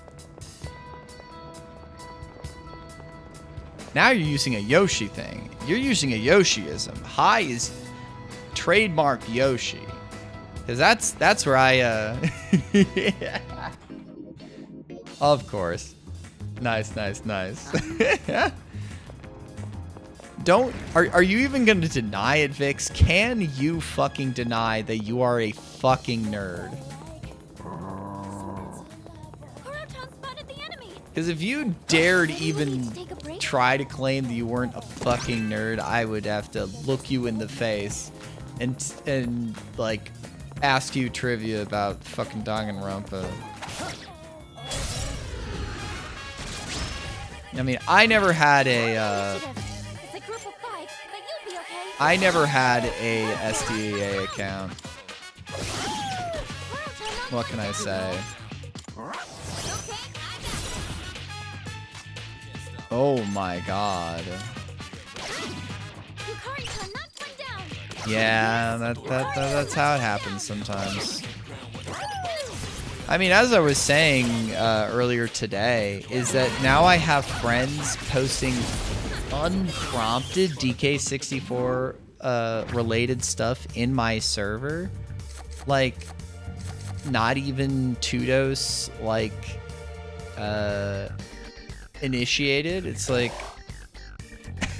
Now you're using a Yoshi thing. You're using a Yoshiism. High is trademark Yoshi. Because that's where I, Of course. Nice, nice, nice. Are you even going to deny it, Vix? Can you fucking deny that you are a fucking nerd? Because if you dared even try to claim that you weren't a fucking nerd, I would have to look you in the face and like ask you trivia about fucking Danganronpa. I mean, I never had a SDAA account. What can I say? Oh my god. Yeah, that's how it happens sometimes. I mean, as I was saying earlier today, is that now I have friends posting unprompted DK64 related stuff in my server. Like, not even Tudos, like, initiated. It's like,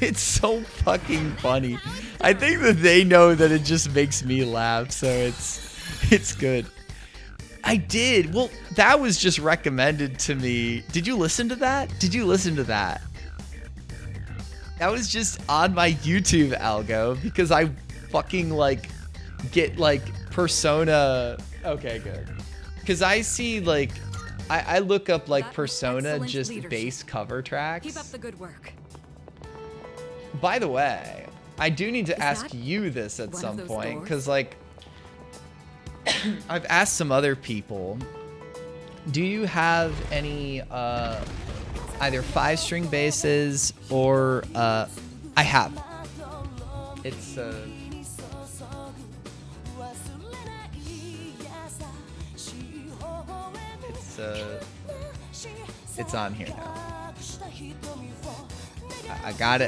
it's so fucking funny. I think that they know that it just makes me laugh, so it's good. I did. Well, that was just recommended to me. Did you listen to that? Did you listen to that? That was just on my YouTube algo because I fucking like get like Persona. Okay, good. Because I see like I look up like Persona just bass cover tracks. Keep up the good work. By the way, I do need to ask you this at some point because like I've asked some other people. Do you have any either 5-string basses or I have. It's it's on here now. I got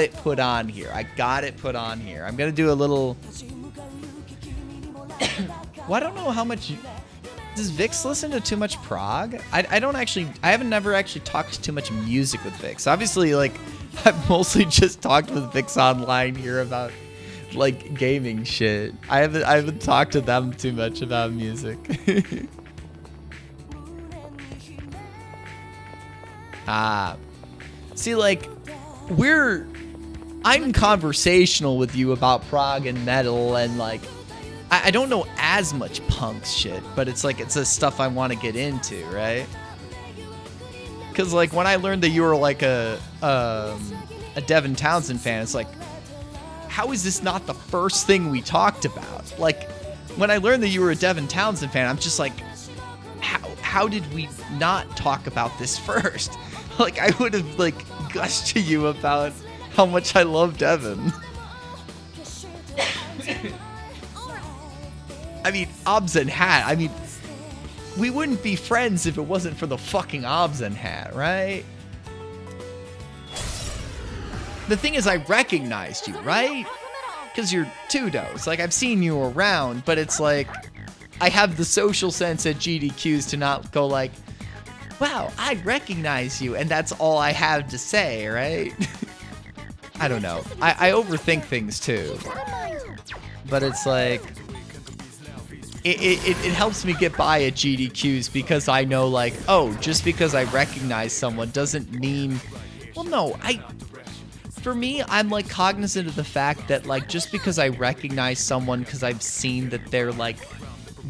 it put on here. I got it put on here. I'm gonna do a little. Well, I don't know how much. Does Vix listen to too much prog? I don't actually. I haven't never actually talked too much music with Vix. Obviously, like I've mostly just talked with Vix online here about like gaming shit. I haven't talked to them too much about music. See, like, I'm conversational with you about prog and metal, and like, I don't know as much punk shit, but it's like, it's the stuff I want to get into, right? Because like, when I learned that you were like a Devin Townsend fan, it's like, how is this not the first thing we talked about? Like, when I learned that you were a Devin Townsend fan, I'm just like, how did we not talk about this first? Like, I would have like gushed to you about how much I love Devin. I mean, Obs and Hat. I mean, we wouldn't be friends if it wasn't for the fucking Obs and Hat, right? The thing is, I recognized you, right? Because you're Tudos. Like, I've seen you around, but it's like, I have the social sense at GDQs to not go like, wow, I recognize you, and that's all I have to say, right? I don't know. I overthink things too. But it's like, it helps me get by at GDQs because I know, like, oh, just because I recognize someone doesn't mean, well, no, for me, I'm like cognizant of the fact that like just because I recognize someone because I've seen that they're like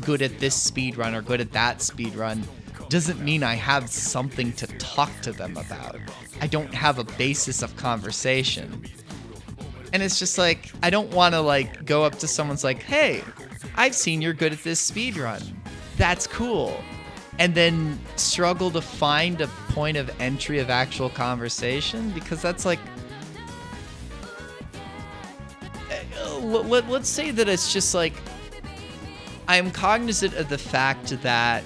good at this speedrun or good at that speedrun doesn't mean I have something to talk to them about. I don't have a basis of conversation. And it's just like, I don't want to like go up to someone's like, hey, I've seen you're good at this speedrun. That's cool. And then struggle to find a point of entry of actual conversation, because that's like, let's say that it's just like, I'm cognizant of the fact that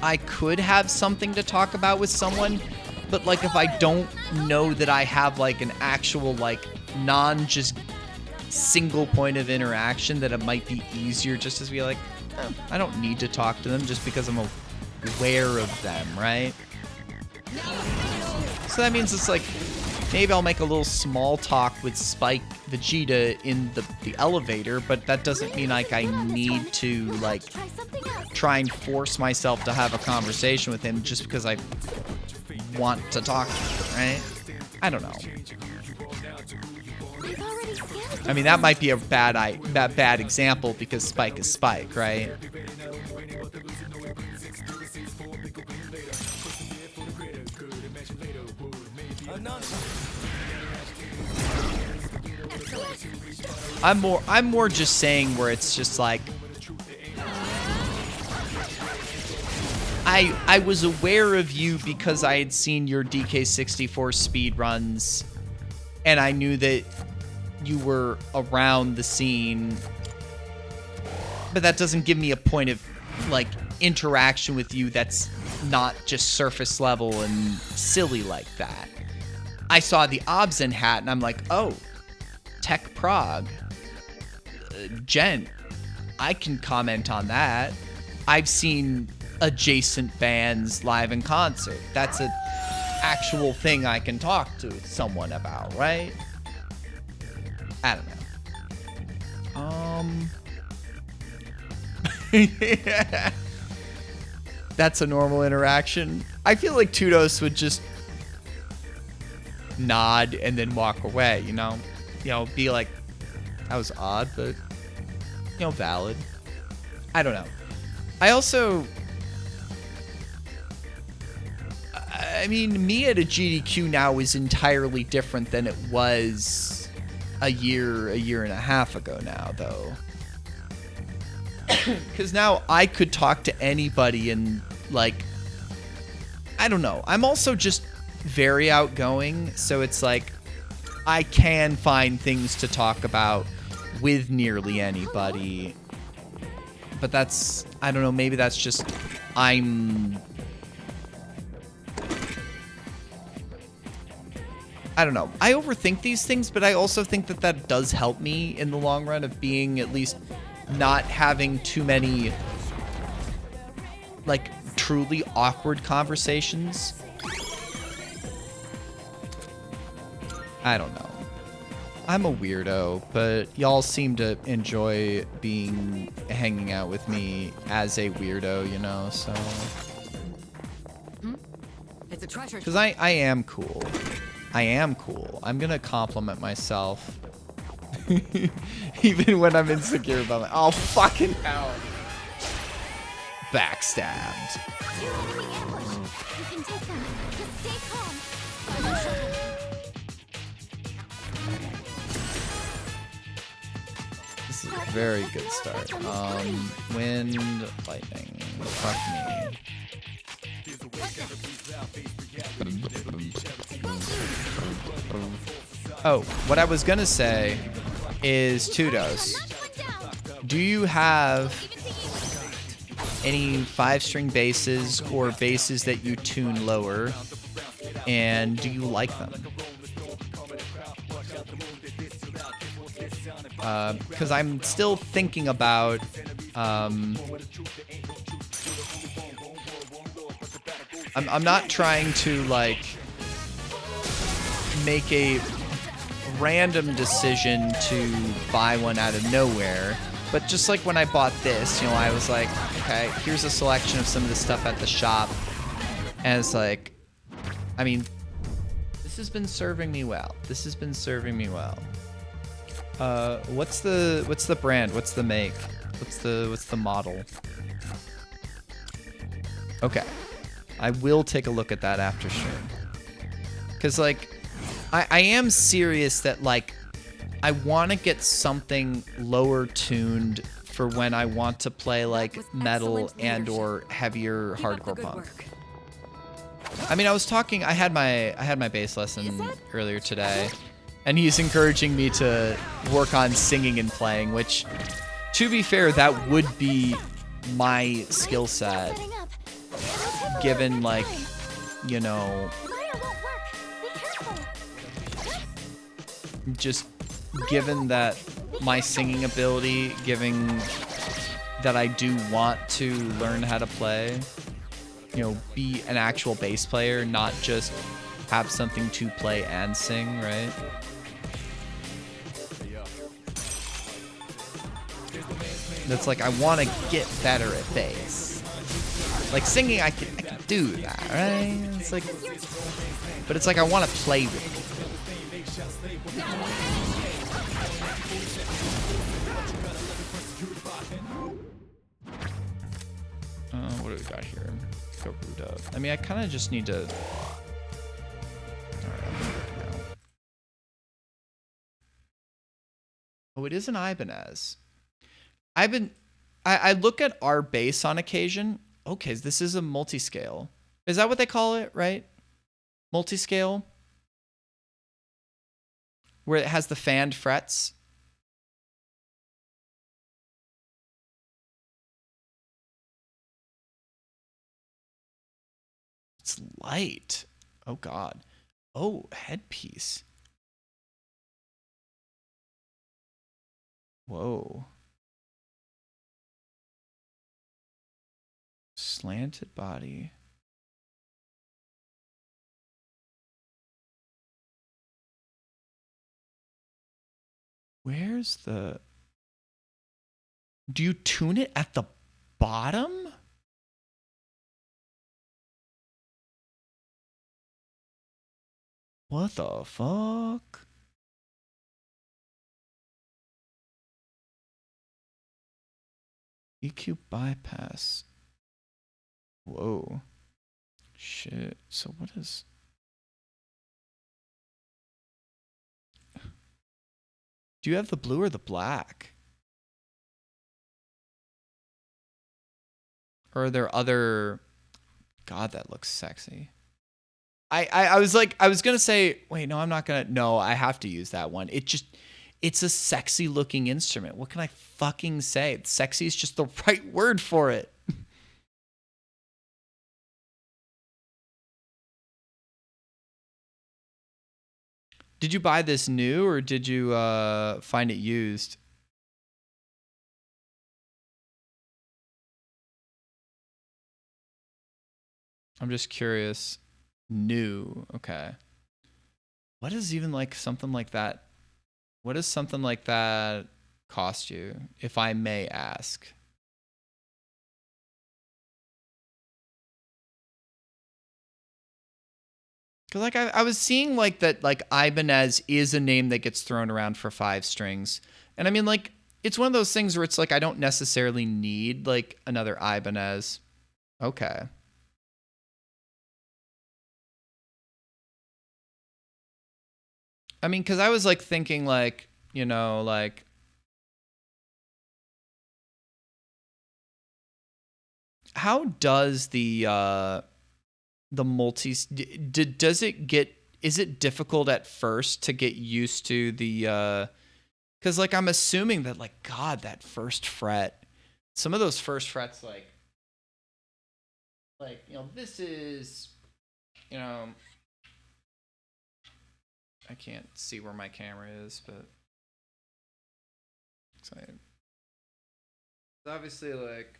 I could have something to talk about with someone, but like if I don't know that I have like an actual like just single point of interaction, that it might be easier just to be like, I don't need to talk to them just because I'm aware of them, right? So that means it's like, maybe I'll make a little small talk with Spike Vegeta in the elevator, but that doesn't mean like I need to like try and force myself to have a conversation with him just because I want to talk to him, right? I don't know. I mean, that might be a bad example because Spike is Spike, right? I'm more just saying where it's just like, I was aware of you because I had seen your DK64 speedruns, and I knew that you were around the scene, but that doesn't give me a point of like interaction with you that's not just surface level and silly like that. I saw the Obs and Hat and I'm like, oh, Tech Prague, Gent, I can comment on that. I've seen adjacent bands live in concert. That's an actual thing I can talk to someone about, right? I don't know. That's a normal interaction. I feel like Tudos would just nod and then walk away, you know? You know, be like, that was odd, but, you know, valid. I don't know. I mean, me at a GDQ now is entirely different than it was a year and a half ago now, though. Because now I could talk to anybody and, like, I don't know. I'm also just very outgoing, so it's like I can find things to talk about with nearly anybody. But that's, I don't know, maybe that's just, I don't know. I overthink these things, but I also think that that does help me in the long run of being at least not having too many, like, truly awkward conversations. I don't know. I'm a weirdo, but y'all seem to enjoy hanging out with me as a weirdo, you know, so. It's a treasure. Because I am cool. I am cool. I'm gonna compliment myself. Even when I'm insecure about my— oh, fucking hell. Backstabbed. Two enemy ambush. You can take them. Just stay calm. This is a very good start. Wind, lightning. Fuck me. Oh, what I was gonna say is Tudos. Do you have any 5-string basses or basses that you tune lower, and do you like them? Because I'm still thinking about I'm not trying to like make a random decision to buy one out of nowhere, but just like when I bought this, you know, I was like, okay, here's a selection of some of the stuff at the shop, and it's like, I mean, this has been serving me well. This has been serving me well. What's the brand? What's the make? What's the model? Okay. I will take a look at that after stream. Cause like, I am serious that like, I want to get something lower tuned for when I want to play like metal and or heavier hardcore punk. I mean, I had my bass lesson earlier today, and he's encouraging me to work on singing and playing, which, to be fair, that would be my skill set, given like, you know, just given that my singing ability, given that I do want to learn how to play, you know, be an actual bass player, not just have something to play and sing, right? That's like, I want to get better at bass. Like singing, I can do that, right? It's like, but it's like I want to play with it. What do we got here? Garuda. I mean, I kind of just need to. Alright, I'm gonna go now. Oh, it is an Ibanez. I look at our bass on occasion. Okay, this is a multi-scale. Is that what they call it, right? Multi-scale? Where it has the fanned frets. It's light. Oh, God. Oh, headpiece. Whoa. Slanted body. Where's the... Do you tune it at the bottom? What the fuck? EQ bypass. Whoa. Shit. So what is... Do you have the blue or the black? Or are there other... God, that looks sexy. I was like, I was going to say, wait, no, I'm not going to... No, I have to use that one. It's a sexy looking instrument. What can I fucking say? Sexy is just the right word for it. Did you buy this new or did you find it used? I'm just curious. New. Okay. What is even like something like that? What does something like that cost you, if I may ask? Cause like I was seeing like that like Ibanez is a name that gets thrown around for 5 strings. And I mean like it's one of those things where it's like I don't necessarily need like another Ibanez. Okay. I mean, cause I was like thinking like, you know, like how does the multis does it get, is it difficult at first to get used to the because like I'm assuming that like God, that first fret, some of those first frets like you know, this is, you know, I can't see where my camera is, but it's obviously like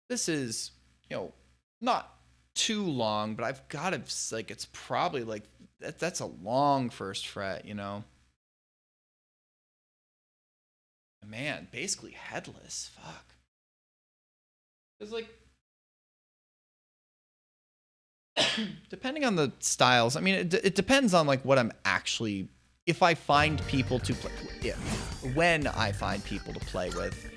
this is, you know, not too long, but I've got to like it's probably like that's a long first fret, you know. Man, basically headless. Fuck. It's like depending on the styles. I mean, it depends on like what I'm actually. If I find people to play, when I find people to play with,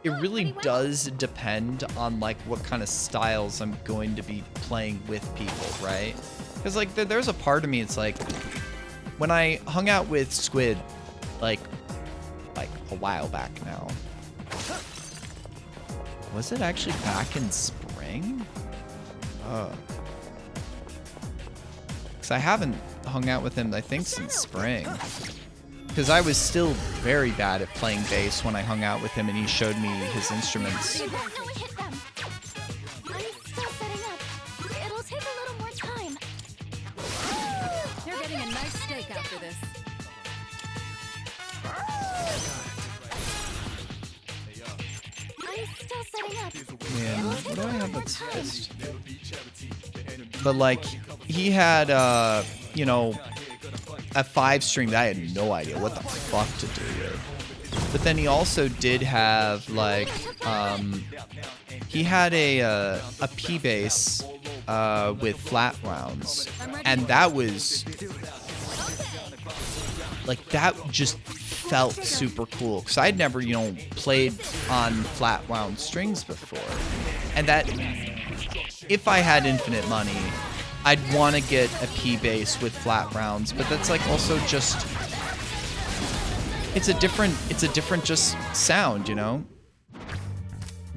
it really does depend on like what kind of styles I'm going to be playing with people, right? Because like there's a part of me, it's like when I hung out with Squid, like a while back now. Was it actually back in spring? Because I haven't hung out with him, I think, since spring. Because I was still very bad at playing bass when I hung out with him and he showed me his instruments. No, it hit them. I'm still setting up. It'll take a little more time. You're getting a nice steak after this. I'm still setting up. Man, what do I have that's fist? But like, he had, you know, a 5-string that I had no idea what the fuck to do with. But then he also did have like, he had a P bass with flat rounds, and that was like that just felt super cool because I'd never, you know, played on flat wound strings before, and that if I had infinite money, I'd want to get a P bass with flat rounds, but that's like also just it's a different just sound, you know.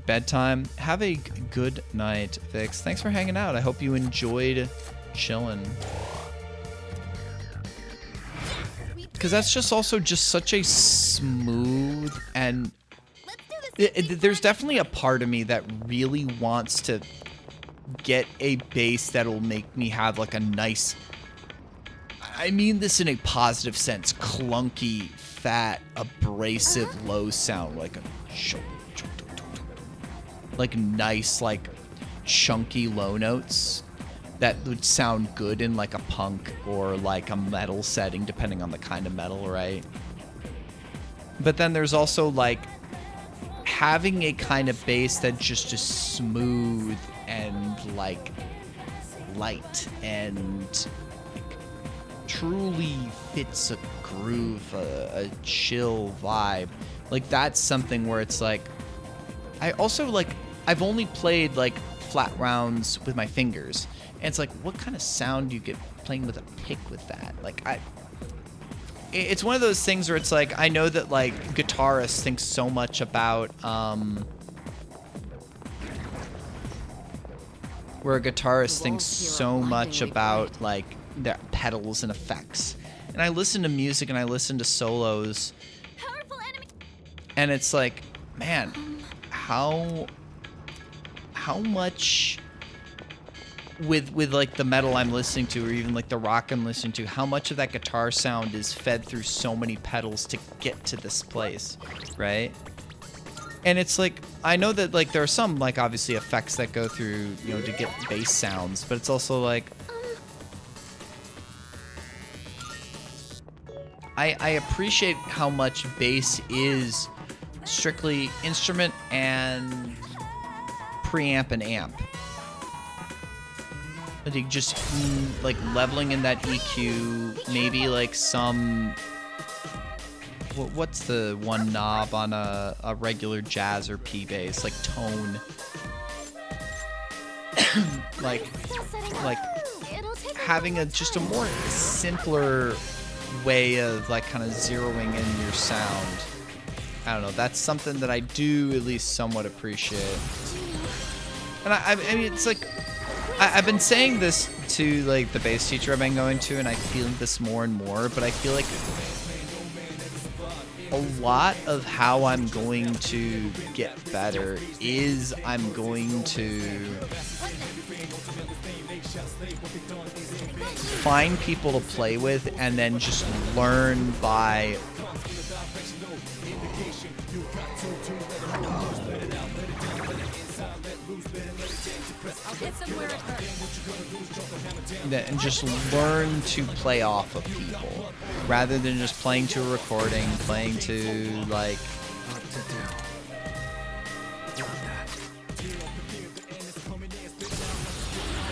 Bedtime. Have a good night, Vix. Thanks for hanging out. I hope you enjoyed chilling. Because that's just also just such a smooth and there's definitely a part of me that really wants to get a bass that'll make me have like a nice, I mean this in a positive sense, clunky, fat, abrasive low sound, like a like nice, like chunky low notes that would sound good in like a punk or like a metal setting, depending on the kind of metal, right? But then there's also like having a kind of bass that just is smooth and like light and like, truly fits a groove, a chill vibe. Like that's something where it's like, I also like, I've only played like flat rounds with my fingers. And it's like, what kind of sound do you get playing with a pick with that? Like, it's one of those things where it's like, I know that like guitarists think so much about, where a guitarist thinks so much about like their pedals and effects. And I listen to music and I listen to solos. And it's like, man, how much with like the metal I'm listening to, or even like the rock I'm listening to, how much of that guitar sound is fed through so many pedals to get to this place, right? And it's like, I know that like there are some like obviously effects that go through, you know, to get bass sounds, but it's also like I appreciate how much bass is strictly instrument and preamp and amp. I think just like leveling in that EQ, maybe like some. What's the one knob on a regular jazz or P bass? Like tone. like having just a more simpler way of like kind of zeroing in your sound. I don't know. That's something that I do at least somewhat appreciate. And I mean, it's like I've been saying this to like the bass teacher I've been going to, and I feel this more and more. But I feel like a lot of how I'm going to get better is I'm going to find people to play with and then just learn by and just learn to play off of people rather than just playing to a recording, playing to like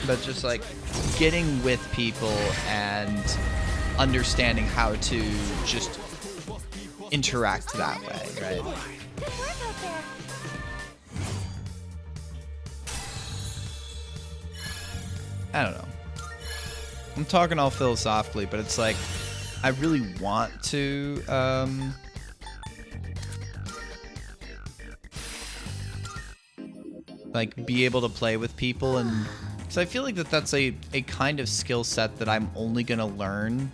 but just like getting with people and understanding how to just interact that way, right? Good work out there. I don't know. I'm talking all philosophically, but it's like I really want to like be able to play with people, and because I feel like that's a kind of skill set that I'm only gonna learn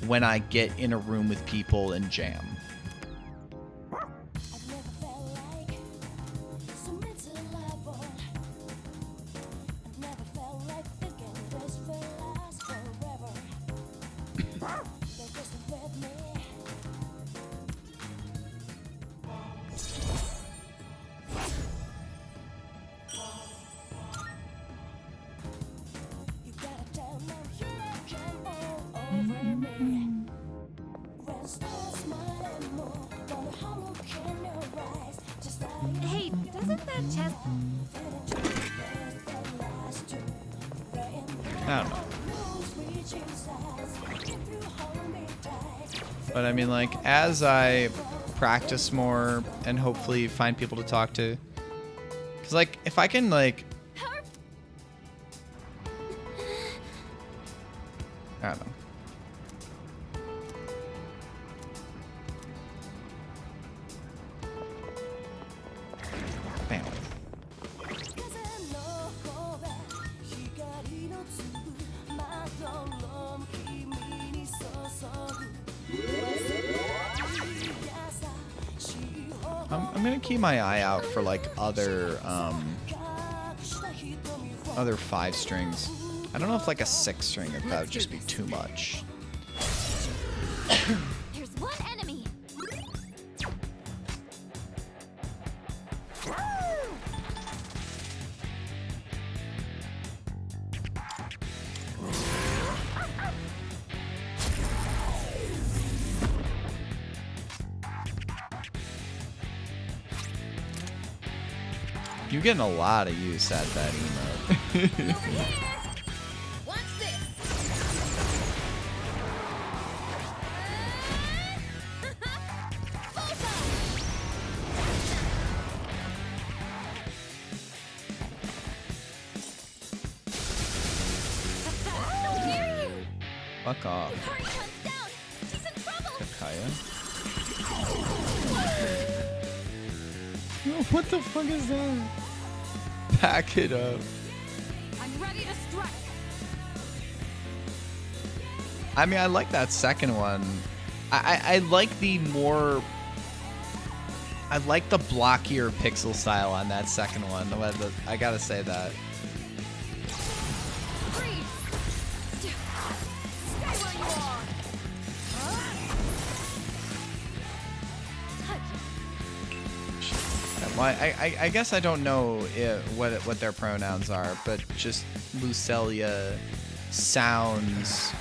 when I get in a room with people and jam. Hey, doesn't that chest... I don't know. But I mean, like, as I practice more and hopefully find people to talk to, because like if I can like, I don't know. Bam. I'm gonna keep my eye out for like other 5 strings. I don't know if like a 6 string, if that would just be too much. There's one enemy. You're getting a lot of use at that emote. Over here. Watch this. Fuck off. Hurry comes down. She's in trouble. Kaya. What the fuck is that? Pack it up. I'm ready to strike. I mean, I like that second one. I like the more... I like the blockier pixel style on that second one. I gotta say that. Freeze. Stay where you are. Well, I guess I don't know what their pronouns are, but just Lucelia sounds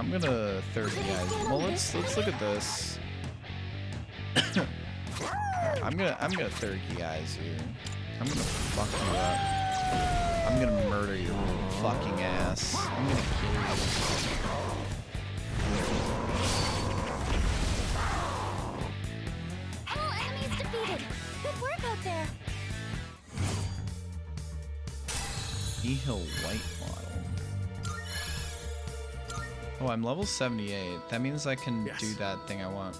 I'm gonna 30 guys. Well, let's look at this. I'm gonna 30 guys you. I'm gonna fuck you up. I'm gonna murder your fucking ass. I'm gonna kill you. All enemies defeated. Good work out there. Hill White model. Oh, I'm level 78. That means I can do that thing I want.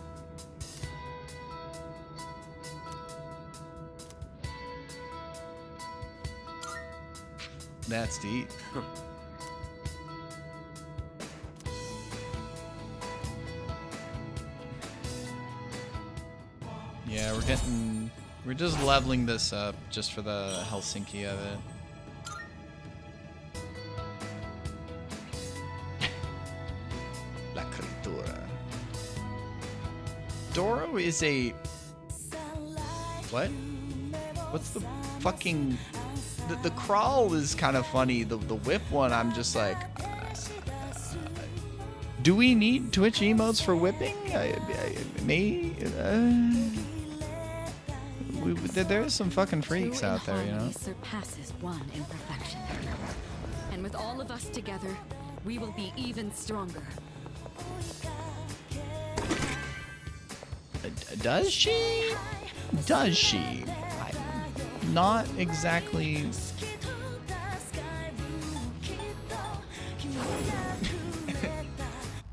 That's deep. Yeah, we're just leveling this up just for the Helsinki of it. La Creatura. Doro is a... What? What's the fucking... The crawl is kind of funny. The whip one, I'm just like... do we need Twitch emotes for whipping? There's some fucking freaks out there, you know? Surpasses one in perfection. And with all of us together, we will be even stronger. Does she? Does she? I'm not exactly...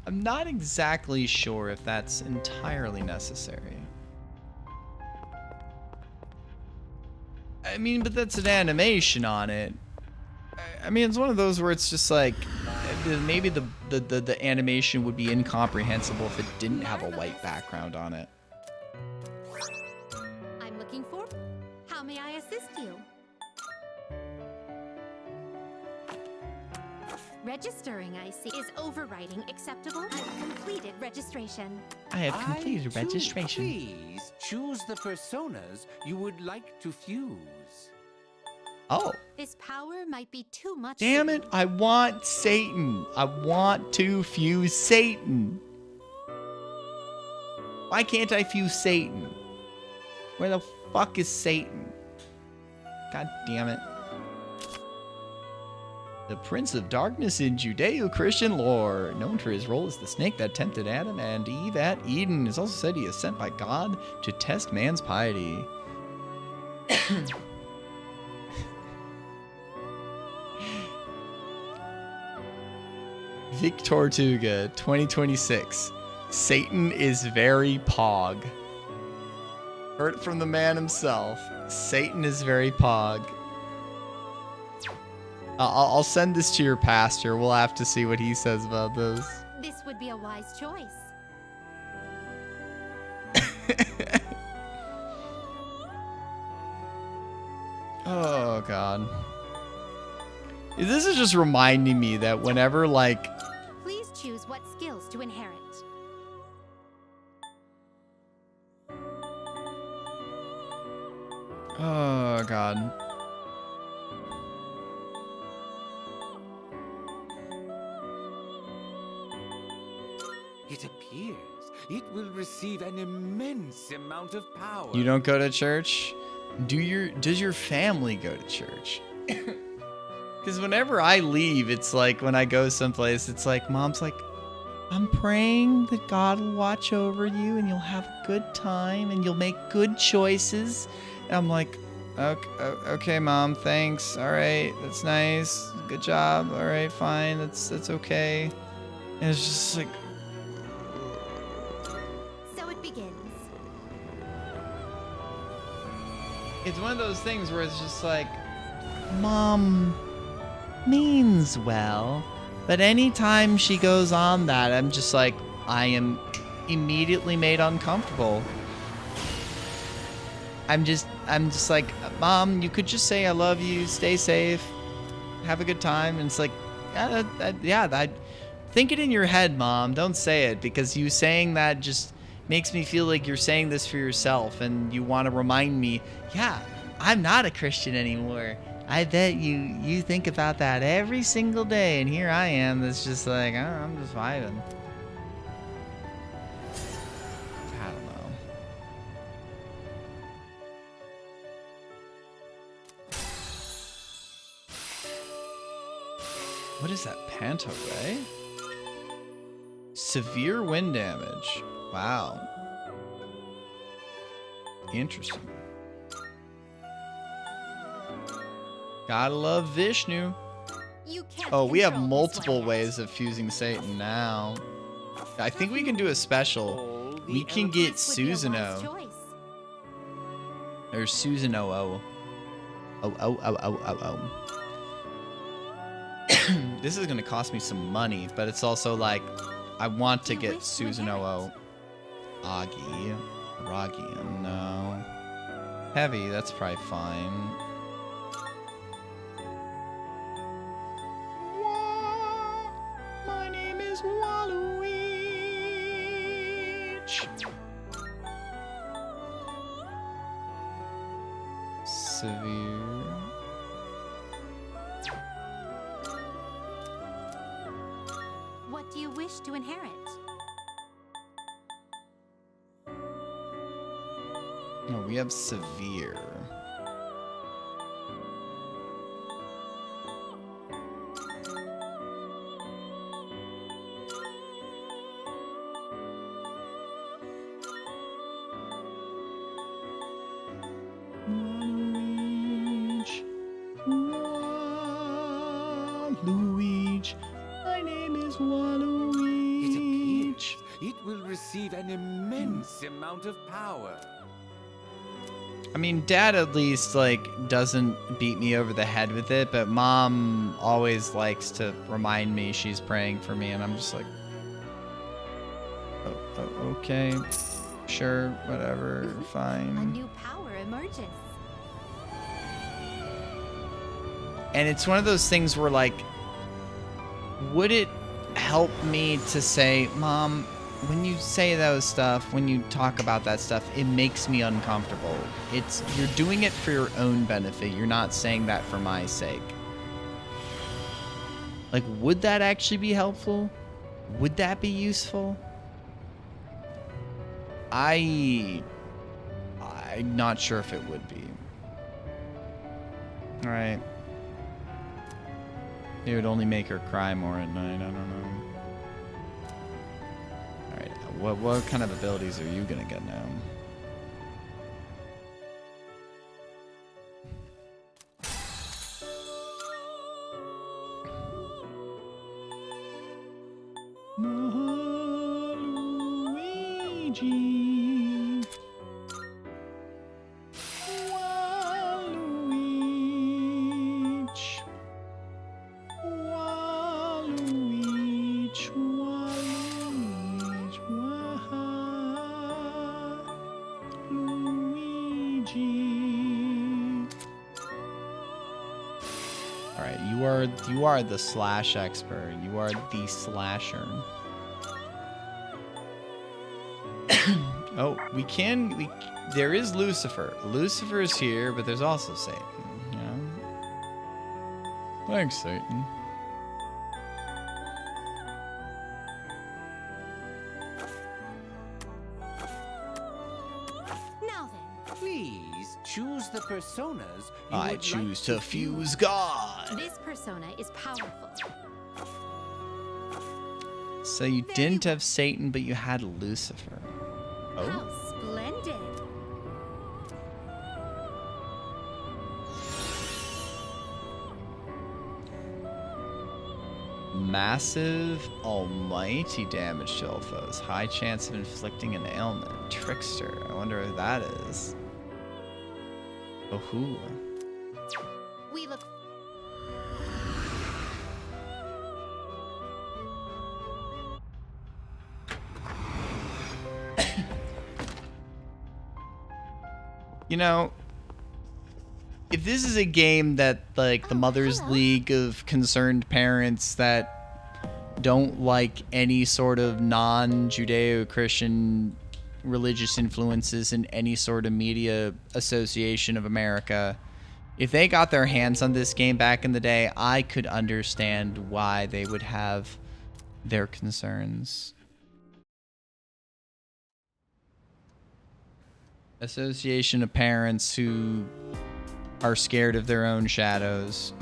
I'm not exactly sure if that's entirely necessary. I mean, but that's an animation on it. I mean, it's one of those where it's just like, maybe the animation would be incomprehensible if it didn't have a white background on it. I'm looking for. How may I assist you? Registering, I see. Is overwriting acceptable? I've completed registration. I have completed registration. Please choose the personas you would like to fuse. Oh. This power might be too much. Damn for it, you. I want Satan. I want to fuse Satan. Why can't I fuse Satan? Where the fuck is Satan? God damn it. The Prince of Darkness in Judeo-Christian lore, known for his role as the snake that tempted Adam and Eve at Eden, is also said he is sent by God to test man's piety. Vic Tortuga, 2026. Satan is very pog. Heard it from the man himself. Satan is very pog. I'll send this to your pastor. We'll have to see what he says about this. This would be a wise choice. Oh, God. This is just reminding me that whenever, like... Please choose what skills to inherit. Oh, God. It appears it will receive an immense amount of power. You don't go to church? Does your family go to church? Because whenever I leave, it's like when I go someplace, it's like mom's like, I'm praying that God will watch over you and you'll have a good time and you'll make good choices. And I'm like, okay, mom, thanks. All right, that's nice. Good job. All right, fine. That's okay. And it's just like, So it begins. it's one of those things where it's just like, mom means well, but anytime she goes on that, I'm just like, I am immediately made uncomfortable. I'm just like, mom, you could just say I love you, stay safe, have a good time. And it's like, think it in your head, mom. Don't say it, because you saying that just makes me feel like you're saying this for yourself and you want to remind me, yeah, I'm not a Christian anymore. I bet you think about that every single day, and here I am that's just like, oh, I'm just vibing. I don't know. What is that? Panto Ray? Severe wind damage. Wow. Interesting. Gotta love Vishnu. You can't Oh, we have control this multiple one. ways of fusing Satan now. I think we can do a special. We can get This would be a wise Susanoo. choice. Or Susanoo. Oh. This is gonna cost me some money, but it's also like, I want to You get wish to inherit. Susanoo. Augie. Rogian, no. Heavy, that's probably fine. My name is Waluigi. Severe. What do you wish to inherit? No, we have severe. Waluigi. My name is It Waluigi. appears it will receive an immense amount of power. I mean, Dad at least, like, doesn't beat me over the head with it, but Mom always likes to remind me she's praying for me, and I'm just like, oh, okay, sure, whatever, A fine. new power emerges. And it's one of those things where, like, would it help me to say, Mom, when you say those stuff, when you talk about that stuff, it makes me uncomfortable. You're doing it for your own benefit. You're not saying that for my sake. Like, would that actually be helpful? Would that be useful? I'm not sure if it would be. All right. It would only make her cry more at night. I don't know. All right. What kind of abilities are you gonna get now? Waluigi. Waluigi. Waluigi. Waluigi. Waluigi. All right, you are the slash expert. You are the slasher. Oh, there is Lucifer. Lucifer is here, but there's also Satan. Yeah. Thanks, Satan. Now then, Please choose the personas you I would choose like to fuse God. this persona is powerful. So you didn't have Satan, but you had Lucifer. Oh. How splendid. Massive, almighty damage to all foes. High chance of inflicting an ailment. Trickster. I wonder who that is. Oh, who? We look You know, if this is a game that, like, the Mother's hello. League of concerned parents that don't like any sort of non-Judeo-Christian religious influences in any sort of media association of America If they got their hands on this game back in the day, I could understand why they would have their concerns. Association of parents who are scared of their own shadows.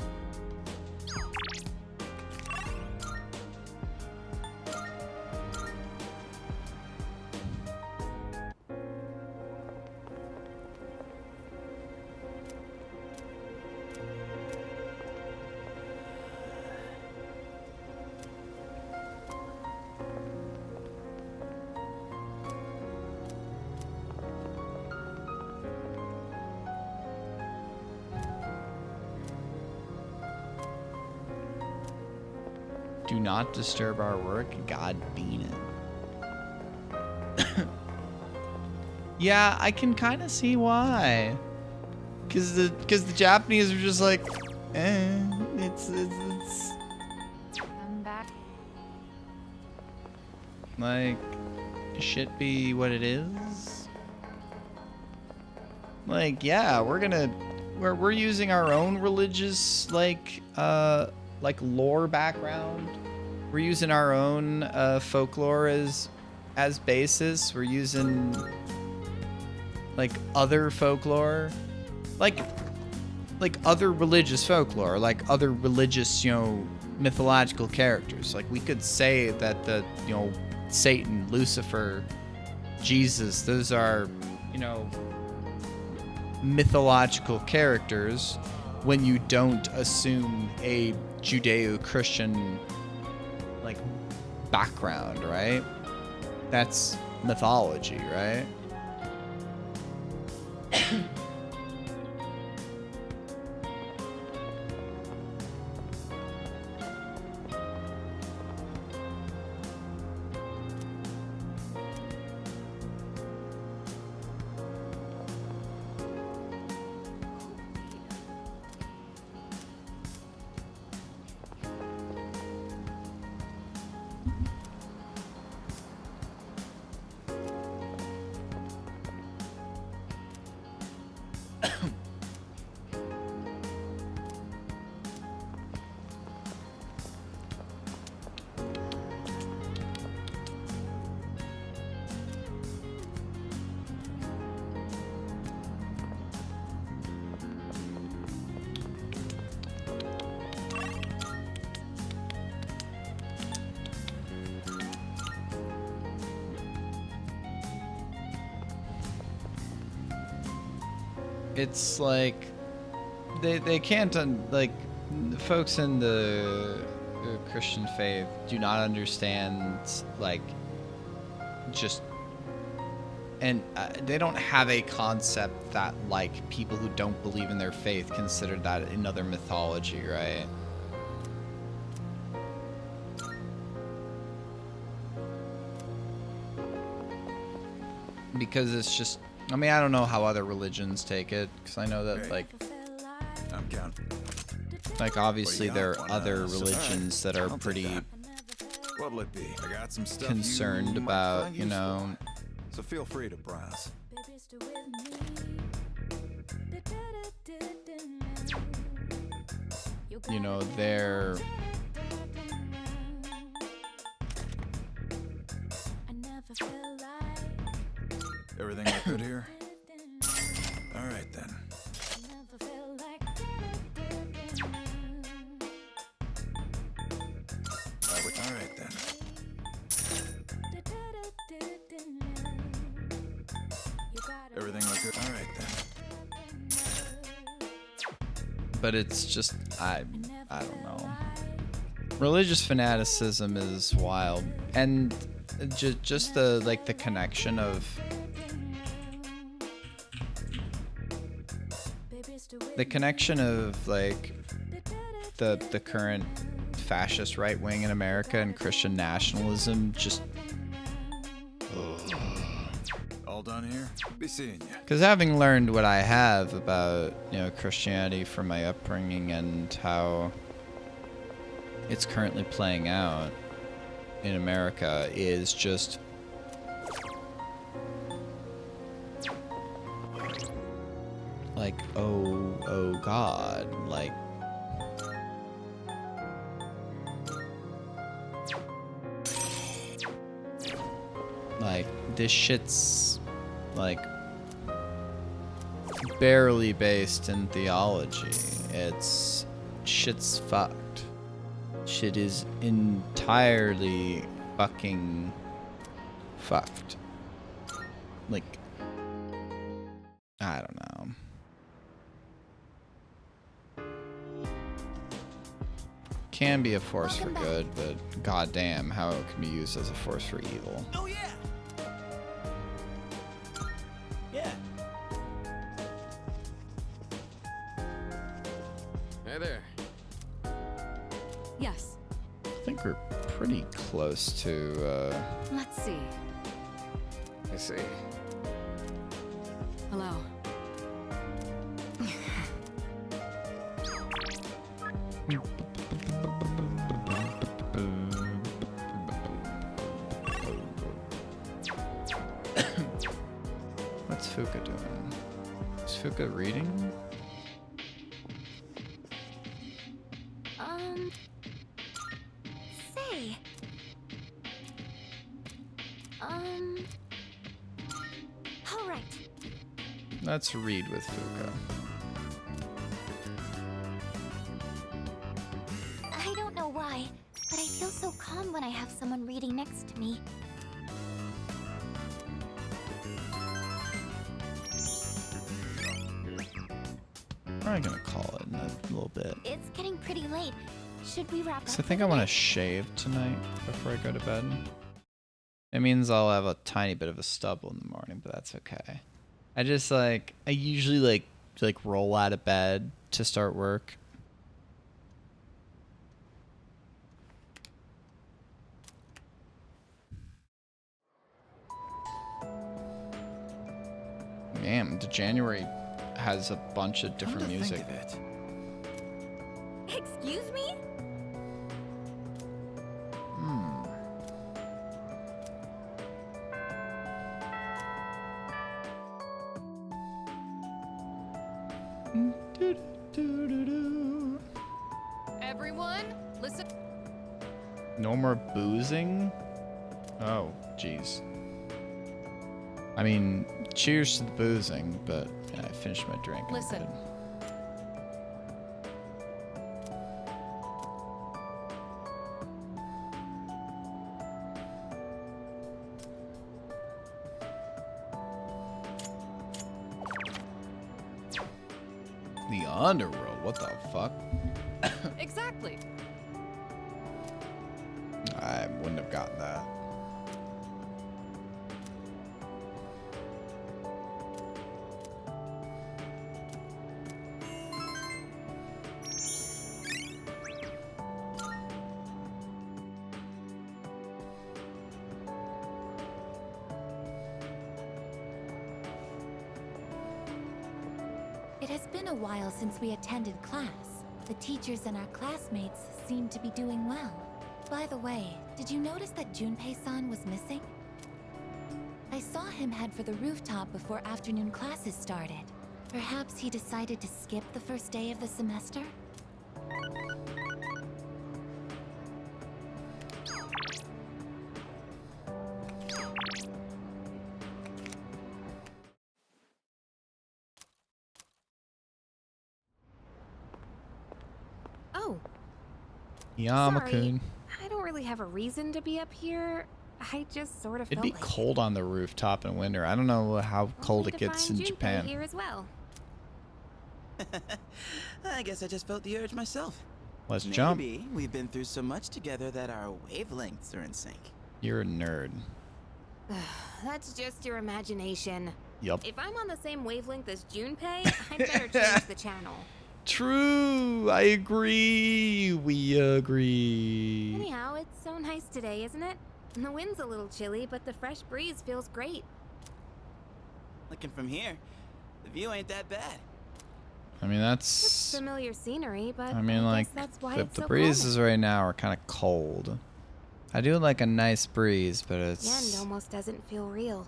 Do not disturb our work. God bean it. Yeah, I can kind of see why. Cause the Japanese are just like, it's I'm back. like, shit be what it is. Like, yeah, we're using our own religious like lore background. We're using our own folklore as basis. We're using like other folklore, like other religious folklore, like other religious, mythological characters. Like we could say that the, Satan, Lucifer, Jesus, those are, mythological characters when you don't assume a Judeo-Christian like background, right? That's mythology, right? It's like they can't like folks in the Christian faith do not understand like just and they don't have a concept that like people who don't believe in their faith consider that another mythology, right? Because it's just, I mean, I don't know how other religions take it, because I know that, like, I'm counting. like obviously there are other religions that are I'll take pretty that. What'll it be? I got some stuff concerned you might about, find you know, useful. So feel free to browse. their Everything look good here? All right then. All right then. Everything look good? All right then. but it's just I don't know. Religious fanaticism is wild, and just the like the connection of like the current fascist right wing in America and Christian nationalism just. All done here? Be seeing you. Because having learned what I have about, Christianity from my upbringing and how it's currently playing out in America is just like, oh, oh god, like this shit's like barely based in theology. Shit's fucked. Shit is entirely fucking fucked. Like, I don't know. Can be a force for good, but goddamn, how it can be used as a force for evil. Oh yeah. Yeah. Hey there. Yes. I think we're pretty close to, Let's see. I see. Hello. What's Fuka doing? Is Fuka reading? Say. All right. Let's read with Fuka. I don't know why, but I feel so calm when I have someone reading next to me. I'm gonna call it in a little bit. It's getting pretty late. Should we wrap up? So I think I want to shave tonight before I go to bed. It means I'll have a tiny bit of a stubble in the morning, but that's okay. I just I usually roll out of bed to start work. Damn, the January has a bunch of different music. Excuse me? Everyone, listen. No more boozing? Oh, jeez. I mean, cheers to the boozing, but yeah, I finished my drink. I'm Listen. good. The underworld? What the fuck? Exactly. I wouldn't have gotten that. It has been a while since we attended class. The teachers and our classmates seem to be doing well. By the way, did you notice that Junpei-san was missing? I saw him head for the rooftop before afternoon classes started. Perhaps he decided to skip the first day of the semester? Oh, Yamakun. I don't really have a reason to be up here. I just sort of It'd felt be like cold on the rooftop in winter. I don't know how cold only it to gets find in Junpei Japan. here as well. I guess I just felt the urge myself. Let's jump. Maybe we've been through so much together that our wavelengths are in sync. You're a nerd. That's just your imagination. Yup. If I'm on the same wavelength as Junpei, I'd better change the channel. True. I agree. We agree. Anyhow, it's so nice today, isn't it? And the wind's a little chilly, but the fresh breeze feels great. Looking from here, the view ain't that bad. I mean, It's that's. familiar scenery, but I mean, like, guess that's why the it's so breezes right now are kind of cold. I do like a nice breeze, but The end it's. almost doesn't feel real.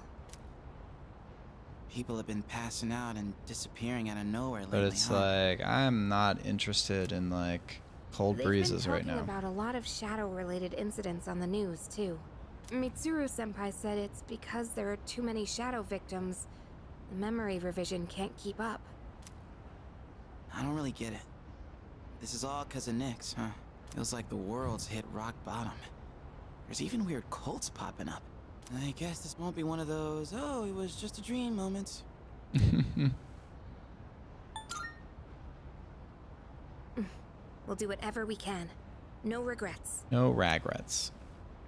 People have been passing out and disappearing out of nowhere lately. But it's like, I'm not interested in like cold breezes right now. They've been talking about a lot of shadow-related incidents on the news, too. Mitsuru-senpai said it's because there are too many shadow victims. The memory revision can't keep up. I don't really get it. This is all because of Nyx, huh? Feels like the world's hit rock bottom. There's even weird cults popping up. I guess this won't be one of those, oh, it was just a dream moments. We'll do whatever we can. No regrets. No regrets.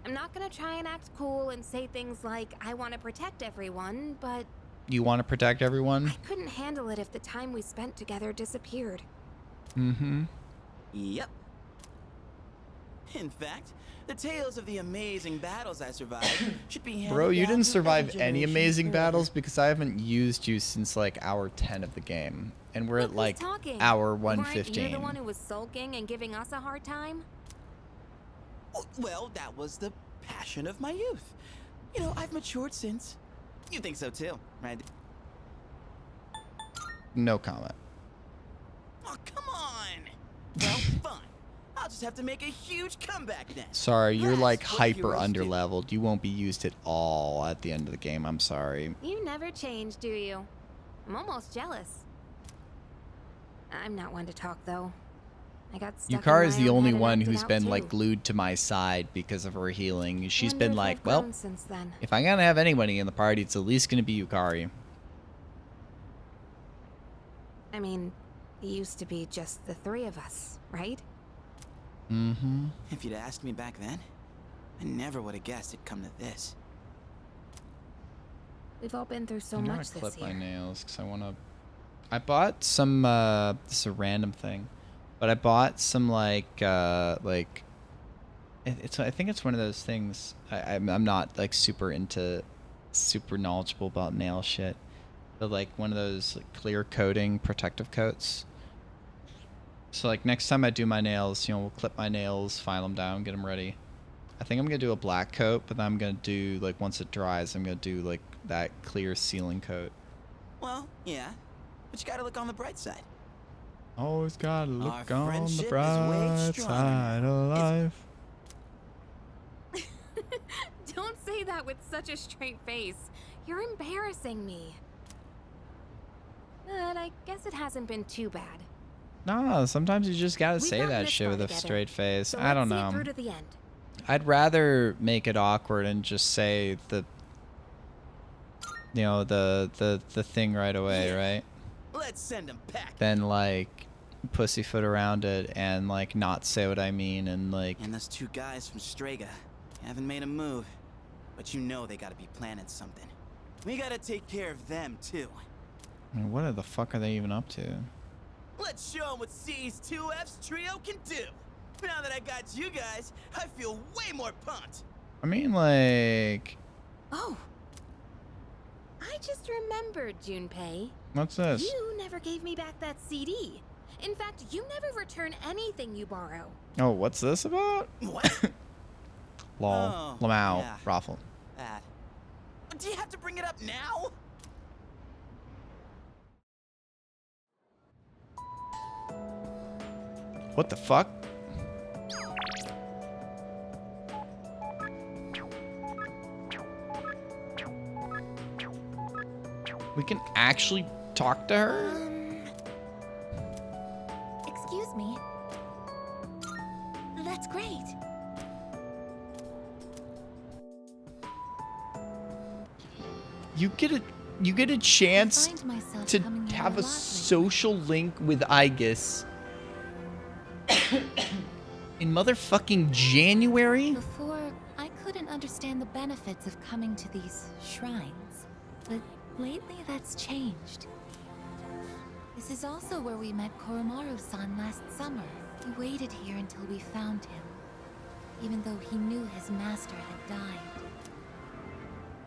I'm not gonna try and act cool and say things like, I want to protect everyone, but... You want to protect everyone? I couldn't handle it if the time we spent together disappeared. Mm-hmm. Yep. In fact, the tales of the amazing battles I survived should be handed Bro, you down didn't through survive every any generation amazing forever. battles because I haven't used you since like hour 10 of the game. And we're at like hour Weren't you 115. the one who was sulking and giving us a hard time? Oh, well, that was the passion of my youth. You know, I've matured since. You think so too, right? No comment. Oh, come on. Well, fine. I'll just have to make a huge comeback then. Sorry, you're That's like what hyper heroes do. underleveled. You won't be used at all at the end of the game. I'm sorry. You never change, do you? I'm almost jealous. I'm not one to talk, though. I got stuck in Yukara is my the own only head and one acted who's out, been too. like glued to my side because of her healing. She's Wonder been if like, I've well, grown since then. if I'm gonna have anybody in the party, it's at least gonna be Yukari. I mean, it used to be just the three of us, right? Mm-hmm. If you'd asked me back then, I never would have guessed it'd come to this. We've all been through so I'm gonna much this clip my year. nails because I wanna. I bought some. This is a random thing, but I bought some it's. I think it's one of those things. I'm not like super knowledgeable about nail shit, but like one of those like, clear coating protective coats. So like next time I do my nails, we'll clip my nails, file them down, get them ready. I think I'm gonna do a black coat, but then I'm gonna do like once it dries, I'm gonna do like that clear sealing coat. Well, yeah, but you gotta look on the bright side. Always gotta Our look on the friendship is way bright stronger side now. of life. Don't say that with such a straight face. You're embarrassing me. But I guess it hasn't been too bad. No, sometimes you just gotta We say got that this shit far with a together, straight face. So I don't let's see it know. through to the end. I'd rather make it awkward and just say the thing right away, right? Let's send him packing. Than like pussyfoot around it and like not say what I mean and like. And those two guys from Strega haven't made a move, but you know they gotta be planning something. We gotta take care of them too. I mean, what the fuck are they even up to? Let's show them what C's 2F's trio can do. Now that I got you guys, I feel way more pumped. I mean, like, Oh. I just remembered, Junpei. what's this? You never gave me back that CD. In fact, you never return anything you borrow. Oh, what's this about? What? Lol. Oh, Lamau. yeah. Raffle. That. Do you have to bring it up now? What the fuck? We can actually talk to her? Excuse me. That's great. You get a chance find myself to coming here have a a lot social link with Aegis in motherfucking January? Before, I couldn't understand the benefits of coming to these shrines, but lately that's changed. This is also where we met Koromaru-san last summer. We waited here until we found him, even though he knew his master had died.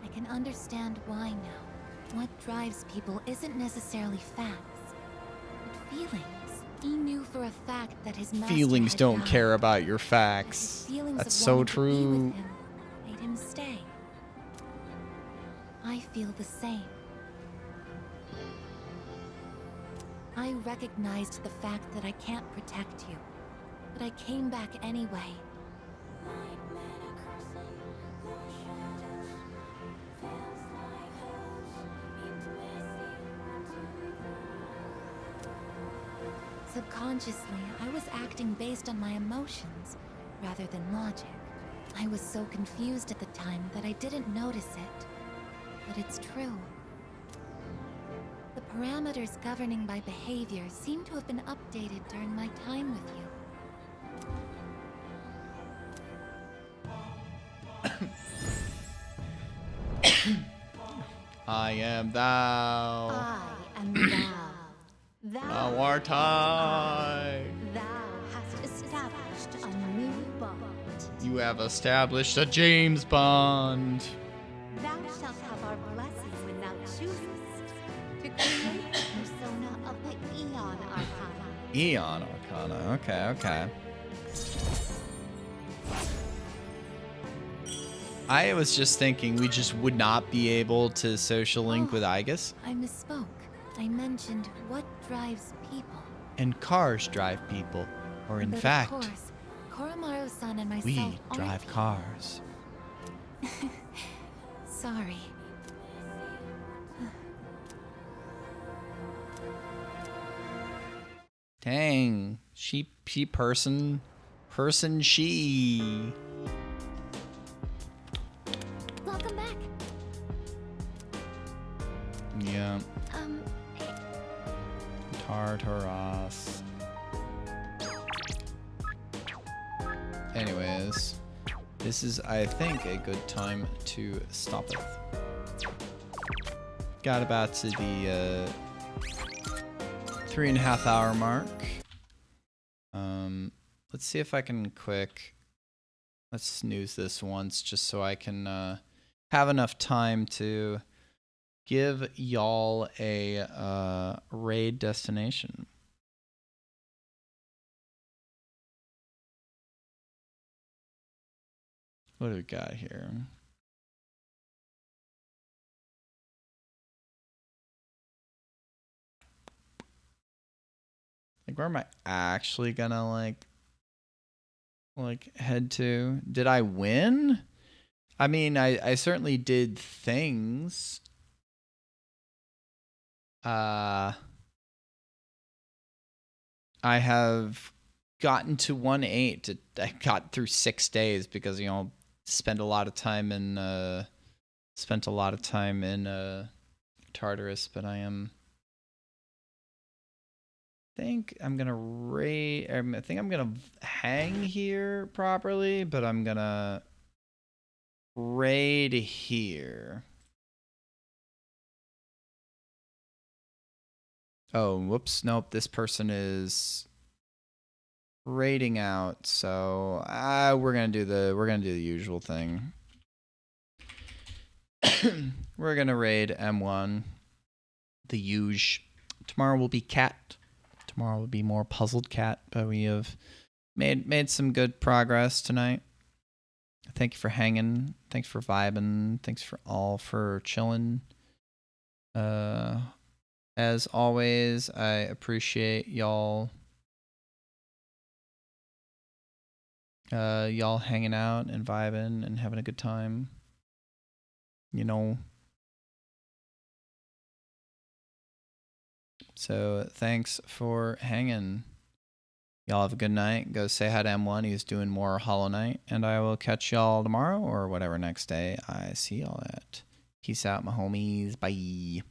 I can understand why now. What drives people isn't necessarily facts, but feelings. He knew for a fact that his master Feelings had don't died. care about your His facts. feelings That's of so wanting to be with true. him made him stay. I feel the same. I recognized the fact that I can't protect you, but I came back anyway. Subconsciously, I was acting based on my emotions rather than logic. I was so confused at the time that I didn't notice it. But it's true. The parameters governing my behavior seem to have been updated during my time with you. I am thou. I am thou. Thou art I. Thou hast established a new bond. You have established a James Bond. Thou shalt have our blessing when thou choosest to create the persona of the Eon Arcana. Eon Arcana. Okay. I was just thinking we just would not be able to social link with Igus. I misspoke. I mentioned what drives people. And cars drive people. Or in fact, of course, Koromaru-san and myself we drive cars. Sorry. Dang. She person she. Welcome back. Yeah. Tartaros. Anyways, this is, I think, a good time to stop it. Got about to the 3.5 hour mark. Let's see if I can let's snooze this once just so I can have enough time to give y'all a raid destination. What do we got here? Like, where am I actually gonna like head to? Did I win? I mean, I certainly did things. I have gotten to 1-8. I got through 6 days because, you know, spent a lot of time in Tartarus, but I think I'm gonna I think I'm gonna hang here properly, but I'm gonna raid here. Oh, whoops! Nope, this person is raiding out, so we're gonna do the usual thing. We're gonna raid M1, the huge. Tomorrow will be cat. Tomorrow will be more puzzled cat, but we have made some good progress tonight. Thank you for hanging. Thanks for vibing. Thanks for all for chilling. As always, I appreciate y'all hanging out and vibing and having a good time. You know. So thanks for hanging. Y'all have a good night. Go say hi to M1. He's doing more Hollow Knight. And I will catch y'all tomorrow or whatever next day I see y'all at. Peace out, my homies. Bye.